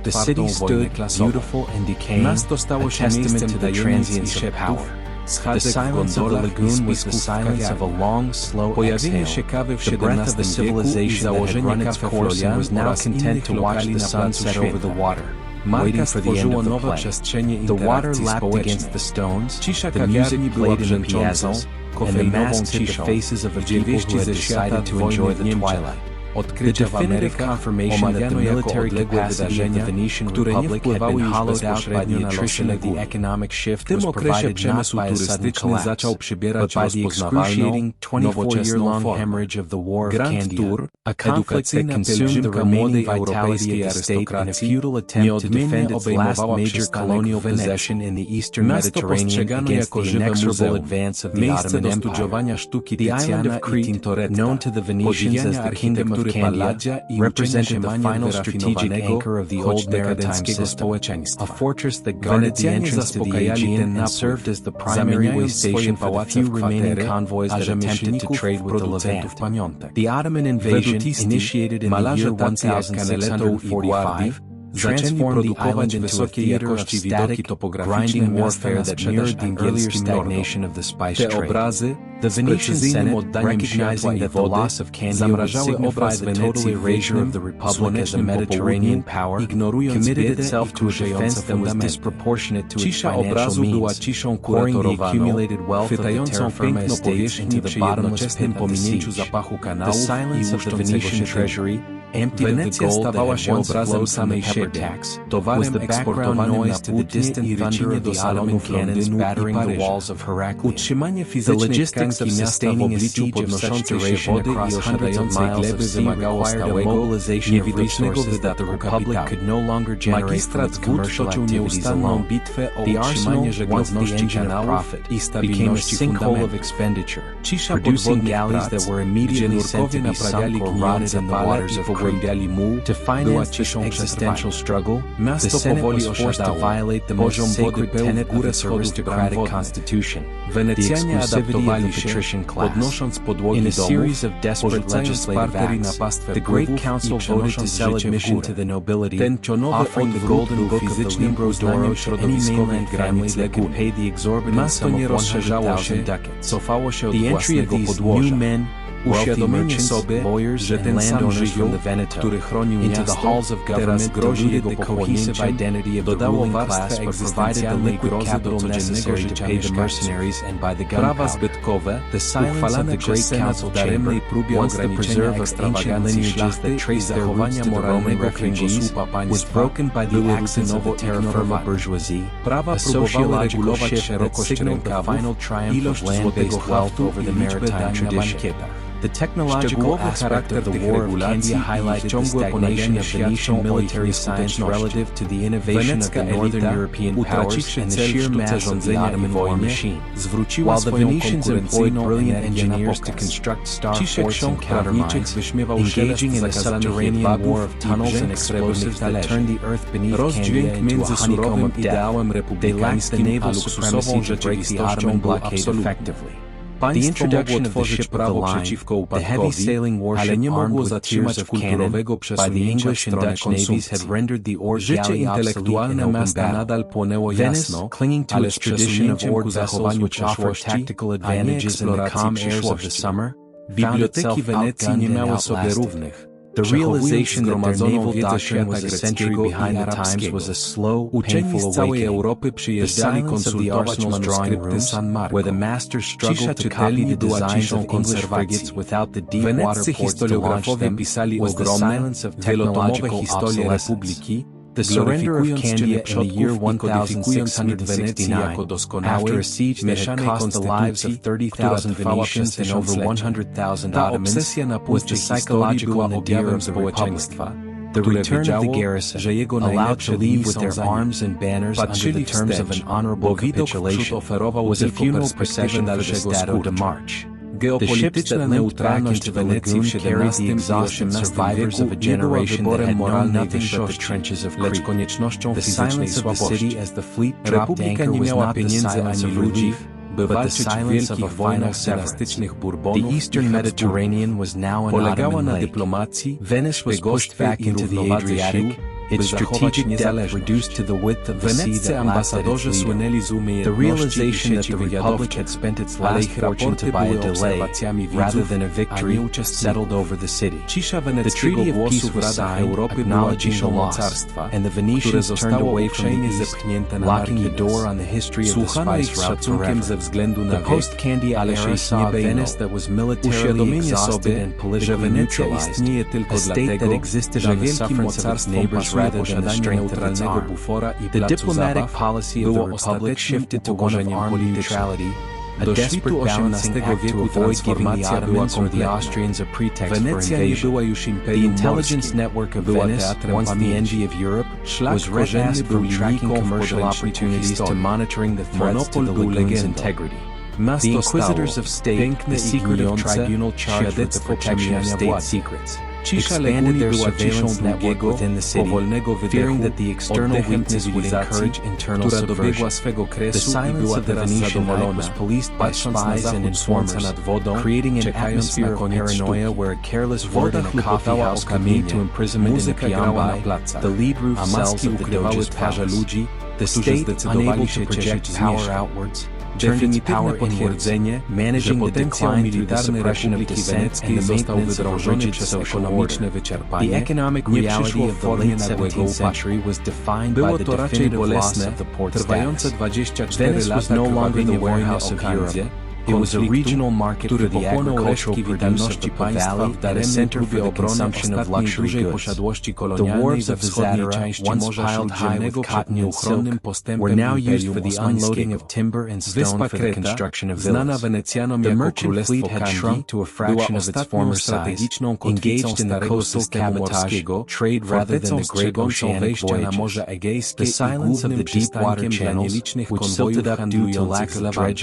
S2: The city stood beautiful and decaying, a testament to the transience of power. The silence of the lagoon was the silence of a long, slow exhale. The breath of a civilization that had run its course and was now content to watch the sun set over the water, waiting for the end of the play. The water lapped against the stones, the music played in the piazzas, and the masks hid the faces of the people who had decided to enjoy the twilight. The definitive confirmation that the military capacity of the Venetian Republic had been hollowed out by the attrition of the economic shift was provided not by a sudden collapse, but by the excruciating 24-year-long hemorrhage of the War of Candia, a conflict that consumed the remaining vitality of the state in a futile attempt to defend its last major colonial possession in the eastern Mediterranean against the inexorable advance of the Ottoman Empire. The island of Crete, known to the Venetians as the Kingdom of Candia, represented the final strategic anchor of the old maritime system, a fortress that guarded the entrance to the Aegean and served as the primary way station for the few remaining convoys that attempted to trade with the Levant. The Ottoman invasion, initiated in the year 1645, transformed the island into a theater of static, grinding warfare that mirrored the earlier stagnation of the spice trade. The Venetian Senate, recognizing that the loss of Candia would signify the total erasure of the Republic as a Mediterranean power, committed itself to a defense that was disproportionate to its financial means, pouring the accumulated wealth of the terra firma estates into the bottomless pit of the siege. The silence of the Venetian treasury, emptied of the gold that had once flowed from the pepper tax, was the background noise to the distant thunder of the Ottoman cannons battering the walls of Heraklion. The logistics of sustaining a siege of such duration across hundreds of miles of sea required a mobilization of resources that the Republic could no longer generate from its commercial activities alone. The arsenal, once the engine of profit, became a sinkhole of expenditure, producing galleys that were immediately sent to be sunk or rotted in the waters of Crete. To finance this existential struggle, the Senate was forced to violate the most sacred tenet of its aristocratic constitution, the exclusivity of the patrician class. In a series of desperate legislative acts, the Great Council voted to sell admission to the nobility, offering the golden book of the Libro d'Oro to any mainland family that could pay the exorbitant sum of 100,000 ducats. The entry of these new men, wealthy merchants, lawyers, and landowners from the Veneto into the halls of government diluted the cohesive identity of the ruling class but provided the liquid capital necessary to pay the mercenaries and buy the gunpowder. The silence of the Great Council chamber, once the preserve of ancient lineages that trace their roots to the Roman refugees, was broken by the accents of the terra firma bourgeoisie, a sociological shift that signaled the final triumph of land-based wealth over the maritime tradition. The technological aspect of the War of Candia highlighted the stagnation of Venetian military science relative to the innovation of the northern European powers and the sheer mass of the Ottoman war machine. While the Venetians employed brilliant engineers to construct star forts and countermines, engaging in a subterranean war of tunnels and explosives that turned the earth beneath Candia into a honeycomb of death, they lacked the naval supremacy to break the Ottoman blockade effectively. The introduction of the ship of the line, the heavy sailing warship armed with tiers of cannon by the English and Dutch navies had rendered the oar galley obsolete in open battle. Venice, clinging to its tradition of oared vessels which offer tactical advantages in the calm airs of the summer, found itself outgunned and outlasted. The realization that their naval doctrine was a century behind the times was a slow, painful awakening. The silence of the arsenal's drawing rooms, where the masters struggled to copy the designs of English frigates without the deep water ports to launch them, was the silence of technological obsolescence. The surrender of Candia in the year 1669, after a siege that had cost the lives of 30,000 Venetians and over 100,000 Ottomans, was the psychological nadir of the Republic. The return of the garrison, allowed to leave with their arms and banners under the terms of an honorable capitulation, was a funeral procession for the Stato de March. Geopolityczna neutralność Wenecji w XVII i XVIII wieku nie była wyborem moralnej wyższości, lecz koniecznością fizycznej słabości. Republika nie miała pieniędzy ani ludzi, by walczyć w wielkich wojnach dynastycznych Bourbonów i Habsburgów. Polegała na dyplomacji, szpiegostwie i równowadze sił, by zachować niezależność. Weneccy ambasadorzy słynęli z umiejętności i sieci wywiadowczych, ale ich raporty były obserwacjami widzów, a nie uczestników. Cisza weneckiego głosu w Radach Europy była ciszą mocarstwa, które zostało uprzejmie zepchnięte na margines. Słuchano ich z szacunkiem ze względu na wiek, ale nie uświadomienie sobie, że Wenecja istnieje tylko dlatego, że wielkim mocarstwom pasuje posiadanie neutralnego bufora i placu zabaw, było ostatecznym upokorzeniem polityki. Do świtu XVIII wieku transformacja była kompletna. Wenecja nie była już imperium morskim, była teatrem pamięci. Szlak korzenny był linijką w podręczniku historii. Monopol był legendą. Miasto stało, piękne i gnijące, świadectwo przemieniania władzy. Cisza Leguni była ciszą długiego, powolnego wydechu, oddechem cywilizacji, która dobiegła swego kresu i była teraz zadowolona, patrząc na zachód słońca nad wodą, czekając na koniec sztuki. Woda chlupotała o kamienie, muzyka grała na placach, a maski ukrywały twarze ludzi, którzy zdecydowali się cieszyć z mieszkań. Definitywne potwierdzenie, że potencjał militarny Republiki Weneckiej został wydrążony przez ekonomiczne wyczerpanie, nie przyszło w formie nagłego upadku. Było to raczej bolesne, trwające 24 lata krwawienie wojny o Kandzie, konfliktu, który pochłonął resztki witalności państwa w daremnym próbie obrony ostatniej dużej posiadłości kolonialnej we wschodniej części Morza Śródziemnego przed nieuchronnym postępem Imperium Osmańskiego. Wyspa Kreta, znana Wenecjanom jako Królestwo Kandii, była ostatnią strategiczną kotwicą starego systemu morskiego, fortecą strzegącą wejścia na Morze Egejskie i głównym przystankiem dla nielicznych konwojów handlujących z lawami.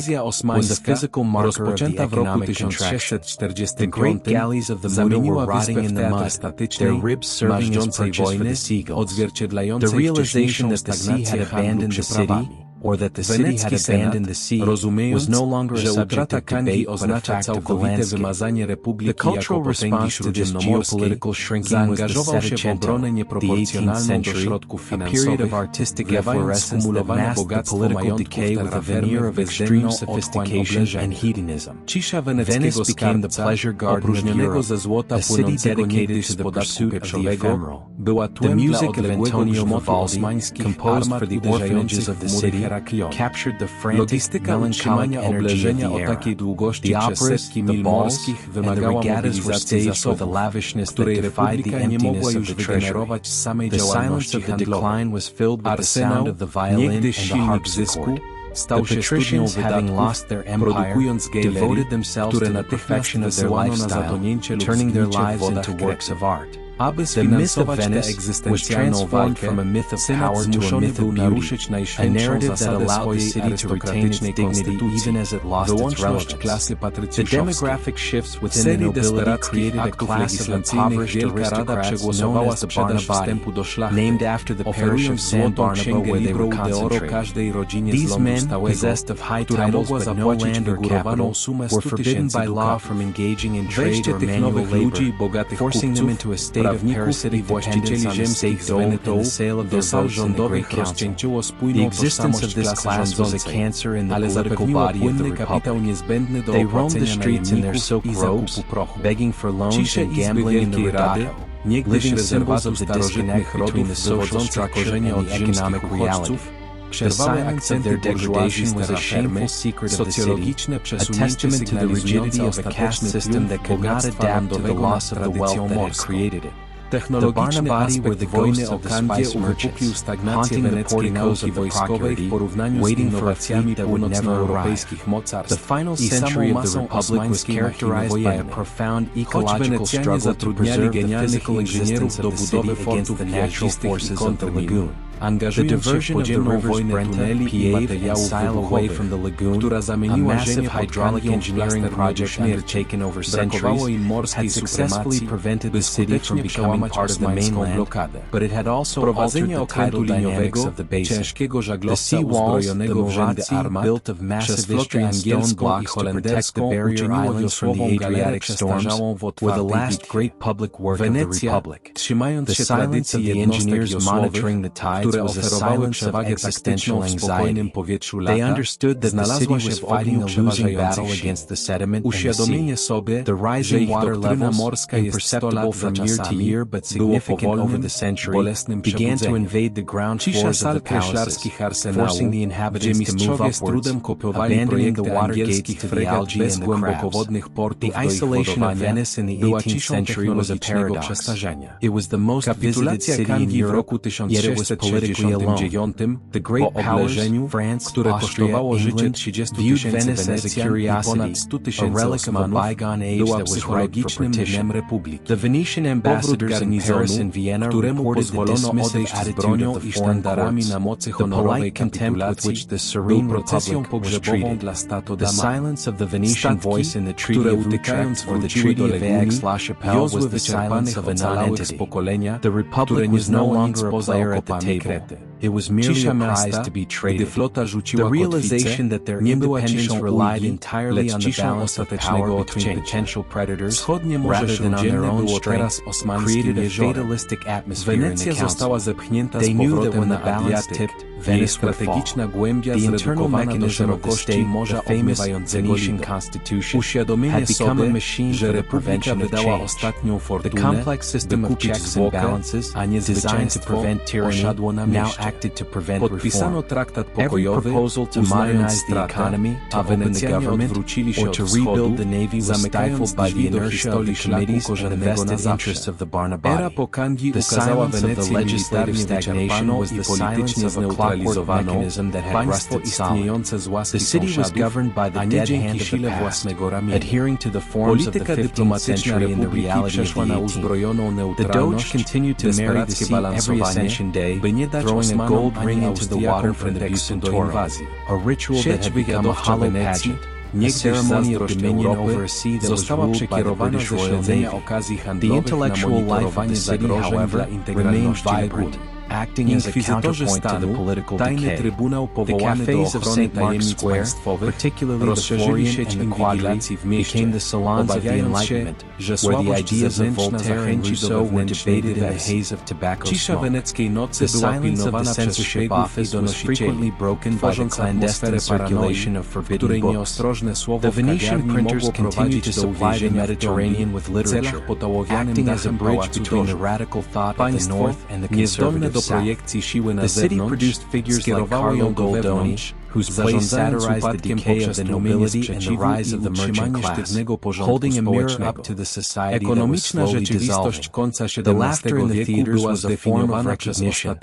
S2: Inwazja osmańska, rozpoczęta w roku 1645, zamieniła wyspę w teatr statycznej, marzącej wojny, odzwierciedlającej wcześniejszą stagnację handlu przeprawami. Wenecki senat, rozumiejąc, że utrata Kandii oznacza całkowite wymazanie Republiki jako potęgi śródziemnomorskiej, zaangażował się w obronę nieproporcjonalną do środków finansowych, wlewając skumulowane bogactwo majątku w terrafermę względną otchłań oblężenia. Cisza weneckiego skarbca, opróżnionego ze złota płynącego niegdyś z podatku pieprzowego, była tłem dla odległego grzmotu osmańskich armat uderzających w mury Logistyka utrzymania oblężenia o takiej długości przez setki mil morskich wymagała mobilizacji zasobów, której Republika nie mogła już wygenerować z samej działalności handlowej. Arsenał, niegdyś silnik zysku, stał się studnią wydatków, produkując gejlery, które natychmiast wysyłano na zatonięcie lub zgnicie w wodach Krety. Aby sfinansować tę egzystencjalną walkę, Senat zmuszony był naruszyć najświętszą zasadę swojej arystokratycznej konstytucji, wyłączność klasy patrycjuszowskiej. W serii desperackich aktów legislacyjnych Wielka Rada przegłosowała sprzedaż wstępu do szlachty, oferując złotą księgę librą de oro każdej rodzinie z lądu stałego, która mogła zapłacić wygórowaną sumę 100 000 dukatów. Wejście tych nowych ludzi i bogatych kupców, prawników i właścicieli ziemskich z Wenetą do sal rządowych rozcięciło spójną tożsamość klasy rządzącej, ale zapewniło płynny kapitał niezbędny do opłacenia najemników i zakupu prochu. Cisze Izby Wielkiej Rady, niegdyś rezerwatu starożytnych rodów wywodzących korzenie od rzymskich uchodźców, przerwały akcenty burżuazji z terrafermy, socjologiczne przesunięcie sygnalizujące ostateczny triumf bogactwa lądowego nad tradycją morską. Technologiczny aspekt wojny o Kandię uwypuklił stagnację weneckiej nauki wojskowej w porównaniu z innowacjami północnoeuropejskich mocarstw i samą masą osmańskiej machiny wojennej. Choć Wenecjanie zatrudniali genialnych inżynierów do budowy fortów gwiaździstych i kontrminów,
S1: angażując się w podziemną wojnę tuneli i materiałów wybuchowych, która zamieniła ziemię pod hydraulic project undertaken over centuries had successfully prevented the city from becoming part of the mainland, but it had also altered the tidal dynamics of the basin. The sea walls, the Murazzi, built of massive Istrian stone blocks to protect the barrier islands from the Adriatic storms, were the last great public work of the Republic. The silence of the engineers monitoring the tides was a silence of existential anxiety. They understood that the city was fighting a losing battle against the sediment and the sea. The rising water levels, imperceptible from year to year but significant over the century, began to invade the ground floors of the palaces, forcing the inhabitants to move upwards, abandoning the water gates to the algae and the crabs. The isolation of Venice in the 18th century was a paradox. It was the most visited city in Europe, yet it was politically alone. The great powers, France, Austria, England, viewed Venice as a curiosity, a relic of a bygone age that was ripe for partition. The Venetian ambassadors in Paris and Vienna reported the dismissive attitude of the foreign courts, the polite contempt with which the serene republic was treated. The silence of the Venetian voice in the Treaty of Utrecht or the Treaty of Aix-la-Chapelle was the silence of a non-entity. The republic was no longer a player at the table. It was merely a prize to be traded. The realization that their independence relied entirely on the balance of power between potential predators, rather than on their own strength, created a fatalistic atmosphere in the council. They knew that when the balance tipped, Venice would fall. The internal mechanism of the state, the famous Venetian constitution, had become a machine for the prevention of change. The complex system of checks and balances, designed to prevent tyranny, now acted to prevent reform. Every proposal to modernize the economy, to open the government, or to rebuild the navy was stifled by the inertia of the committees and the vested interests of the Barnabati. The silence of the legislative stagnation was the silence of a clockwork mechanism that had rusted solid. The city was governed by the dead hand of the past, adhering to the forms of the 15th century and the reality of the 18th. The Doge continued to marry the sea every Ascension Day, throwing a gold ring into the water from the Bucentauro, a ritual that had become a hollow pageant, a ceremony of dominion over a sea that was ruled by the British Royal Navy. The intellectual life of the city, however, remained vibrant, acting as a counterpoint to the political decay. The cafes of St. Mark's Square, particularly the Florian and the Quadri, became the salons of the Enlightenment, where the ideas of Voltaire and Rousseau were debated in the haze of tobacco smoke. The silence of the censorship office was frequently broken by the clandestine circulation of forbidden books. The Venetian printers continued to supply the Mediterranean with literature, acting as a bridge between the radical thought of the North and the conservative South. The city produced figures like Carlo Goldoni, whose plays satirized the decay of the nobility and the rise of the merchant class, holding a mirror up to the society that was slowly dissolving. The laughter in the theaters was a form of recognition, a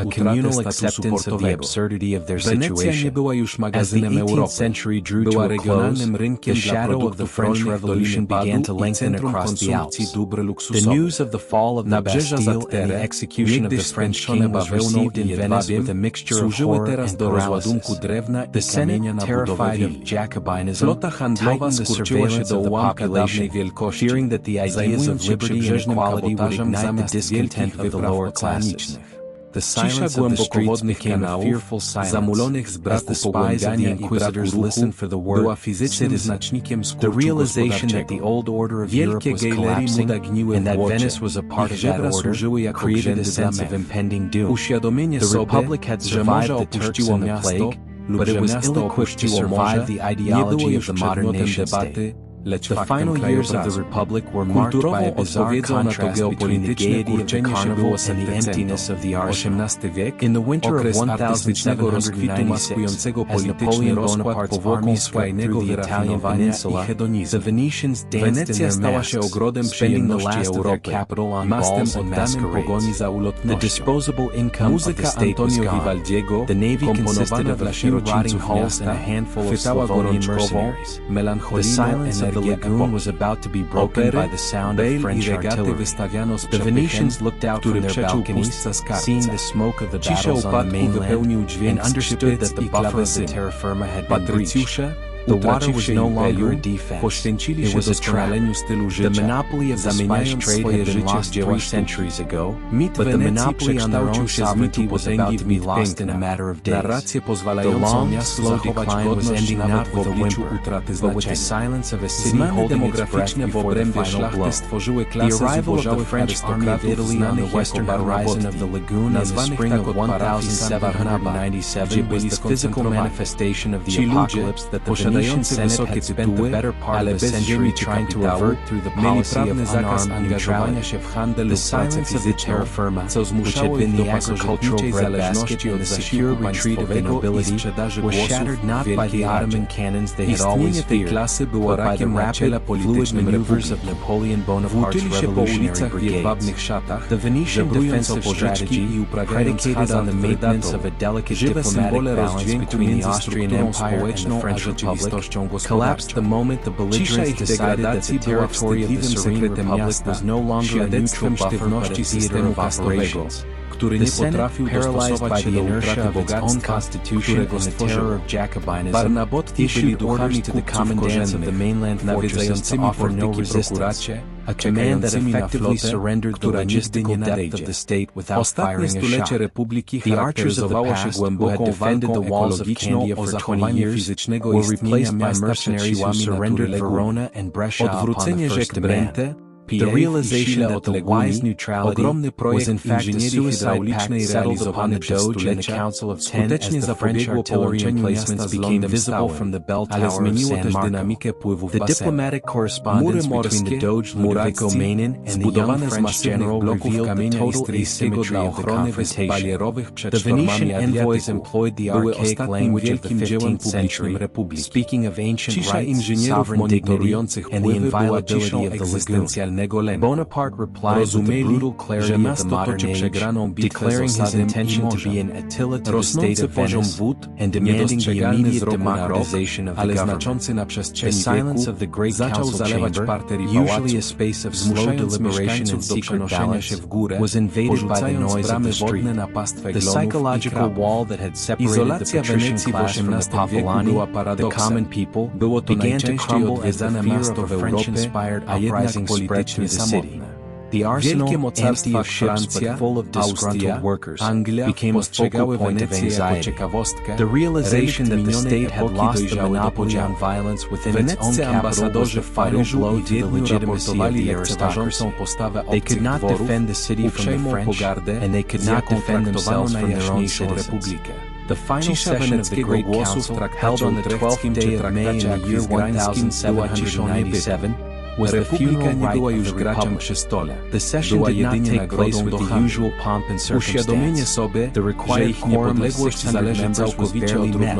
S1: communal acceptance of the absurdity of their situation. As the 18th century drew to a close, the shadow of the French Revolution began to lengthen across the Alps. The news of the fall of the Bastille and the execution of the French king was received in Venice with a mixture of horror and paralysis. The Senate, terrified of Jacobinism, tightened the surveillance of the population, fearing that the ideas of liberty and equality would ignite the discontent of the lower classes. The silence of the streets became a fearful silence, as the spies of the inquisitors listened for the word citizen. The realization that the old order of Europe was collapsing, and that Venice was a part of that order, created a sense of impending doom. The Republic had survived the Turks and the plague, but it was ill-equipped to survive the ideology of the modern nation-state. The final years of the Republic were marked by a bizarre contrast between the gaiety of the carnival and the emptiness of the arsenal. In the winter of 1796, as Napoleon Bonaparte's army swept through the Italian peninsula, the Venetians danced in their masks, spending the last of their capital on balls and masquerades. The disposable income of the state was gone. The navy consisted of a few rotting hulls and a handful of Slavonian mercenaries. The silence of
S2: of the lagoon was about to be broken by the sound of French artillery. The Venetians looked out from their balconies, seeing the smoke of the battles on the mainland, and understood that the buffer of the terra firma had been breached. The water was no longer a defense, it was a trap. The monopoly of the spice trade had been lost 3 centuries ago, but the monopoly on their own sovereignty was about to be lost in a matter of days. The long, slow decline was ending not with a whimper, but with the silence of a city holding its breath before the final blow. The arrival of the French army of Italy on the western horizon of the lagoon in the spring of 1797 was the physical manifestation of the apocalypse that the Venetian Senate had spent the better part of a century trying to avert through the policy of unarmed neutrality. The silence of the terra firma, which had been the agricultural breadbasket and the secure retreat of the nobility, was shattered not by the Ottoman cannons they had always feared, but by the rapid, fluid maneuvers of Napoleon Bonaparte's revolutionary brigades. The Venetian defensive strategy, predicated on the maintenance of a delicate diplomatic balance between the Austrian Empire and the French Republic, collapsed the moment the belligerents decided that the territory of the Serene Republic was no longer a neutral buffer but a theater of operations. The Senate, paralyzed by the inertia of its own constitution and the terror of Jacobinism, issued orders to the commandants of the mainland fortresses to offer no resistance, a command that effectively surrendered the logistical depth of the state without firing a shot. The archers of the past, who had defended the walls of Candia for 20 years, were replaced by mercenaries who surrendered Verona and Brescia upon the first demand. The realization that the wise neutrality was in fact a suicide pact settled upon the Doge and the Council of Ten as the French artillery emplacements became visible from the bell tower of San Marco. The diplomatic correspondence between the Doge Ludovico Manin and the young French general revealed the total asymmetry of the confrontation. The Venetian envoys employed the archaic language of the 15th century, speaking of ancient rights, sovereign dignity, and the inviolability of the lagoon. Bonaparte replied with the brutal clarity of the modern age, declaring his intention to be an Attila to the state of Venice, and demanding the immediate democratization of the government. The silence of the great council chamber, usually a space of slow deliberation and secret balance, was invaded by the noise of the street. The psychological wall that had separated the patrician class from the popolani, the common people, began to crumble as the fear of a French-inspired uprising spread through the city. The arsenal, empty of ships but full of disgruntled workers, became a focal point of anxiety. The realization that the state had lost the monopoly on violence within its own capital was the final blow to the legitimacy of the aristocracy. They could not defend the city from the French, and they could not defend themselves from their own citizens. The final session of the Great Council, held on the 12th day of May in the year 1797, was the funeral rite of the Republic. The session did not take place with the usual pomp and circumstance. The required quorum of 600 members was barely met,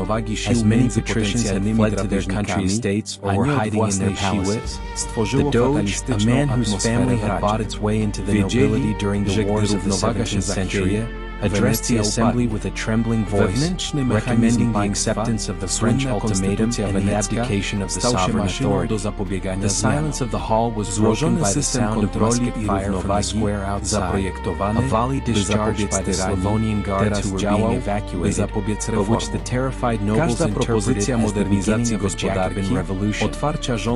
S2: as many patricians had fled to their country estates or were hiding in their palaces. The Doge, a man whose family had bought its way into the nobility during the wars of the 17th century, addressed the assembly with a trembling voice, recommending the acceptance of the French ultimatum and the abdication of the sovereign authority. The silence of the hall was broken by the sound of musket fire from the square outside, a volley discharged by the Slavonian guards who were being evacuated, but which the terrified nobles interpreted as the beginning of a Jacobin revolution.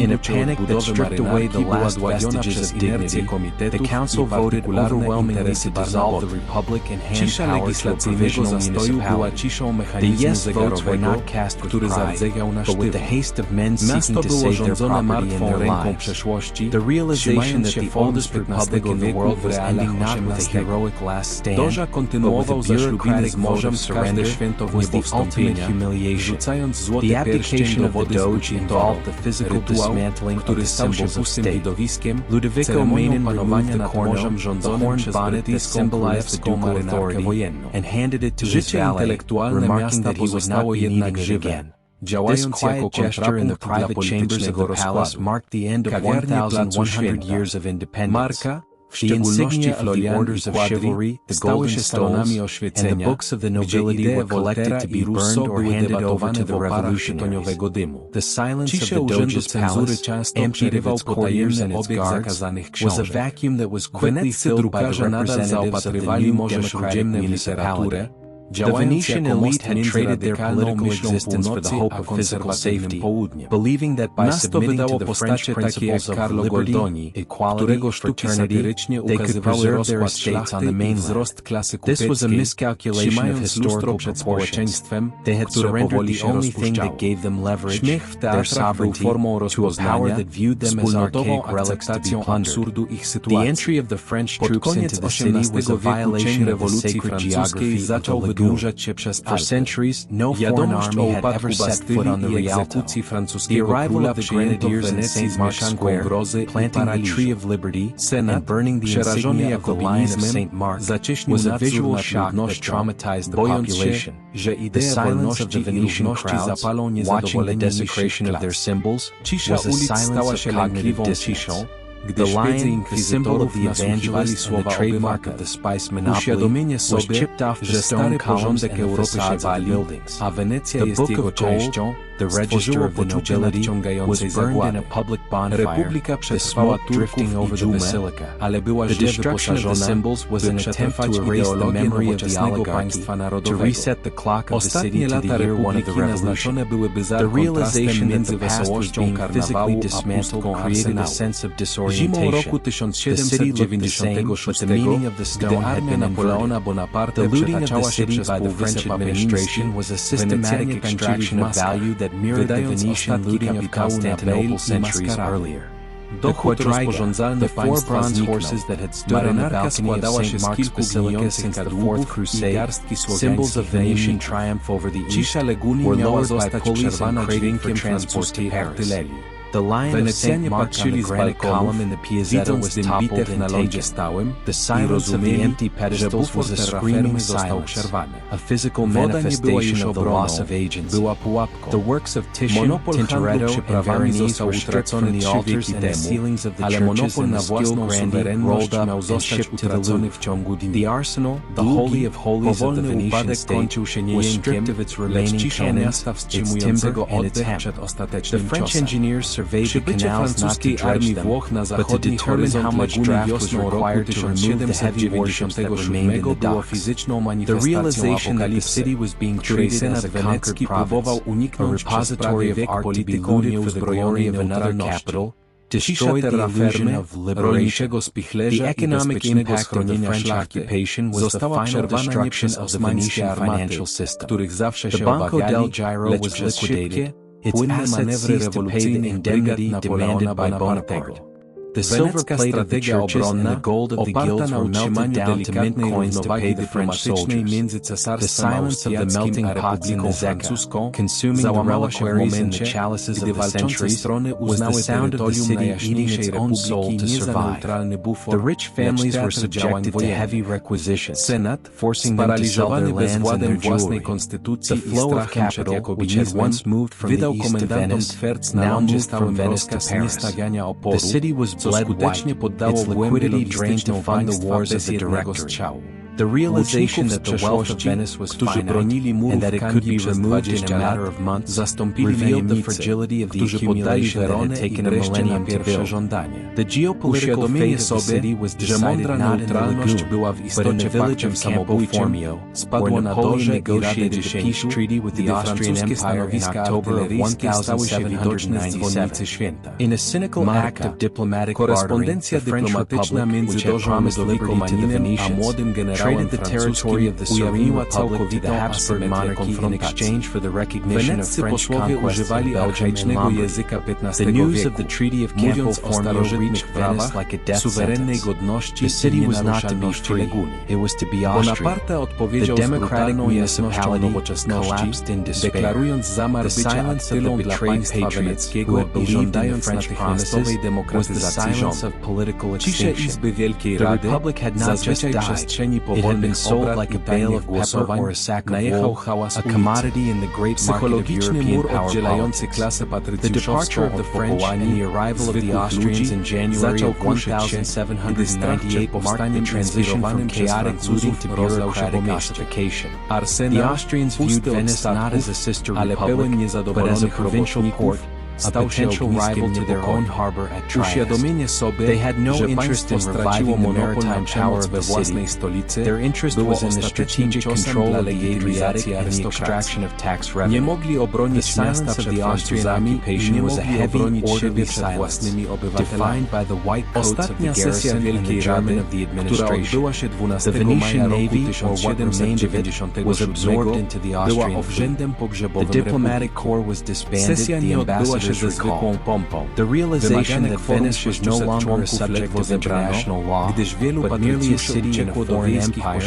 S2: In a panic that stripped away the last vestiges of dignity, the council voted overwhelmingly to dissolve the republic and hand power to a provisional municipality. The yes votes were not cast with pride, but with the haste of men seeking to save their property and their lives. The realization that the oldest republic in the world was ending not with a heroic last stand, but with a bureaucratic vote of surrender, was the ultimate humiliation. The abdication of the Doge involved the physical dismantling of the symbols of state. Ludovico Manin removed the corno, the horn bonnet that symbolized the ducal authority, and handed it to his valet, remarking that he would not be needing it again. This quiet gesture in the private chambers of the palace marked the end of 1,100 years of independence.
S1: The insignia of the orders of chivalry, the golden stoles, and the books of the nobility were collected to be burned or handed over to the revolutionaries. The silence of the Doge's palace, emptied of its courtiers and its guards, was a vacuum that was quickly filled by the representatives of the new democratic municipality. The Venetian elite had traded their political existence for the hope of physical safety, believing that by submitting to the French principles of liberty, equality, fraternity, they could preserve their estates on the mainland. This was a miscalculation of historical proportions. They had surrendered the only thing that gave them leverage, their sovereignty, to a power that viewed them as archaic relics to be plundered. The entry of the French troops into the city was a violation of the sacred geography of the lagoon. For centuries, no foreign army had ever set foot on the Rialto. The arrival of the grenadiers in St. Mark's Square, planting the Tree of Liberty, and burning the insignia of the Lion of St. Mark, was a visual shock that traumatized the population. The silence of the Venetian crowds, watching the desecration of their symbols, was a silence of cognitive dissonance. The lion, the symbol of the evangelist and the trademark of the spice monopoly, was chipped off the stone columns and the facades of the buildings. The Book of Gold, the register of the nobility, was burned in a public bonfire, the smoke drifting over the basilica. The destruction of the symbols was an attempt to erase the memory of the oligarchy, to reset the clock of the city to the year one of the revolution. The realization that the past was being physically dismantled created a sense of disorientation. The city looked the same, but the meaning of the stone had been inverted. The looting of the city by the French administration was a systematic extraction of value that mirrored the Venetian looting of Constantinople centuries earlier. The quadriga, the four bronze horses that had stood on the balcony of St. Mark's Basilica since the Fourth Crusade, symbols of Venetian triumph over the East, were lowered by pulleys and craving for transport to Paris. The Lion of St. Mark on the granite column in the Piazzetta was toppled and taken. The silence of the empty pedestals was a screaming silence, a physical manifestation of the loss of agency. The works of Titian, Tintoretto, and Veronese were stripped from the altars and the ceilings of the churches, and the skilled grandee rolled up and shipped to the Louvre. The arsenal, the holy of holies of the Venetian state, was stripped of its remaining cannons, its timber, and its hammer. The French engineers surveyed the canals not to dredge them, but to determine how much draft was required to remove the heavy warships that remained in the docks. The realization that the city was being treated as a conquered province, a repository of art to be looted for the glory of another capital, destroyed the illusion of liberation. The economic impact of the French occupation was the final destruction of the Venetian financial system. The Banco del Giro was liquidated, its assets ceased to pay the indemnity demanded by Bonaparte. The silver plate of the churches and the gold of the guilds were melted down to mint coins to pay the French soldiers. The silence of the melting pots in the Zecca, consuming the reliquaries in the chalices of the centuries, was the sound of the city eating its own soul to survive. The rich families were subjected to heavy requisitions, forcing them to sell their lands and their jewelry. The flow of capital, which had once moved from the east to Venice, now moved from Venice to Paris. The city was bled white, its liquidity drained to fund the wars of the Directory. The realization that the wealth of Venice was finite and that it could be removed in a matter of months revealed the fragility of the accumulation that had taken a millennium to build. The geopolitical fate of the city was decided not in the lagoon, but in the village of Campo Formio, where Napoleon negotiated a peace treaty with the Austrian Empire in October of 1797. In a cynical act of diplomatic bartering, the French Republic, which had promised liberty to the Venetians, traded the territory of the Serene Republic to the Habsburg monarchy in exchange for the recognition of French conquests in Belgium and Lombardy. The news of the Treaty of Campo Formio reached Venice like a death sentence. The city was not to be free, it was to be Austrian. The democratic municipality collapsed in despair. The silence of the betrayed patriots who had believed in the French promises was the silence of political extinction. The Republic had not just died,
S2: It had been sold like a bale of pepper or a sack of wool, a commodity in the great market of European power politics. The departure of the French and the arrival of the Austrians in January of 1798 marked the transition from chaotic looting to bureaucratic ossification. The Austrians viewed Venice not as a sister republic, but as a provincial port, a potential rival to their own harbor at Trieste. They had no interest in reviving the maritime power of the city. Their interest was in the strategic control of the Adriatic and the extraction of tax revenue. The silence of the Austrian occupation was a heavy, orderly silence, defined by the white coats of the garrison and the German of the administration. The Venetian navy, or what remained of it, was absorbed into the Austrian fleet. The diplomatic corps was disbanded, the ambassadors recalled. The realization that Venice was no longer a subject of international law, but merely a city in a foreign empire,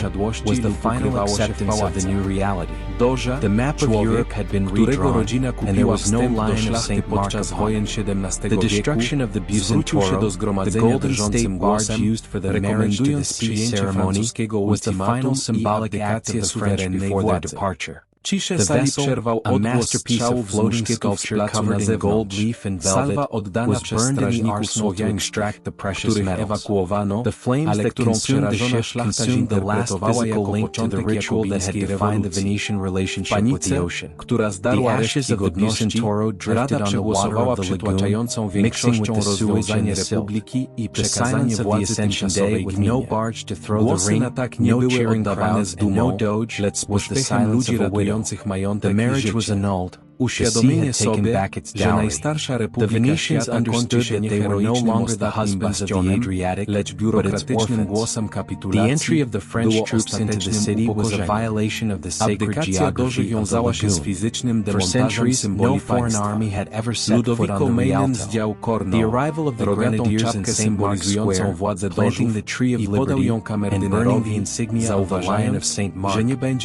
S2: was the final acceptance of the new reality. The map of Europe had been redrawn, and there was no line of St. Mark upon it. The destruction of the Bucentoro, the Golden State barge used for the marriage to this peace ceremony, was the final symbolic act of the French before their departure. The vessel, a masterpiece of floating sculpture covered in gold leaf and velvet, was burned in the arsenal to extract the precious metals. The flames that consumed the ship consumed the last physical link to the ritual that had defined the Venetian relationship with the ocean. The ashes of the Bucentoro drifted on the water of the lagoon, mixing with the sewage and the silt. The silence of the Ascension Day, with no barge to throw the ring, no cheering crowds, and no doge, was the silence of a widow. The marriage was annulled. The sea had taken back its dowry. The Venetians understood that they were no longer the husbands of the Adriatic, but its orphans. The entry of the French troops into the city was a violation of the sacred geography of the lagoon. For centuries, no foreign army had ever set foot on the Rialto. The arrival of the grenadiers in St. Mark's Square, planting the tree of liberty, and burning the insignia of the Lion of St. Mark,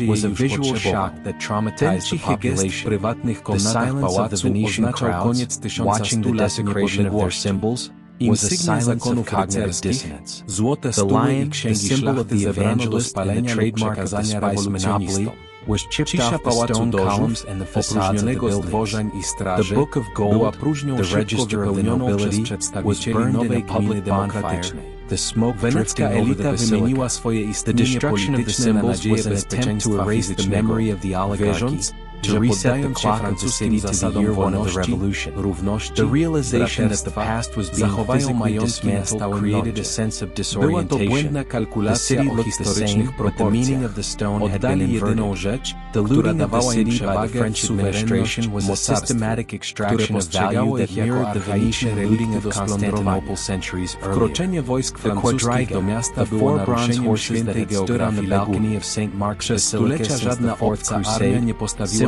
S2: was a visual shock that traumatized the population. The silence of the Venetian crowds, watching the desecration of their symbols, was a silence of cognitive dissonance. The lion, the symbol of the evangelist and the trademark of the spice monopoly, was chipped off the stone columns and the facades of the buildings. The Book of Gold, the register of the nobility, was burned in a public bonfire, the smoke drifting over the basilica. The destruction of the symbols was an attempt to erase the memory of the oligarchy, to reset the clock of the city to the year one of the revolution. The realization that the past was being physically dismantled created a sense of disorientation. The city looked the same, but the meaning of the stone had been inverted. The looting of the city by the French administration was a systematic extraction of value that mirrored the Venetian looting of Constantinople centuries earlier. The quadriga, the 4 bronze horses that had stood on the balcony of St. Mark's Basilica since the Fourth Crusade,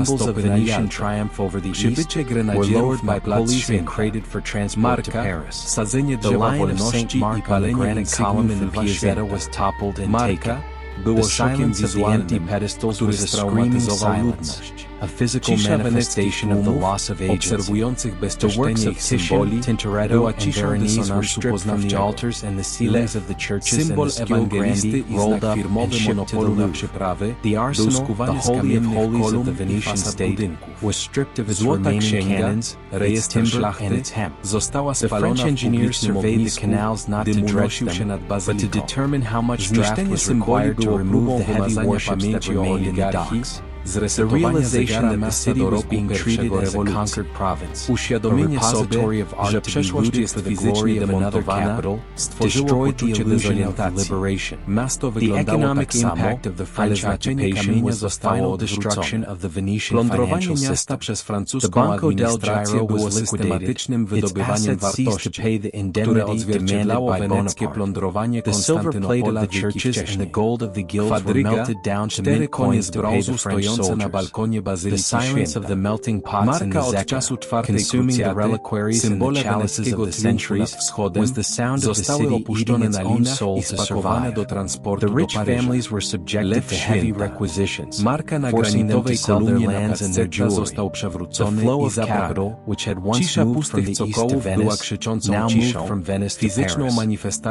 S2: symbols of Venetian triumph over the East, were lowered by pulleys and crated for transport to Paris. The Lion of St. Mark on the granite column in the Piazzetta was toppled and taken. The silence of the empty pedestals was a screaming silence, a physical manifestation of the loss of ages. The works of Titian, Tintoretto, and Veronese were stripped from the altars and the ceilings of the churches, and the Schio Grandi rolled up and shipped to the Louvre. The arsenal, the holy of holies of the Venetian state, was stripped of its remaining cannons, its timber, and its hemp. The French engineers surveyed the canals not to dredge them, but to determine how much draft was required to remove the heavy warships that remained in the docks. The realization that the city was being treated as a conquered province, a repository of art to be looted for the glory of another capital, destroyed the illusion of liberation. The economic impact of the French occupation was the final destruction of the Venetian financial system. The Banco del Giro was liquidated, its assets ceased to pay the indemnity demanded by Bonaparte. The silver plate of the churches and the gold of the guilds were melted down to mint coins to pay the French soldiers. The silence of the melting pots and the zecca, consuming the reliquaries and the chalices of the centuries, was the sound of the city eating its own soul to survive. The rich families were subjected to heavy requisitions, forcing them to sell their lands and their jewelry. The flow of capital, which had once moved from the east to Venice, now moved from Venice to Paris.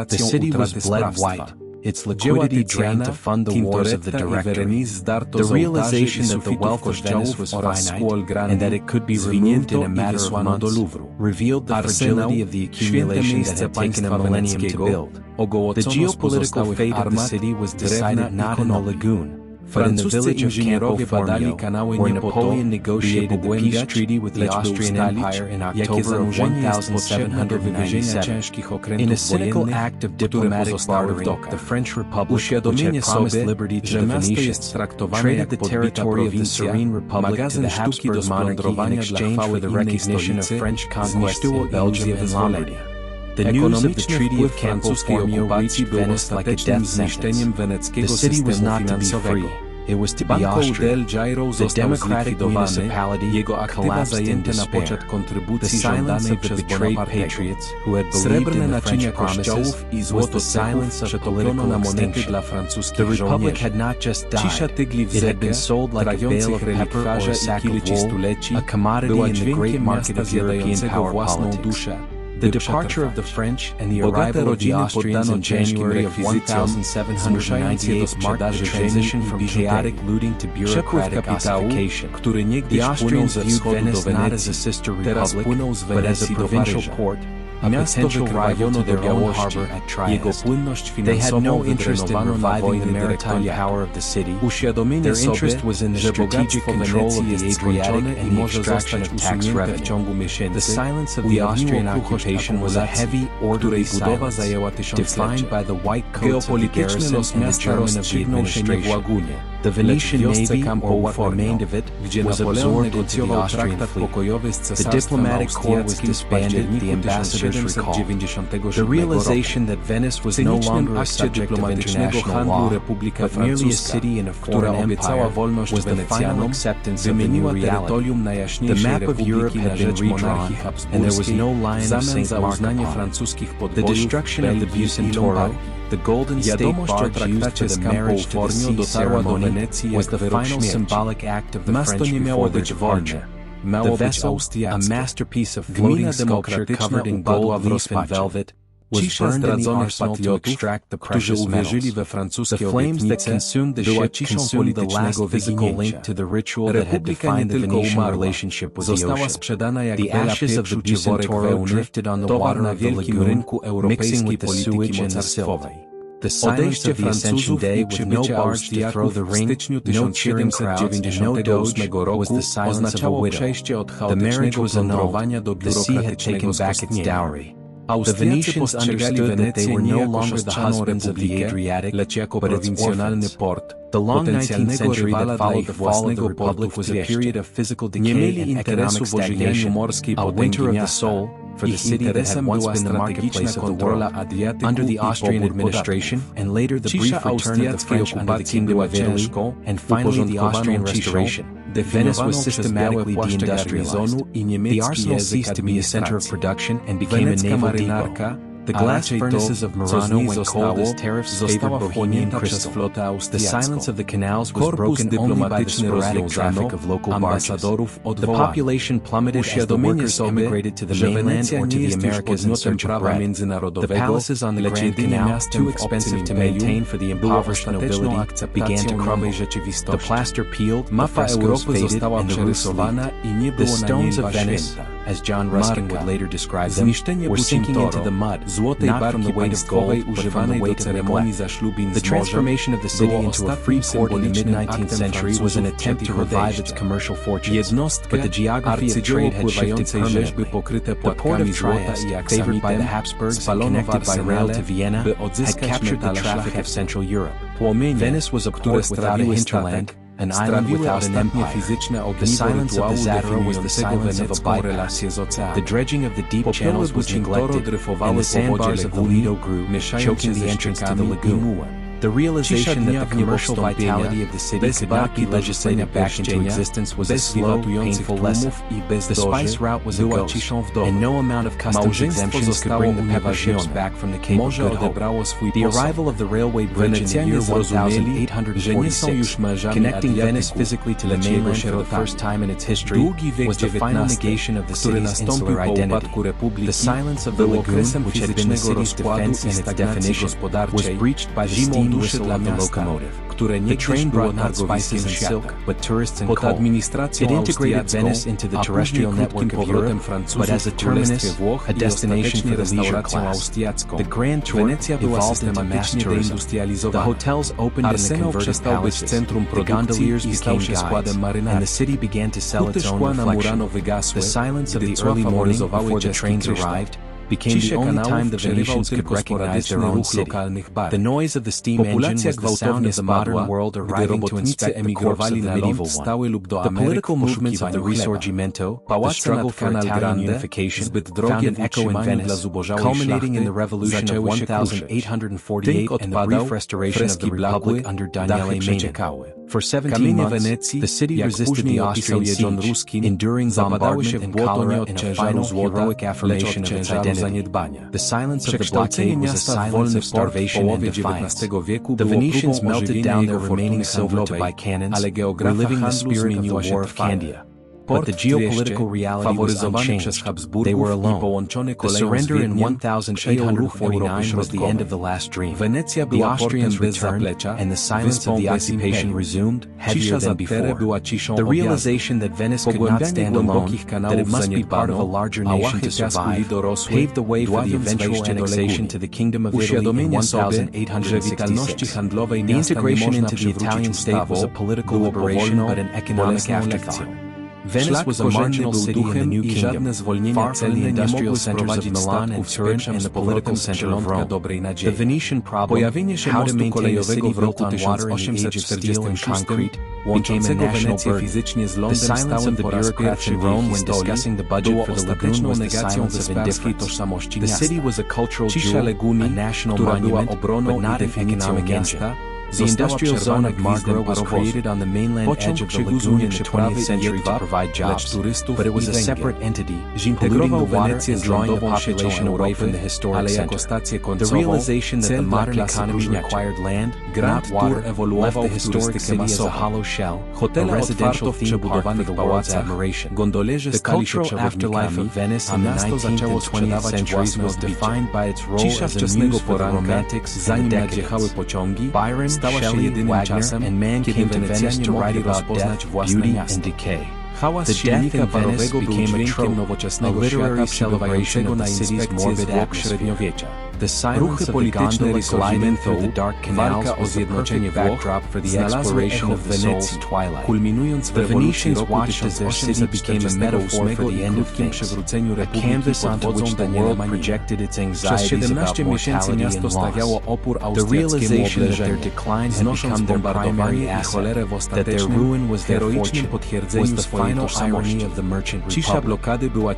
S2: The city was bled white. its liquidity drained to fund the wars of the Directory, the realization that the wealth of Venice was finite and that it could be removed in a matter of months, revealed the fragility of the accumulation that had taken a millennium to build. The geopolitical fate of the city was decided not in the lagoon, but in the village of Campo Formio, where Napoleon negotiated the peace treaty with the Austrian Empire in October of 1797. In a cynical act of diplomatic bartering, the French Republic, which had promised liberty to the Venetians, traded the territory of the Serene Republic to the Habsburg monarchy in exchange for the recognition of French conquest in Belgium and Lombardy. The news of the Treaty of Campo Formio reached Venice like a death sentence. The city was not to be free. It was to be Austrian. The democratic municipality collapsed in despair. The silence of the betrayed patriots who had believed in the French promises was the silence of political extinction. The Republic had not just died, it had been sold like a bale of pepper or a sack of wool, a commodity in the great market of European power politics. The departure of the French and the arrival of the Austrians in January of 1798 marked the transition from chaotic looting to bureaucratic ossification. The Austrians viewed Venice not as a sister republic, but as a provincial port, a potential rival to their own harbor at Trieste. They had no interest in reviving the maritime power of the city. Their interest was in the strategic control of the Adriatic and the extraction of tax revenue. The silence of the Austrian occupation was a heavy, orderly silence, defined by the white coats of the garrison and the German of the administration. The Venetian navy, or what remained of it, was absorbed into the Austrian fleet. The diplomatic corps was disbanded, the ambassadors recalled. The realization that Venice was no longer a subject of international law, but merely a city in a foreign empire, was the final acceptance of the new reality. The map of Europe had been redrawn, and there was no Lion of St. Mark upon it. The destruction of the Bucentoro, the golden state barge used for the marriage to the sea ceremony, was the final symbolic act of the French before their departure. The vessel, a masterpiece of floating sculpture covered in gold leaf and velvet, was burned in the arsenal to extract the precious metals. The flames that consumed the ship consumed the last physical link to the ritual that had defined the Venetian relationship with the ocean. The ashes of the Bucentoro drifted on the water of the lagoon, mixing with the sewage and the silt. The silence of the Ascension Day, with no barge to throw the ring, no cheering crowds, and no doge, was the silence of a widow. The marriage was annulled. The sea had taken back its dowry. The Venetians understood that they were no longer the husbands of the Adriatic, but its orphans. The long 19th century that followed the fall of the Republic was a period of physical decay and economic stagnation, a winter of the soul, for the city that had once been the marketplace of the world. Under the Austrian administration, and later the brief return of the French under the Kingdom of Italy, and finally the Austrian restoration, Venice was systematically deindustrialized. The arsenal ceased to be a center of production and became a naval depot. The glass furnaces of Murano went cold as tariffs favored Bohemian crystal. The silence of the canals was broken only by the sporadic traffic of local barges. The population plummeted as the workers emigrated to the mainland or to the Americas in search of bread. The palaces on the Grand Canal, too expensive to maintain for the impoverished nobility, began to crumble. The plaster peeled, the frescoes faded, and the roofs leaked. The stones of Venice, as John Ruskin would later describe them, were sinking into the mud, not from the weight of gold, but from the weight of neglect. The transformation of the city into a free port in the mid-19th century was an attempt to revive its commercial fortunes, but the geography of trade had shifted permanently. The port of Trieste, favored by the Habsburgs and connected by rail to Vienna, had captured the traffic of Central Europe. Venice was a port without a hinterland, an island without an empire. The silence of the Zadro was the silence of a bypass. The dredging of the deep channels was neglected, and the sandbars of the Lido grew, choking the entrance to the lagoon. The realization that the commercial vitality of the city could not be legislated back into existence was a slow, painful lesson. The spice route was a ghost, and no amount of customs exemptions could bring the pepper ships back from the Cape of Good Hope. The arrival of the railway bridge in the year 1846, connecting Venice physically to the mainland for the first time in its history, was the final negation of the city's insular identity. The silence of the lagoon, which had been the city's defense and its definition, was breached by the steam whistle of the locomotive. The train brought not spices and silk, but tourists and coal. It integrated Venice into the terrestrial network of Europe, but as a terminus, a destination for the leisure class. The Grand Tour evolved into mass tourism. The hotels opened in the converted palaces, the gondoliers became guides, and the city began to sell its own reflection. The silence of the early morning before the trains arrived became the only time the Venetians could recognize their own city. The noise of the steam engine was the sound of the modern world arriving to inspect the corpse of the medieval one. The political movements of the Risorgimento, the struggle for Italian unification, found an echo in Venice, culminating in the revolution of 1848 and the brief restoration of the Republic under Daniele Manin. For 17 months, the city resisted the Austrian siege, enduring bombardment and cholera in a final heroic affirmation of its identity. The silence of the blockade was a silence of starvation and defiance. The Venetians melted down their remaining silver to buy cannons, reliving the spirit of the War of Candia. But the geopolitical reality was unchanged. They were alone. The surrender in 1849 was the end of the last dream. The Austrians returned, and the silence of the occupation resumed, heavier than before. The realization that Venice could not stand alone, that it must be part of a larger nation to survive, paved the way for the eventual annexation to the Kingdom of Italy in 1866. The integration into the Italian state was a political liberation but an economic afterthought. Venice was a marginal city in the new kingdom, far from the industrial centers of Milan and Turin and the political center of Rome. The Venetian problem, how to maintain a city built on water in the age of steel and concrete, became a national burden. The silence of the bureaucrats in Rome when discussing the budget for the lagoon was the silence of indifference. The city was a cultural jewel, a national monument, but not an economic engine. The industrial zone of Margaro was created on the mainland edge of the lagoon in the 20th century to provide jobs, but it was a separate entity, polluting the water and drawing the population away from the historic center. The realization that the modern economy required land, not water, left the historic city as a hollow shell, a residential theme park for the world's admiration. The cultural afterlife of Venice in the 19th and 20th centuries was defined by its role as a muse for the Romantics and the decadents. Byron, Shelley, Wagner, and man came to Venice to write about death, beauty, and decay. The death in Venice became a trope, a literary celebration of the city's morbid atmosphere. The silence of the gondola gliding through the dark canals was the perfect backdrop for the exploration of the soul's twilight. The Venetians watched as their city became a metaphor for the end of things, a canvas onto which the world projected its anxieties about mortality and loss. The realization that their decline had become their primary asset, that their ruin was their fortune, was the final irony of the merchant republic.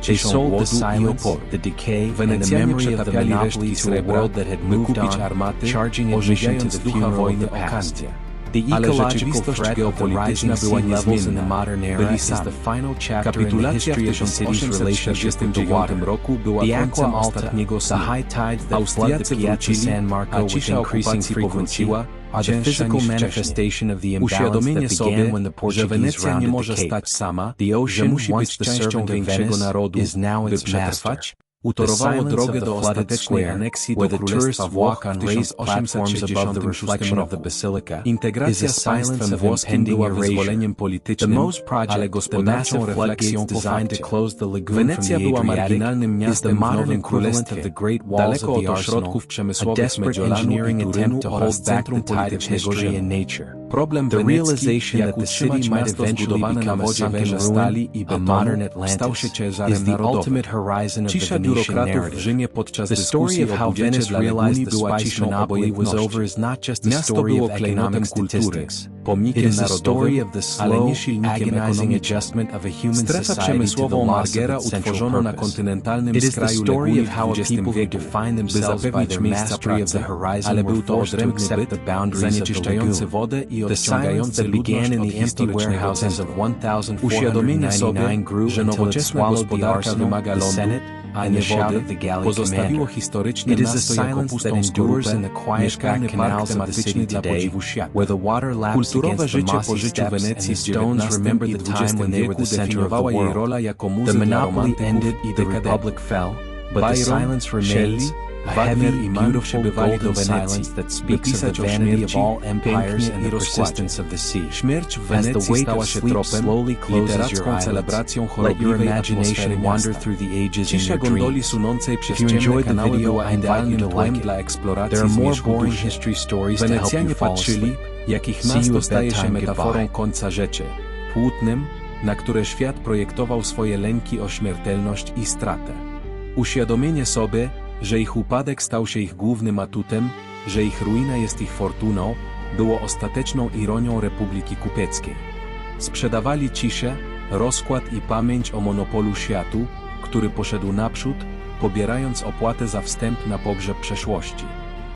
S2: They sold the silence, the decay, and the memory of the monopoly to a world that had moved on, charging admission to the funeral of the past. The ecological threat of the rising sea levels in the modern era is the final chapter in the history of the city's relationship with the water. The Aqua Alta, the high tides that flood the Piazza San Marco with increasing frequency, are the physical manifestation of the imbalance that began when the Portuguese rounded the Cape. The ocean, once the servant of Venice, is now its master. The silence of the flooded square, where the tourists walk on raised platforms above the reflection of the basilica, is a silence of impending erasure. The most project, the massive floodgates designed to close the lagoon from the Adriatic, is the modern equivalent of the great walls of the Arsenal, a desperate engineering attempt to hold back the tide of history and nature.
S1: Problem wenecki, jak utrzymać miasto zbudowane na wodzie węża stali i betonu, stał się ciężarem narodowym. Cisza biurokratów w Rzymie podczas dyskusji o budżecie dla Leguni była ciszą obojętności. Miasto było klejnotem kultury, pomnikiem narodowym, ale nie silnikiem ekonomicznym. Strefę przemysłową Marghera utworzono na kontynentalnym skraju Leguni w XX wieku, by zapewnić miejsca pracy, ale był to odrębny byt, zanieczyszczający wodę i odciągający ludność od historycznego centrum. Uświadomienie sobie, że nowoczesna gospodarka wymaga lądu, a nie wody, pozostawiło historyczne miasto jako pustą skorupę, mieszkalny park tematyczny dla podziwu świata. Kulturowe życie po życiu Wenecji w XIX i XX wieku definiowała jej rola jako muzy dla romantyków i dekadentów. Byron, Shelley, Wagner i Mann przybywali do Wenecji, by pisać o śmierci, pięknie i rozkładzie. Śmierć w Wenecji stała się tropem, literacką celebracją chorobliwej atmosfery miasta. Cisza gondoli sunącej przez ciemne kanały była idealnym tłem dla eksploracji zmierzchu duszy. Wenecjanie patrzyli, jak ich miasto staje się metaforą końca rzeczy, płótnem, na które świat projektował swoje lęki o śmiertelność i stratę. Uświadomienie sobie, że ich upadek stał się ich głównym atutem, że ich ruina jest ich fortuną, było ostateczną ironią Republiki Kupieckiej. Sprzedawali ciszę, rozkład i pamięć o monopolu światu, który poszedł naprzód, pobierając opłatę za wstęp na pogrzeb przeszłości.